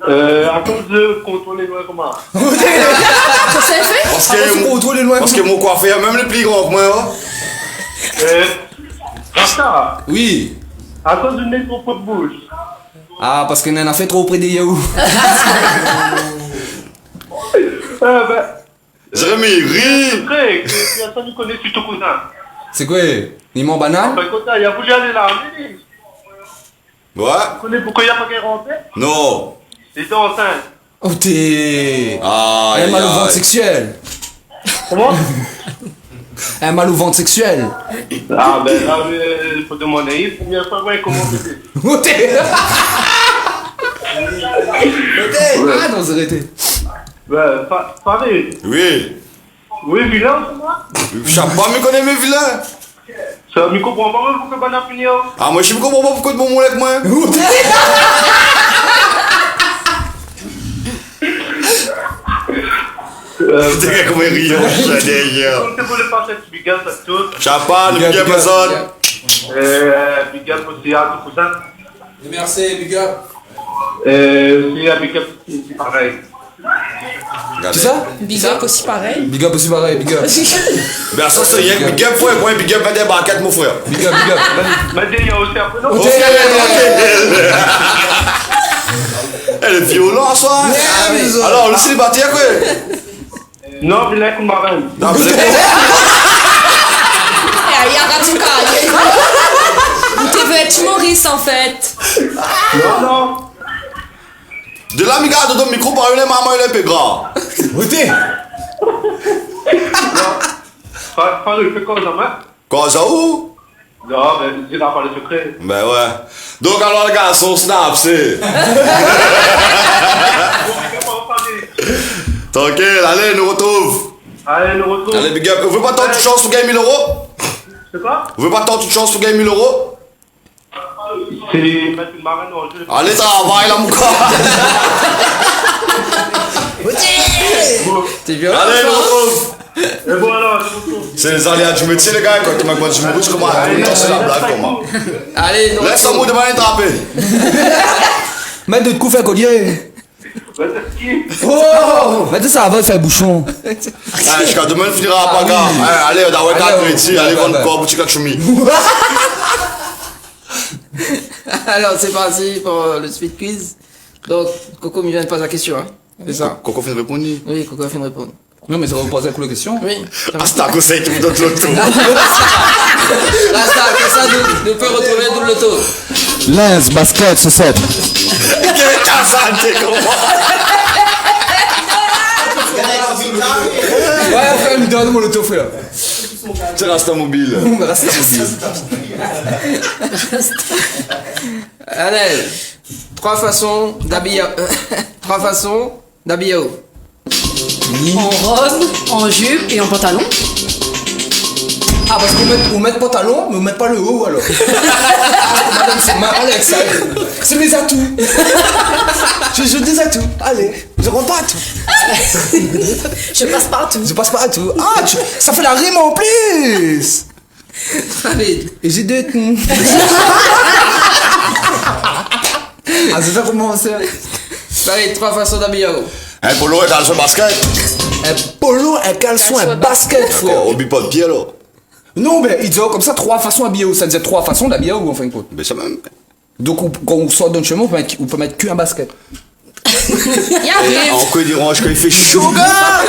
S14: À cause de contrôler loin comment?
S2: Ça s'est fait?
S6: Parce que mon coiffeur, même le plus grand que moi.
S14: Rasta,
S11: Oui.
S14: à cause du nez trop de bouche.
S11: Ah, parce qu'on en a fait trop auprès des Yahoo.
S6: Jérémy, ris.
S14: C'est vrai que personne ne connaît sur ton cousin.
S11: C'est quoi? Limon banane?
S14: Ben, écoute, il y a bougé aller là.
S6: Ouais.
S14: Tu connais pourquoi il n'y a pas qu'à rentrer?
S6: Non.
S14: Il était enceinte.
S11: Oh, t'es.
S6: Ah,
S11: Un mal au ventre sexuel.
S14: Comment?
S11: Un mal au ventre sexuel.
S14: Ah, ben là, il faut demander. Première fois, ouais, comment c'était?
S11: Oh, t'es. Ah, non, c'est arrêté.
S14: Ben, Farid.
S6: Oui.
S14: Oui, vilain, c'est moi?
S6: Je sais pas, mais connais mes vilains.
S14: Ça me comprend pas, pourquoi pas n'a fini.
S6: Ah, moi, je me comprends pas pourquoi de mon moulin avec moi. T'es comme un rion, je d'ailleurs.
S14: Comme tu voulais passer ce big up à tous.
S6: Chapa, le big up personne.
S14: Big up aussi à tout cousin.
S11: Merci, big up.
S14: Aussi à big up, c'est pareil.
S11: C'est ça?
S2: Big up aussi pareil.
S11: Big up aussi pareil, big up.
S6: Ben ça c'est rien que big up frère, moi big up des barquettes mon frère.
S11: Big up, big up.
S14: Mais il y a aussi un peu non?
S6: Elle est violente ça. Alors le célibataire quoi?
S14: Non, il est comme marin.
S6: Non, mais
S2: Il y a du cas. Tu veux être humoriste en fait.
S14: Non, non.
S6: de là mi garde ton micro par une maman il est plus grand.
S11: Écoutez.
S14: Farid, fais quoi, ça?
S6: Cosa où?
S14: Non, mais il n'a pas le secret.
S6: Ben ouais. Donc alors les gars, son snap c'est. Tranquille, allez, nous retrouve.
S14: Allez, nous retrouve.
S6: Allez, big up. Vous voulez pas tenter une chance pour gagner 1000 euros?
S14: C'est quoi?
S6: Vous voulez pas tenter une chance pour gagner 1000 euros?
S14: C'est mettre une marraine en jeu.
S6: Allez, travaille là, mon gars.
S1: T'es violent.
S6: Allez, nous retrouve.
S14: Et bon, alors, je vous retrouve.
S6: C'est les aléas du métier, les gars. Quand tu m'as dit, je me dis comment c'est la blague, comment.
S1: Allez, nous
S6: Laisse un mot de mal attraper.
S11: Mettre de coups faire collier.
S14: Oh!
S11: Mais ça va faire bouchon.
S6: Jusqu'à demain, il finira pas, gars. Allez, on va aller ici. Allez, vendre encore boutique à chemise.
S1: Alors, c'est parti pour le speed quiz. Donc, Coco me vient de poser la question, hein. C'est ça?
S6: Coco fait répondre.
S1: Oui, Coco vient de répondre.
S11: Non, mais ça va vous poser la question.
S1: Oui.
S6: Hasta que c'est tout l'auto.
S1: Rasta, que ça nous peut retrouver tout l'auto.
S11: Lens, basket, chaussette. Ouais, frère, me donne mon auto, frère.
S6: C'est Rasta mobile.
S11: Rasta mobile.
S1: Anel, 3 façons d'habiller. 3 façons d'habiller.
S3: En robe, en jupe et en pantalon.
S11: Ah, parce qu'on met pantalon, mais on met pas le haut alors. Madame, c'est ma Alex, c'est mes atouts. Je des atouts. Allez, je rentre pas à tout.
S3: Je passe partout.
S11: Je passe pas à tout. Ah, ça fait la rime en plus.
S1: Allez.
S11: Et j'ai deux. Ah, c'est ça comment c'est.
S1: Allez, 3 façons d'habiller.
S6: Un polo et caleçon basket.
S11: Un polo, un caleçon, un basket, frère.
S6: Oublie pas de pied là.
S11: Non, mais il dit comme ça 3 façons d'habiller. Ça disait 3 façons d'habiller en fin de compte.
S6: Mais ça même.
S11: Donc quand on sort d'un chemin, on peut mettre qu'un basket.
S6: Et en quoi ils diront quand il fait chaud, gars.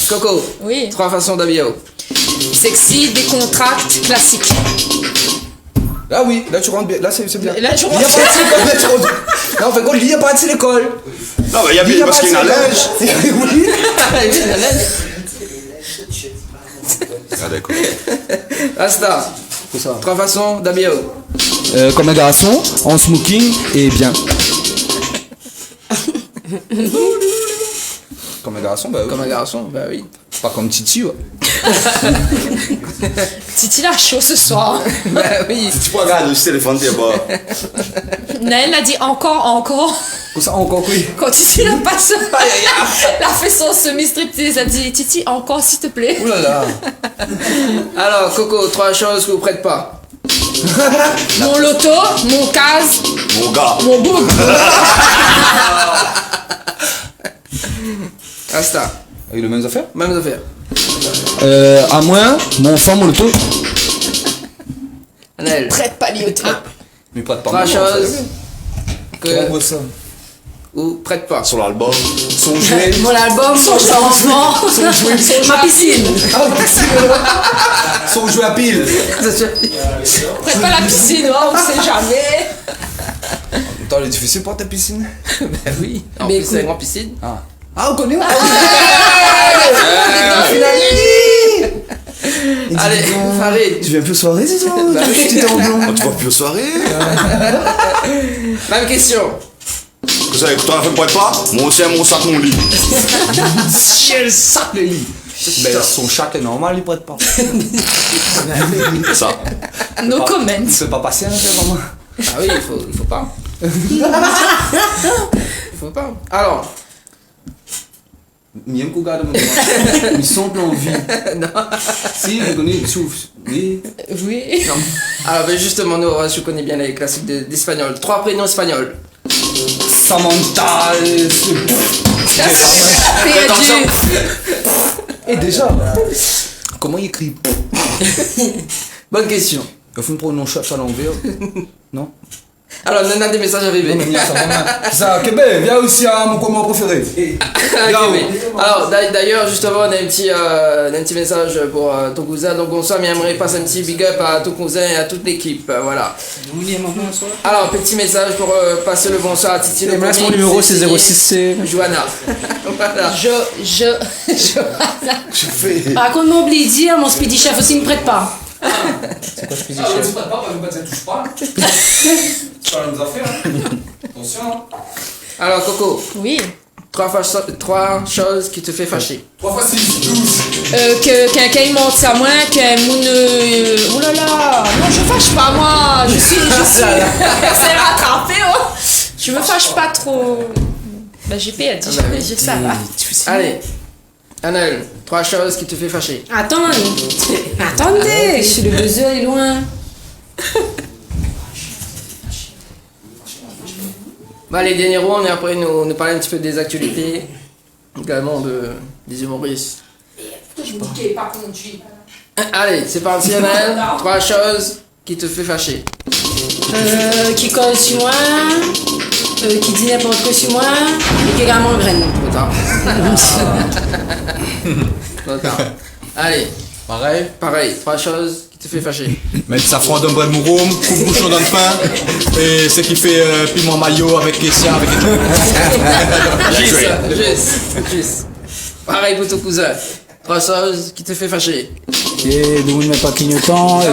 S1: Coco.
S2: Oui.
S1: 3 façons d'habiller.
S2: Sexy, décontracte, classique.
S11: Là oui, là tu rentres bien, là c'est bien.
S2: Là tu
S11: rentres bien. Non, en fait, quand il y a pas de l'école.
S6: Non, mais il y a bien parce qu'il y a la neige.
S11: Oui.
S1: Il y a la neige.
S6: Ah d'accord.
S1: Rasta. 3 façons d'habiller.
S11: Comme un garçon, en smoking et bien. Comme un garçon, bah oui.
S1: Comme un garçon, bah oui.
S11: Pas comme Titi, ouais.
S2: Titi l'a chaud ce soir.
S1: Bah oui.
S6: Tu peux regarder le téléphone, t'es pas.
S2: Naël a dit encore.
S11: Comme ça, encore oui.
S2: Quand Titi l'a pas elle a fait son semi-striptease, elle a dit Titi, encore s'il te plaît.
S11: Ouh là là.
S1: Alors, Coco, 3 choses que vous prêtez pas.
S2: Mon loto, mon case,
S6: Mon gars.
S2: mon boum.
S1: Rasta.
S11: Avec les mêmes affaires.
S1: Mêmes affaires.
S11: À moins, mon femme, mon loto.
S1: Anel.
S2: Prête pas l'ioté.
S11: Mais pas de
S1: 3 choses que.
S11: Comment ça?
S1: Ou prête pas.
S6: Sur l'album.
S11: Son jouet.
S3: Mon album, mon changement, ma piscine.
S11: Son jouet à pile.
S2: Prête pas la piscine, oh, on sait jamais.
S11: Attends, il est difficile pour ta piscine.
S1: Bah oui. En
S3: Mais
S1: plus, c'est une grande piscine.
S11: Ah, on connaît.
S1: Allez, Farid.
S11: Tu viens plus aux soirées, c'est ça?
S1: Bah oui.
S11: Tu t'es en blanc.
S6: Tu vas plus aux soirées.
S1: Même question.
S6: Vous savez, quand on a fait prête pas, moi aussi, mon sac, mon lit.
S11: Ciel, sac le lit. Ben, son chat est normal, il prête pas.
S6: Ça.
S2: No comment.
S11: Il se fait pas passer, hein, vraiment.
S1: Ah oui, il faut pas. Il faut pas. Alors.
S11: Mieux qu'on garde mon ils sont l'envie.
S1: Non.
S11: Si, vous connaissez le souffle. Oui.
S2: Oui.
S1: Non. Alors, ben justement, nous, je connais bien les classiques d'espagnol. 3 prénoms espagnols.
S11: Samantha.
S1: Attention.
S11: Et déjà, comment il écrit?
S1: Bonne question.
S11: Il faut me prendre un chat à l'envers. Non?
S1: Alors, on a des messages arrivés.
S11: Ça, Québec, viens aussi à mon comment préféré.
S1: Alors, d'ailleurs, justement, on a un petit message pour ton cousin. Donc, bonsoir, mais j'aimerais passer un petit big up à ton cousin et à toute l'équipe. Voilà. Alors, petit message pour passer le bonsoir à Titi. Le
S12: mon numéro, c'est 06.
S1: Johanna. Voilà.
S3: Je fais. Par contre, m'oublie de dire, mon speedy chef aussi me prête pas.
S12: C'est quoi ce
S11: Ah, je ne pas, touche pas. C'est pas la même affaire. Attention.
S1: Alors, Coco.
S2: Oui.
S1: 3 choses qui te fait fâcher.
S11: 3 fois 6, 12.
S2: Que quelqu'un il monte à moi, que mon. Oh là là! Non, je fâche pas, moi! Je suis. C'est rattrapé, oh! Je me fâche pas trop. Bah, j'ai pas dit, j'ai ça va.
S1: Allez. Anaël, 3 choses qui te fait fâcher.
S3: Attendez, je suis le buzzer est loin.
S1: Bah, les derniers rounds, et après nous parler un petit peu des actualités, également des humoristes.
S2: Je bouquais pas conduit.
S1: Allez, c'est parti, Anaël. 3 choses qui te fait fâcher.
S3: Qui colle sur moi. Celui qui dit n'importe quoi sur moi, et qui est également graine.
S1: Trop tard. Trop tard. Allez. Pareil, 3 choses qui te fait fâcher.
S7: Mettre safran dans bread mouroum, coupe bouchon dans le pain, et ce qui fait piment mayo avec kessia, avec
S1: Juste. Pareil pour ton cousin. 3 choses qui te fait fâcher.
S15: Et nous ne met pas clignotant. Et...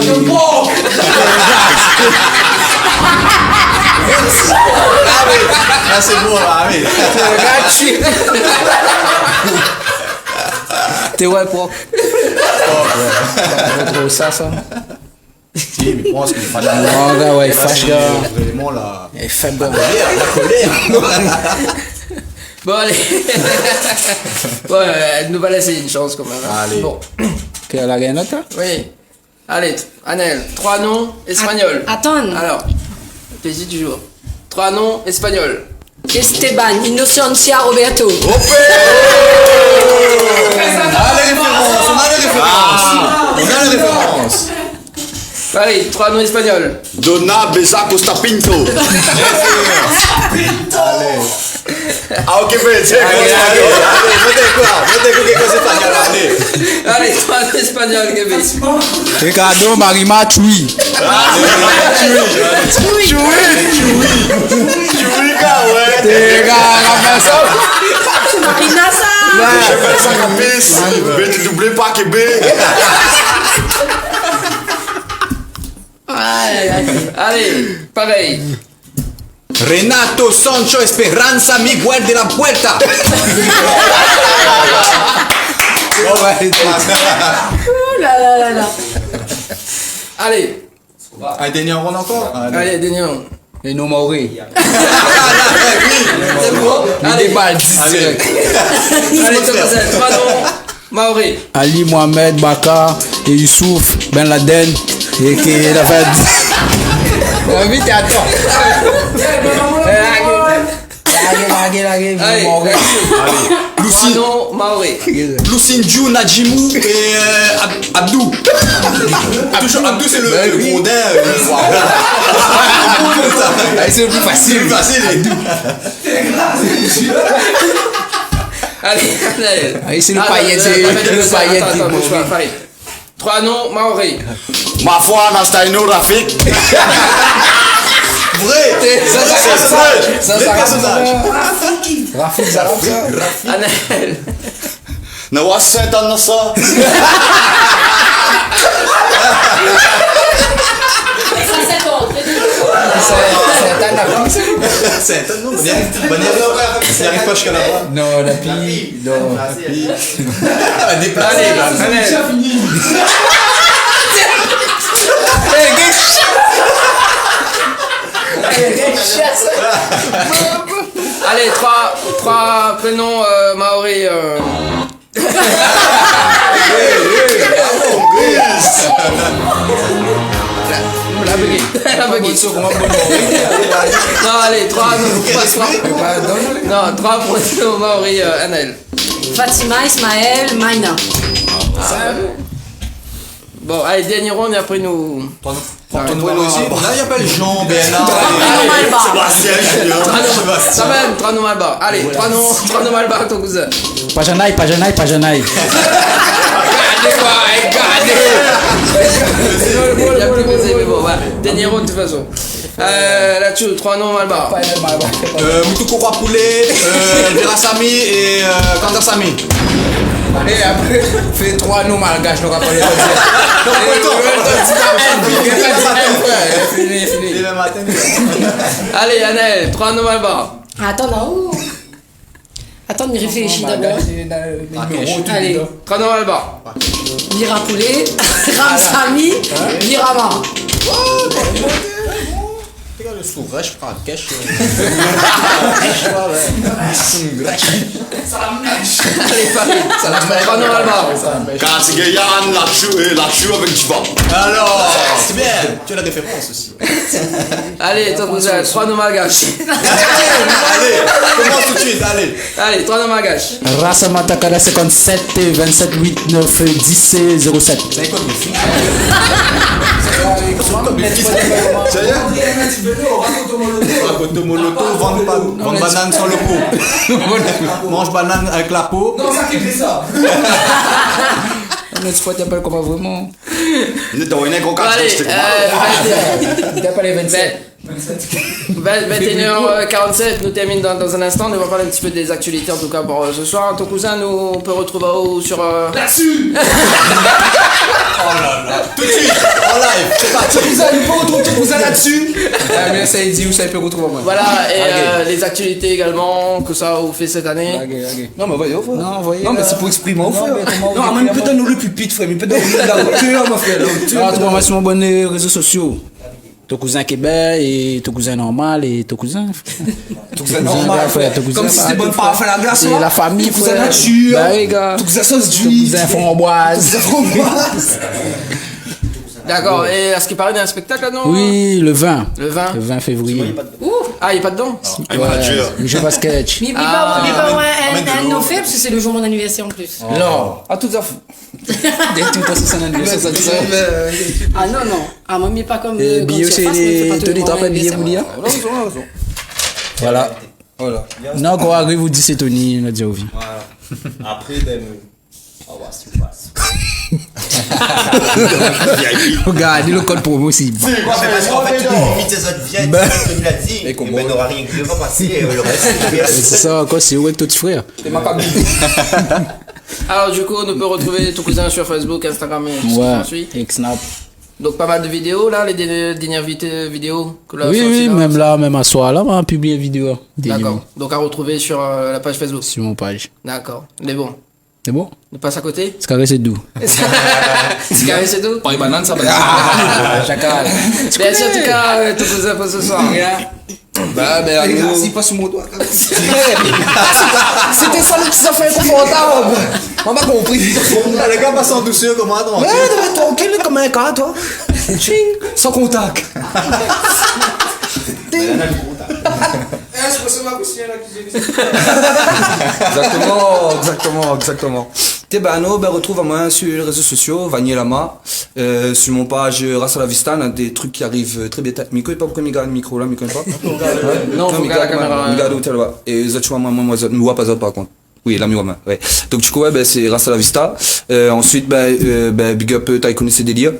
S7: Ah, c'est bon, là, oui.
S15: T'es ouais, propre. Trop ça.
S7: Si, mais je pense qu'il fâche.
S15: Non, gars, ouais, il fâche, gars.
S7: Vraiment, là.
S15: Il fait bon.
S7: La colère.
S1: Bon, allez. Ouais, elle nous va laisser une chance quand même. Hein.
S7: Allez.
S1: Bon.
S15: Tu as la gagnante, hein?
S1: Oui. Allez, Anel, 3 noms espagnols.
S3: Attends.
S1: Alors, plaisir du jour. 3 noms espagnols.
S3: Esteban, Innocencia, Roberto.
S7: On a les références.
S1: Allez, 3 noms espagnols.
S6: Donna Besa Costa Pinto. Ah, ok, mais c'est
S1: Allez, 3 noms espagnols, Kevin.
S15: Ricardo Marima Chui.
S6: Chui,
S3: Marina, ça.
S6: Je fais ça comme mais tu doublais pas Québec.
S1: Allez, pareil.
S7: Renato Sancho Esperanza Miguel de la Puerta.
S3: Là.
S1: Allez.
S7: Un dernier round encore.
S1: Allez, dernier round.
S15: Et nous mourir.
S1: C'est bon. Allez,
S15: Déballe, 10 direct.
S1: Allez, 3 noms maoris.
S15: Ali Mohamed Bakar et Youssouf Ben Laden et qui est la fête. Vite, attends.
S1: Allez, 3 noms maoris.
S7: Lucinju Najimou et Abdou. Toujours Abdou, c'est le grondin.
S15: C'est le plus facile.
S1: Allez,
S15: c'est le paillet. C'est le paillet.
S1: 3 noms maoris.
S6: Ma foi, Nastaino Rafik.
S7: Vrai.
S15: Ça, Rafik, ça.
S1: Anel.
S6: Nawas Saint-Anna ça.
S7: C'est un non, il n'arrive pas jusqu'à là-bas.
S15: Non, la pille. Non.
S1: Allez, Allez, 3 prénoms maoris. La buggy. Non, allez, 3 prénoms maoris, Anel.
S3: Fatima, Ismaël, Maïna.
S1: Bon, allez, dernier round et après nous.
S7: Là, il y a pas le Jean, Béla.
S6: Sébastien Junior.
S1: Ça même, 3 noms Malba. Allez, 3 noms Malba, ton cousin.
S15: Pajanaï.
S1: Regardez. Il y a plus posé, mais bon, voilà. Dernier round de toute façon. Là-dessus, 3 noms Malba.
S7: Moutoukou Poulet, Vera Sami et Kandar Sami.
S15: Et après, fais 3 noms malgaches, donc après,
S1: Fini. Allez, Anel, 3 noms Malba.
S3: Attends, là-haut. Attends, mais réfléchis d'abord. Allez.
S1: 3 noms Malba.
S3: Mira Poulet, Ramsami, Mirama.
S7: Le sourire, je prends un cash.
S1: Allez, Farid. 3 noms Malba.
S6: Quand c'est Gayan, la-chou avec du vent.
S7: Alors, c'est bien. Tu as la référence aussi.
S1: Allez, ton cousin, 3 noms malgaches.
S7: Allez, commence tout de suite,
S1: Allez, 3 noms malgaches.
S15: Rasa Matakala 57 27 8 9 10 07.
S7: C'est quoi le
S6: Sérieux?
S7: Rakotomoloto, vendre banane sans le pot. Mange banane avec la peau.
S11: Non, ça qui fait ça.
S15: Notre sport t'appelle comment vraiment?
S6: Nous t'envoyons un gros
S1: Allez,
S15: T'as pas les 27.
S1: 21h47, nous termine dans un instant. On va parler un petit peu des actualités en tout cas pour ce soir. Ton cousin, nous on peut retrouver où sur.
S11: Là-dessus.
S7: Oh là là. Tout de suite, en live. C'est parti.
S11: Ton cousin, nous pouvons retrouver ton cousin là-dessus.
S15: Ah, mais ça il dit où ça il peut retrouver moi.
S1: Voilà, et les actualités également, que ça vous fait cette année.
S11: Non, mais voyons, frère.
S15: Non, voyez.
S11: Non, mais c'est pour exprimer, frère.
S15: Non,
S11: Non, mais il peut donner le pupitre, frère. Il peut donner la hauteur, mon frère.
S15: Ah, toi, moi, sur mon bon réseaux sociaux. Ton cousin Québec et ton cousin normal et ton cousin.
S11: Ton cousin normal, frère. Comme si c'était bonne part à faire la glace,
S15: c'est la famille,
S11: ton cousin
S15: frère.
S11: nature.
S15: Bah oui, gars.
S11: Ton cousin sauce
S15: Ton
S11: d'huile.
S15: cousin framboise.
S1: D'accord, et est-ce qu'il paraît d'un spectacle là, non?
S15: Oui, le 20.
S1: Le 20.
S15: Le 20 février.
S1: Ah, il n'est pas dedans?
S15: Ouais, je passe sketch.
S3: Mais il peut avoir un de nos faits, parce que c'est le jour de mon anniversaire en plus.
S15: Non.
S11: À tout à fait.
S15: Dès que tu as son anniversaire, ça dit ça.
S3: Ah non, non. Ah, moi, mais pas comme.
S15: Billet, c'est les. Tony, t'as pas de billet pour lire? Voilà.
S11: Voilà.
S15: Non, quand on arrive, vous dites c'est Tony, on a déjà oublié.
S9: Voilà. Après, ben. On va se passer.
S15: Regarde, le code promo aussi.
S9: C'est quoi, mais parce qu'en fait, tu invites les autres viennent, comme il a dit, et ben n'aura rien qui va passer, le reste,
S15: c'est ça, quoi, c'est où avec ton petit frère?
S1: Alors, du coup, on peut retrouver ton cousin sur Facebook, Instagram et tout ce qui s'ensuit.
S15: Et Snap.
S1: Donc, pas mal de vidéos là, les dernières vidéos que là.
S15: Oui, même là, même à soir, là, on va publier une vidéo.
S1: D'accord. Donc, à retrouver sur la page Facebook.
S15: Sur mon page.
S1: D'accord. Mais bon.
S15: C'est bon?
S1: On passe à côté?
S15: C'est carré, c'est doux.
S1: C'est carré, c'est doux?
S11: Pas une banane, ça va.
S15: Chacal.
S1: Merci en tout cas, ton cousin pour ce soir.
S11: Bah, mais allez, c'est pas sur mon doigt. C'était ça le petit affaire inconfortable. On m'a compris.
S7: Les gars passent en douceur comme un
S11: Ouais, tranquille comme un cas, toi. Sans contact. Exactement. Tebano, ben retrouve à moi sur les réseaux sociaux, Vanier Lama, sur mon page Race à la Vista, on a des trucs qui arrivent très bien. Miko, il pas pourquoi il garde le micro là, Miko, pas?
S1: Non, il garde la caméra.
S11: Il garde l'hôtel là. Et les autres, moi, je ne vois pas ça par contre. Oui, la mienne, ouais. Donc, du coup, ouais, ben, c'est Race à la Vista. Ensuite, Big Up, t'as connu ses délires.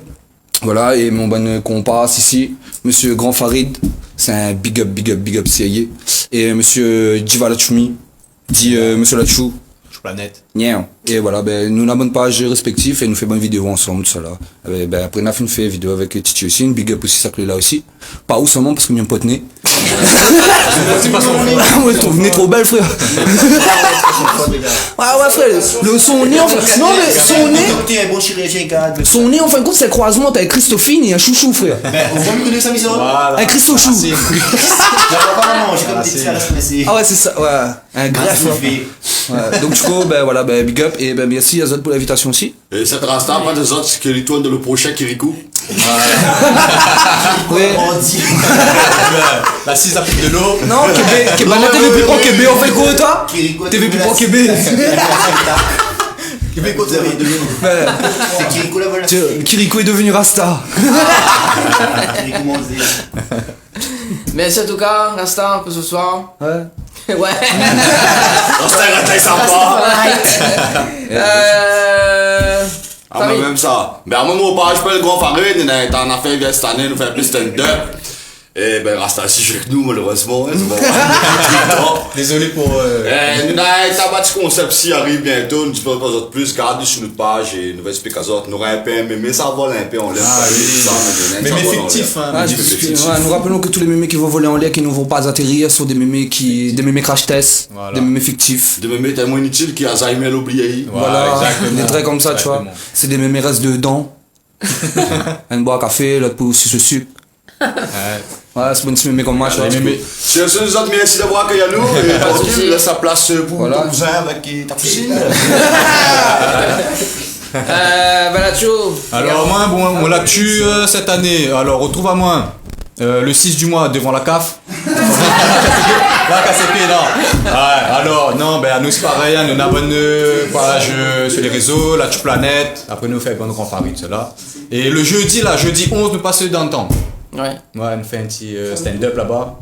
S11: Voilà, et mon bon compas ici, monsieur Grand Farid, c'est un big up CIA. Et monsieur Jiva Lachumi, dit monsieur Lachou.
S7: Planète.
S11: Yeah. Et voilà, ben, nous, on a bonne page respective et nous fait bonne vidéo ensemble, tout ça là. Ben, après, on a fait une vidéo avec Titi aussi, une big up aussi, ça que là aussi. Pas où seulement parce que j'ai un pote né. C'est pas son nez. Ouais, ton nez trop belle, frère. Ouais, frère. Son nez, en fait. Non, mais son nez, en fin de compte, c'est le croisement avec Christophine et un chouchou, frère.
S9: On va me donner sa mission.
S11: Un Christochou. Ah ouais, c'est ça, ouais. Un greffe. Ouais. Donc, du coup, ben voilà, ben big up et ben merci à Zod pour l'invitation aussi.
S6: Et cette rasta, pas des autres qui retournent dans le prochain Kirikou.
S11: Ouais.
S7: La 6 applique de l'eau.
S11: Non, Québec, t'es vu plus pour Québec, on fait quoi toi? T'es vu plus pour Québec.
S9: Québécois, c'est Kirikou la voilà.
S11: Kirikou est devenu Rasta.
S1: Merci en tout cas, Rasta, pour ce soir.
S11: Ouais.
S1: Ouais.
S6: Rasta est sympa. Ah, mais même ça. Mais à un moment, je peux le grand Farid, on a fait bien cette année, nous fait plus stand-up. Et ben, Rasta ici avec nous, malheureusement.
S7: Désolé pour.
S6: Nous avons un petit concept qui arrive bientôt, nous ne pas d'autres plus, gardez sur notre page et nous va expliquer à autres. Nous aurons un peu, mais ça vole un peu, on l'aime.
S7: Mais fictif, hein.
S11: Nous rappelons que tous les mémés qui vont voler en l'air, qui ne vont pas atterrir, sont des mémés crash test, des mémés fictifs.
S6: Des mémés tellement inutiles qui Alzheimer l'oublié.
S11: Voilà, des traits comme ça, tu vois. C'est des mémés restent dedans. Un boit café, l'autre pour aussi ce sucre. Voilà, c'est bon petit mémé comme moi, tu vois.
S6: Si nous autres, merci d'avoir accueilli à nous. Et tranquille, laisse la place pour ton cousin avec ta cousine.
S1: Balacho.
S7: Alors, moi, mon l'actu cette année. Alors, retrouve à moi le 6 du mois devant la CAF. La KCP, non. Ouais, alors, non,
S12: ben, nous, c'est pareil, hein, nous avons une page sur les réseaux, la Planète. Après, nous faisons un grand Farid, cela. Et le jeudi 11, nous passons dans le temps.
S1: Ouais.
S12: Ouais, on fait un petit stand-up là-bas.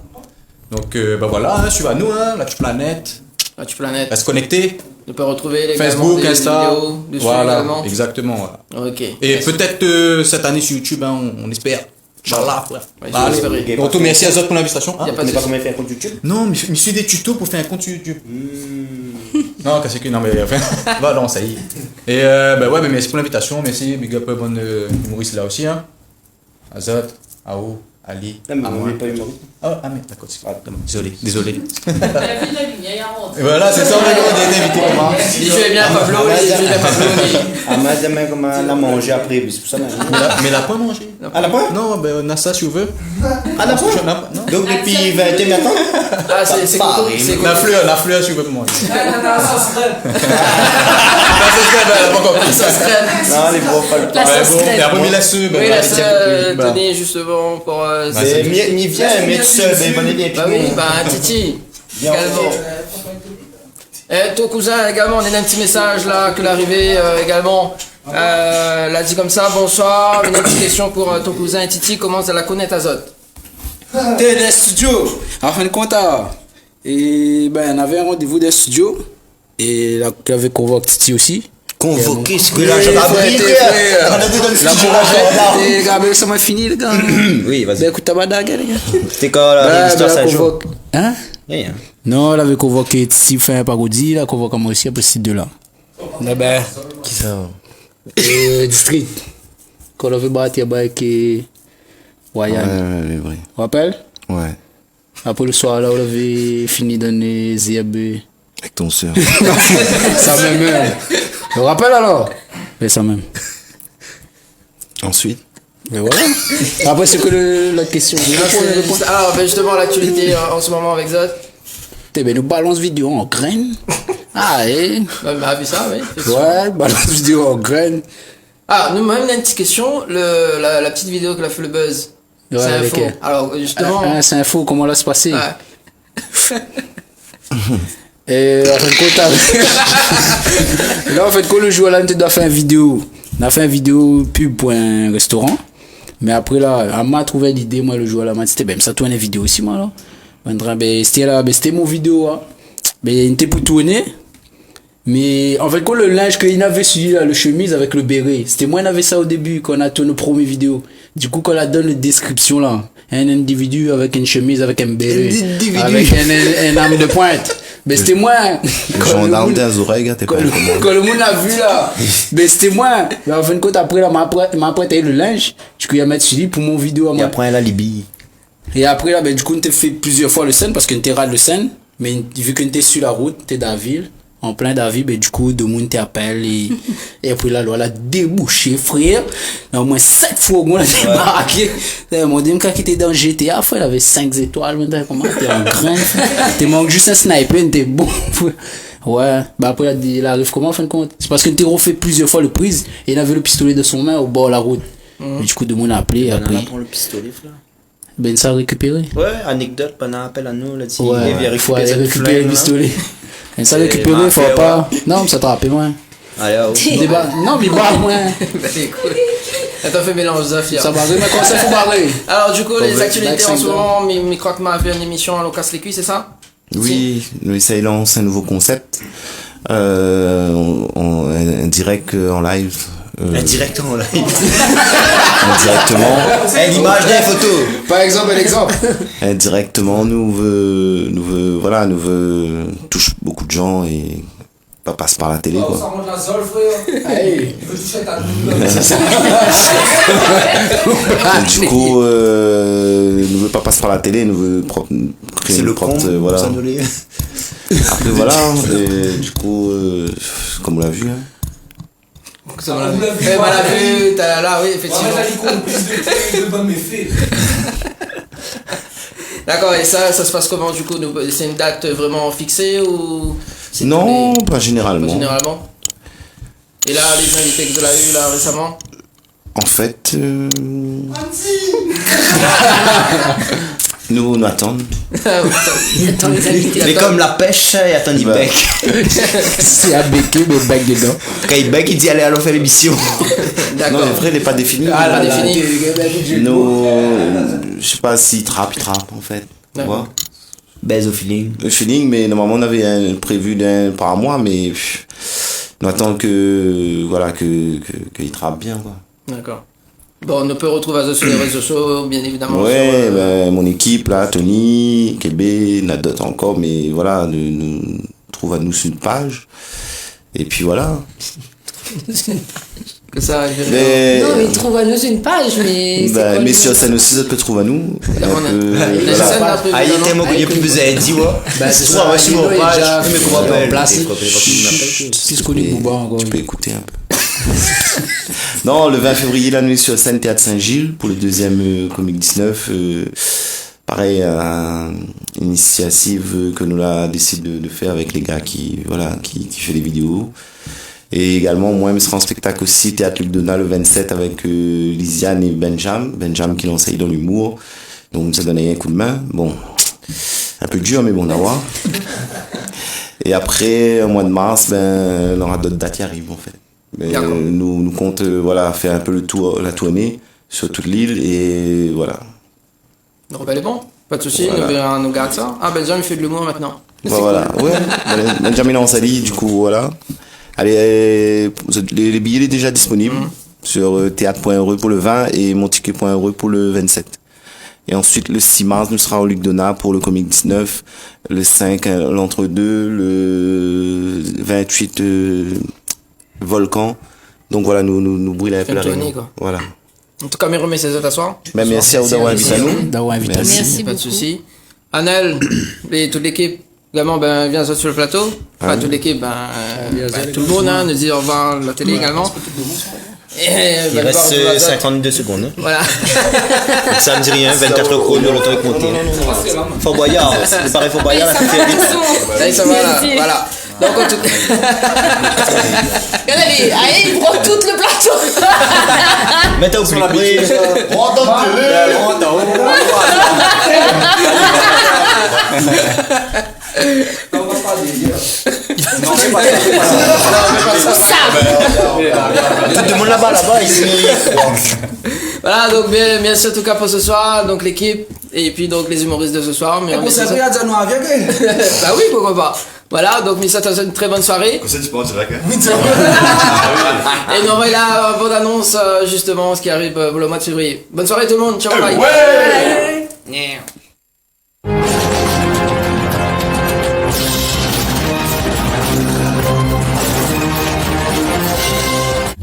S12: Donc, ben voilà, hein, suivez-nous, hein, la Planète.
S1: La Planète.
S12: Reste connecté.
S1: On peut retrouver les
S12: Facebook, Insta.
S1: vidéos dessus
S12: Voilà,
S1: également.
S12: exactement. Voilà.
S1: Ok.
S12: Et peut-être cette année sur YouTube, hein, on espère. Inch'Allah, frère.
S1: Ouais,
S12: Allez.
S1: j'espère.
S12: Donc, merci à Zot pour l'invitation.
S1: Y a pas de
S11: Comment faire un compte YouTube?
S12: Non, mais je suis des tutos pour faire un compte YouTube. Non, qu'est-ce que. Non, mais enfin. Bah, non, ça y est. Et ben ouais, merci pour l'invitation. Merci, big up, bon humoriste là aussi. Hein. Azot, Ao, Ali.
S11: Non, mais on n'est pas humoriste.
S12: Ah, mais d'accord. Désolé.
S2: Et
S12: voilà, c'est ça, on est invité pour moi.
S1: Il fait bien Pablo,
S11: Ahmad, demain, comment on a mangé après, c'est pour ça.
S12: Mais elle n'a pas mangé.
S11: Ah, la pas?
S12: Non, ben on a ça si vous voulez.
S11: Ah, la pas? Donc depuis 20 ans maintenant?
S1: Ah, c'est cool.
S12: On a fleur si vous voulez manger.
S11: Non, les gros, pas le temps.
S12: Et après, il a ce.
S1: Oui, la seule, tenez justement pour.
S11: Mais viens, mais tout seul, mais bonne idée.
S1: Bah oui, bah Titi. Également. Et ton cousin également, on a un petit message là, que l'arrivée également. L'a dit comme ça, bonsoir. Une petite question pour ton cousin Titi, comment ça la connaît Azot?
S15: T'es des studios, en fin de compte, et ben on avait un rendez-vous des studios, et là, qui avait convoqué Titi aussi.
S11: Convoqué, ce que là, j'en ai appris, frère. On a dit dans le studio,
S15: les gars, ça m'a fini, les gars.
S11: Oui, vas-y.
S15: Ben écoute ta badague, les gars.
S11: C'était quand l'histoire ça joue?
S15: Hein?
S11: Rien.
S15: Non, elle avait convoqué Titi, fait un parodie, là, convoqué moi aussi, après ces deux-là. Eh ben.
S11: Qui ça?
S15: District. Quand on avait battu avec Wayan.
S10: Ouais.
S15: Tu te rappelles?
S10: Ouais.
S15: Après le soir, là, on avait fini dans les ZB.
S10: Avec ton soeur.
S15: Ça même. Tu te rappelles alors? Mais ça même.
S10: Ensuite.
S15: Mais voilà. Après, c'est que la question.
S1: Alors, ben justement, l'actualité en ce moment avec Zot.
S15: Ben, nous balance vidéo en graines. Ah, eh.
S1: Bah, vu ça, oui.
S15: Ouais, balance vidéo en graines.
S1: Ah, nous, même, une petite question. La petite vidéo que a fait le buzz.
S15: Ouais,
S1: c'est
S15: avec
S1: info. Alors, justement.
S15: C'est info, comment là se passer?
S1: Ouais.
S15: Et en fin de compte, là, en fait, quand le joueur là, on doit faire une vidéo. On a fait une vidéo pub pour un restaurant. Mais après, là, on m'a trouvé l'idée, moi, le joueur là, m'a dit, ben, ça tourne une vidéo aussi, moi, là. Ben, c'était là, ben, c'était mon vidéo, hein. Ben, il était pour tourner. Mais en fait, quand le linge qu'il avait suivi, là, le chemise avec le béret, c'était moi, on avait ça au début, quand on a tourné nos premières vidéos. Du coup, quand on a donné la description, là, un individu avec une chemise, avec un béret, avec un arme de pointe. Ben, c'était moi.
S10: Le gendarme des oreilles, t'es pas
S15: quand le monde l'a vu, là, ben, c'était moi. Mais en fin de compte, après, là, m'a prêté le linge, du coup, il a mis celui pour mon vidéo à moi.
S11: Et après, la Libye.
S15: Et après, là, ben, du coup, on t'a fait plusieurs fois le scène, parce qu'on t'a rad le scène, mais vu qu'on était sur la route, t'es dans la ville, en plein dans la ville, ben, du coup, de monde t'appelle, et après, là, on a débouché, frère. Au moins 7 fois, on a débarqué. Mon dame, quand il était dans GTA, frère, il avait 5 étoiles, maintenant, comment, t'es en grain, t'es manque juste un sniper, t'es bon, frère. Ouais, bah après, il arrive comment, en fin de compte? C'est parce qu'on t'a refait plusieurs fois le prise, et il avait le pistolet de son main au bord de la route. Et du coup, de monde a appelé, après.
S11: On le pistolet, frère.
S15: Ben, ça a récupéré.
S11: Ouais, anecdote, pendant appel à nous, là, dit,
S15: ouais,
S11: il
S15: faut aller récupérer le pistolet. Ben, ça a récupéré, faut pas. Non, mais ça t'a rappelé moins.
S11: Allez,
S15: non, mais barre moins.
S1: T'as fait mélange Zafia.
S15: Ça barre, mais comment ça faut barrer?
S1: Alors, du coup, les actualités en ce moment, mes croque m'a fait une émission à l'on casse les cuisses, c'est ça?
S10: Oui, nous essayons un nouveau concept. Un direct en live.
S11: Indirectement en live.
S10: Indirectement.
S11: L'image des photos.
S15: Par exemple, un exemple.
S10: Indirectement, nous touche beaucoup de gens et pas passe par la télé, quoi.
S1: Ça monte la zole, frère. Hey. Il veut toucher ta
S10: du coup, nous veut pas passer par la télé, nous veut créer une propre, voilà. Après voilà, et du coup, comme on l'a vu. Hein.
S1: Ça on l'a vu, t'as là, oui, effectivement. D'accord, et ça se passe comment du coup? C'est une date vraiment fixée ou?
S10: Non, pas généralement.
S1: Pas généralement. Et là, les invités que vous avez eu là récemment?
S10: En fait. Nous attendons.
S11: Mais comme la pêche, il attend il bec.
S15: C'est à béquer, mais bec dedans.
S11: Quand il bec, il dit allez, allons faire l'émission.
S10: Non, le vrai, il n'est pas défini.
S1: Ah, pas défini.
S10: Je sais pas s'il trappe en fait. Tu vois?
S11: Baise au feeling.
S10: Le feeling, mais normalement on avait prévu d'un par mois, mais on attend que voilà qu'il trappe bien quoi.
S1: D'accord. Bon, on peut retrouver sur les réseaux sociaux, bien évidemment.
S10: Ouais, mon équipe là, Tony, Kébé, il y en a d'autres encore, mais voilà, nous trouve à nous sur une page. Et puis voilà.
S1: Que ça,
S3: non, mais il trouve à nous une page, mais.
S10: Mais sur scène aussi, ça peut trouver à nous.
S11: Il est tellement qu'il n'y a plus besoin de dire,
S15: c'est ça,
S11: sur mon page, mais comment on
S15: place.
S10: Tu peux écouter un peu. Non, le 20 février, là, nous sommes sur scène Théâtre Saint-Gilles pour le deuxième Comic 19. Pareil, une initiative que nous avons décidé de faire avec les gars qui fait des vidéos. Et également, moi, je serai en spectacle aussi, Théâtre Luc Donat, le 27, avec Lisiane et Benjam qui l'enseigne dans l'humour. Donc, ça donne un coup de main. Bon, un peu dur, mais bon, à voir. Et après, au mois de mars, on aura d'autres dates qui arrivent, en fait. Nous compte faire un peu la tournée sur toute l'île, et voilà.
S1: Donc, elle est bon, pas de soucis, nous garde ça. Ah, Benjamin, il fait de l'humour maintenant.
S10: Voilà, ouais, Benjamin en Sali, du coup, voilà. Allez, les billets sont déjà disponibles sur théâtre.re pour le 20 et monticket.re pour le 27. Et ensuite, le 6 mars, nous serons au Luc Donat pour le Comic 19. Le 5, l'entre-deux. Le 28, Volcan. Donc voilà, nous brûlons un peu la réunion. Voilà.
S1: En tout cas, mes remercie à t'asseoir.
S10: Merci à vous d'avoir invité à nous.
S1: Merci, pas de soucis. Anel et toute l'équipe. Également, viens sur le plateau. Enfin, toute l'équipe, tout le monde, nous dit au revoir à la télé également.
S11: Il reste 52 secondes. Hein.
S1: Voilà.
S11: Donc ça me dit rien, 24 chrono, le temps est compté. Fort Boyard, c'est pareil, Fort Boyard, là, ça fait vite.
S1: Ça va là, voilà. Donc, en tout cas.
S2: Allez, il prend tout le plateau.
S11: Mettez au plus près.
S13: On va pas le dire.
S11: Non, c'est pas ça. Tout le monde là-bas, ici.
S1: Voilà, donc merci en tout cas pour ce soir, donc l'équipe, et puis donc les humoristes de ce soir. Mais
S13: vous savez, à nous avec.
S1: Bah oui, pourquoi pas. Voilà, donc Missa, t'as une très bonne soirée.
S6: Comme ça, tu penses, c'est vrai que.
S1: Et nous, on va la bonne annonce, justement, ce qui arrive pour le mois de février. Bonne soirée tout le monde, ciao, bye.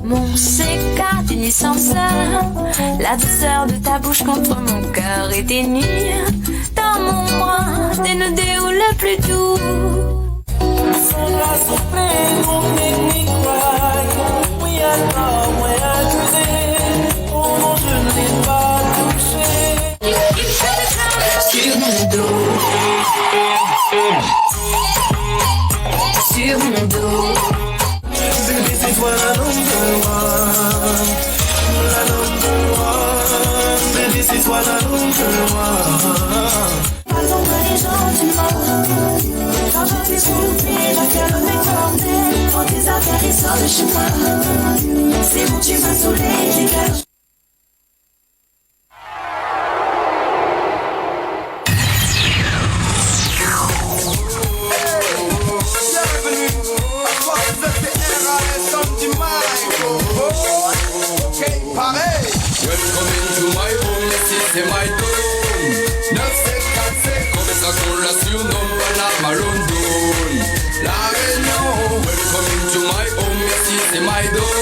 S16: Mon C4 d'une sans la douceur de ta bouche contre mon cœur et tes nuits dans mon bras dénudé ou le plus doux. C'est la surprise, mon make me cry. Oui, alors, moi, accusé. Oh non, je ne l'ai pas touché. Sur mon dos. Sur mon dos.
S13: Baby, c'est toi la number one. La number one. Baby, c'est toi la number one.
S16: Pardonne-moi les gens du monde. Quand je t'ai soufflé, la gueule m'écordait. Prends tes affaires et sors de chez moi. C'est bon, tu m'as saoulé, dégage.
S13: Welcome into my home, yes, c'est my dome. 954, conversation number la Marondon. La Réunion, welcome into my home, yes, c'est my dome.